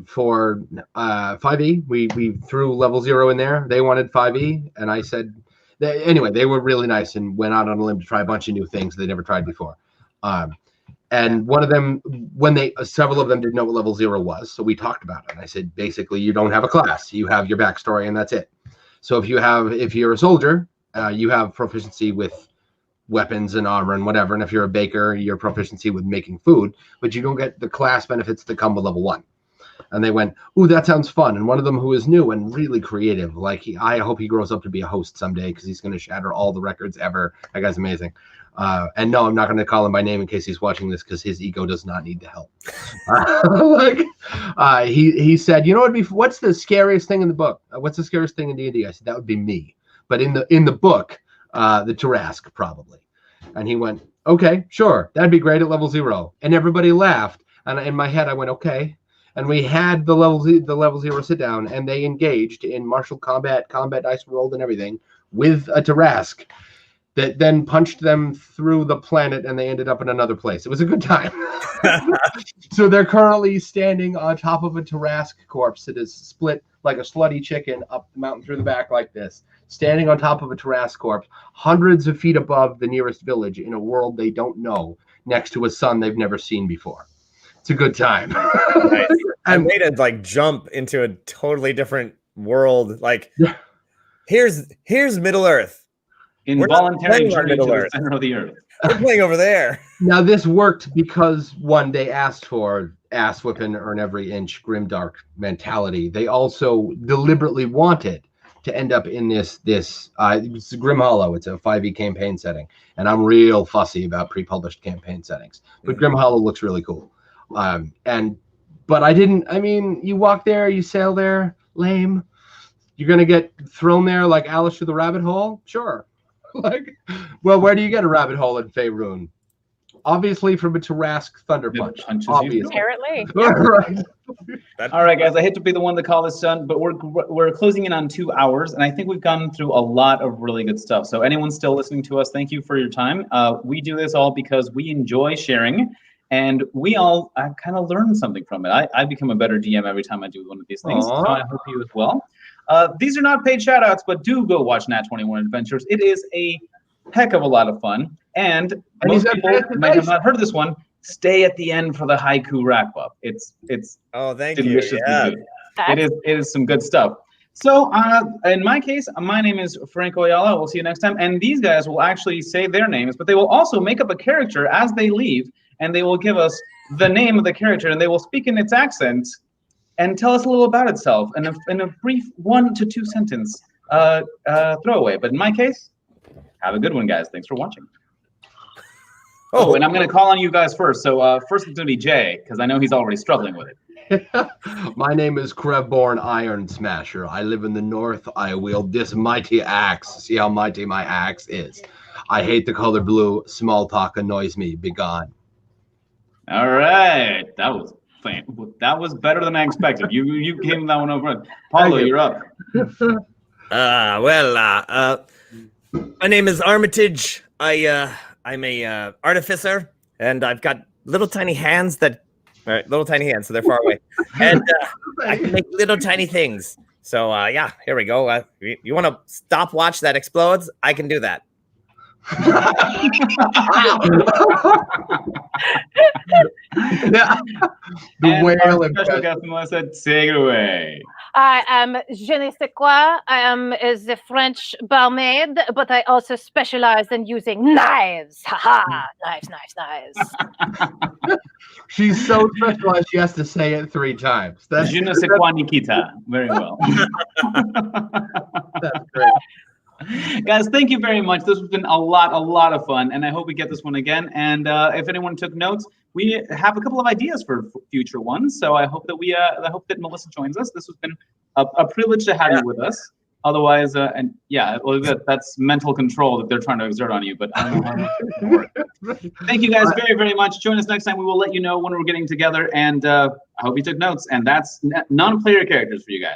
For 5e, we threw level 0 in there. They wanted 5e, and I said, anyway, they were really nice and went out on a limb to try a bunch of new things they never tried before. And one of them, several of them didn't know what level 0 was, so we talked about it. And I said, basically, you don't have a class. You have your backstory, and that's it. So if you're a soldier, you have proficiency with weapons and armor and whatever. And if you're a baker, your proficiency with making food, but you don't get the class benefits that come with level 1. And they went, ooh, that sounds fun. And one of them who is new and really creative, I hope he grows up to be a host someday because he's going to shatter all the records ever. That guy's amazing. And no, I'm not going to call him by name in case he's watching this because his ego does not need the help. He said, you know, what's the scariest thing in the book? What's the scariest thing in D&D? I said, that would be me. But in the book, the Tarrasque probably. And he went, okay, sure. That'd be great at level 0. And everybody laughed. And in my head, I went, okay. And we had the level 0 sit down, and they engaged in martial combat dice rolled and everything with a Tarrasque that then punched them through the planet, and they ended up in another place. It was a good time. So they're currently standing on top of a Tarrasque corpse that is split like a slutty chicken up the mountain through the back like this, standing on top of a Tarrasque corpse, hundreds of feet above the nearest village in a world they don't know, next to a sun they've never seen before. It's a good time. Nice. I made it like jump into a totally different world. Like, here's Middle Earth. Involuntary journey to the center of the earth. We're playing over there. Now this worked because one, they asked for ass whipping, earn every inch, grimdark mentality. They also deliberately wanted to end up in this it's Grim Hollow. It's a 5e campaign setting, and I'm real fussy about pre-published campaign settings. But Grim Hollow looks really cool. But I didn't. I mean, you walk there, you sail there, lame. You're gonna get thrown there like Alice through the rabbit hole, sure. Well, where do you get a rabbit hole in Faerun? Obviously, from a Tarrasque thunder punch. Obviously. Apparently. Right. All right, guys. I hate to be the one to call this done, but we're closing in on 2 hours, and I think we've gone through a lot of really good stuff. So anyone still listening to us, thank you for your time. We do this all because we enjoy sharing. And we all kind of learn something from it. I become a better DM every time I do one of these things. Aww. So I hope you as well. These are not paid shout-outs, but do go watch Nat 21 Adventures. It is a heck of a lot of fun. And most people may have not heard of this one. Stay at the end for the haiku wrap-up. It's Thank you. deliciously Yeah. good. It is some good stuff. So in my case, my name is Franco Ayala. We'll see you next time. And these guys will actually say their names, but they will also make up a character as they leave. And they will give us the name of the character, and they will speak in its accent and tell us a little about itself in a brief 1 to 2 sentence throwaway. But in my case, have a good one, guys. Thanks for watching. Oh, and I'm going to call on you guys first. So first it's going to be Jay, because I know he's already struggling with it. My name is Krevborn Iron Smasher. I live in the north. I wield this mighty axe. See how mighty my axe is. I hate the color blue. Small talk annoys me. Begone. All right. That was That was better than I expected. You came that one over. Paulo, you're up. My name is Armitage. I'm a artificer, and I've got little tiny hands so they're far away, and I can make little tiny things. So yeah, here we go. You want a stopwatch that explodes? I can do that. Yeah. The whale and special guest Melissa, take it away. I am je ne sais quoi. I am the French barmaid, but I also specialize in using knives. Haha, knives. She's so specialized she has to say it 3 times. That's Je ne sais quoi, Nikita. Very well. That's great. Guys, thank you very much. This has been a lot of fun, and I hope we get this one again. And if anyone took notes, we have a couple of ideas for future ones. So I hope that I hope that Melissa joins us. This has been a privilege to have you with us. Otherwise, and yeah, well, that's mental control that they're trying to exert on you. But I don't know how much it's gonna work. Thank you guys very much. Join us next time. We will let you know when we're getting together. And I hope you took notes. And that's non-player characters for you guys.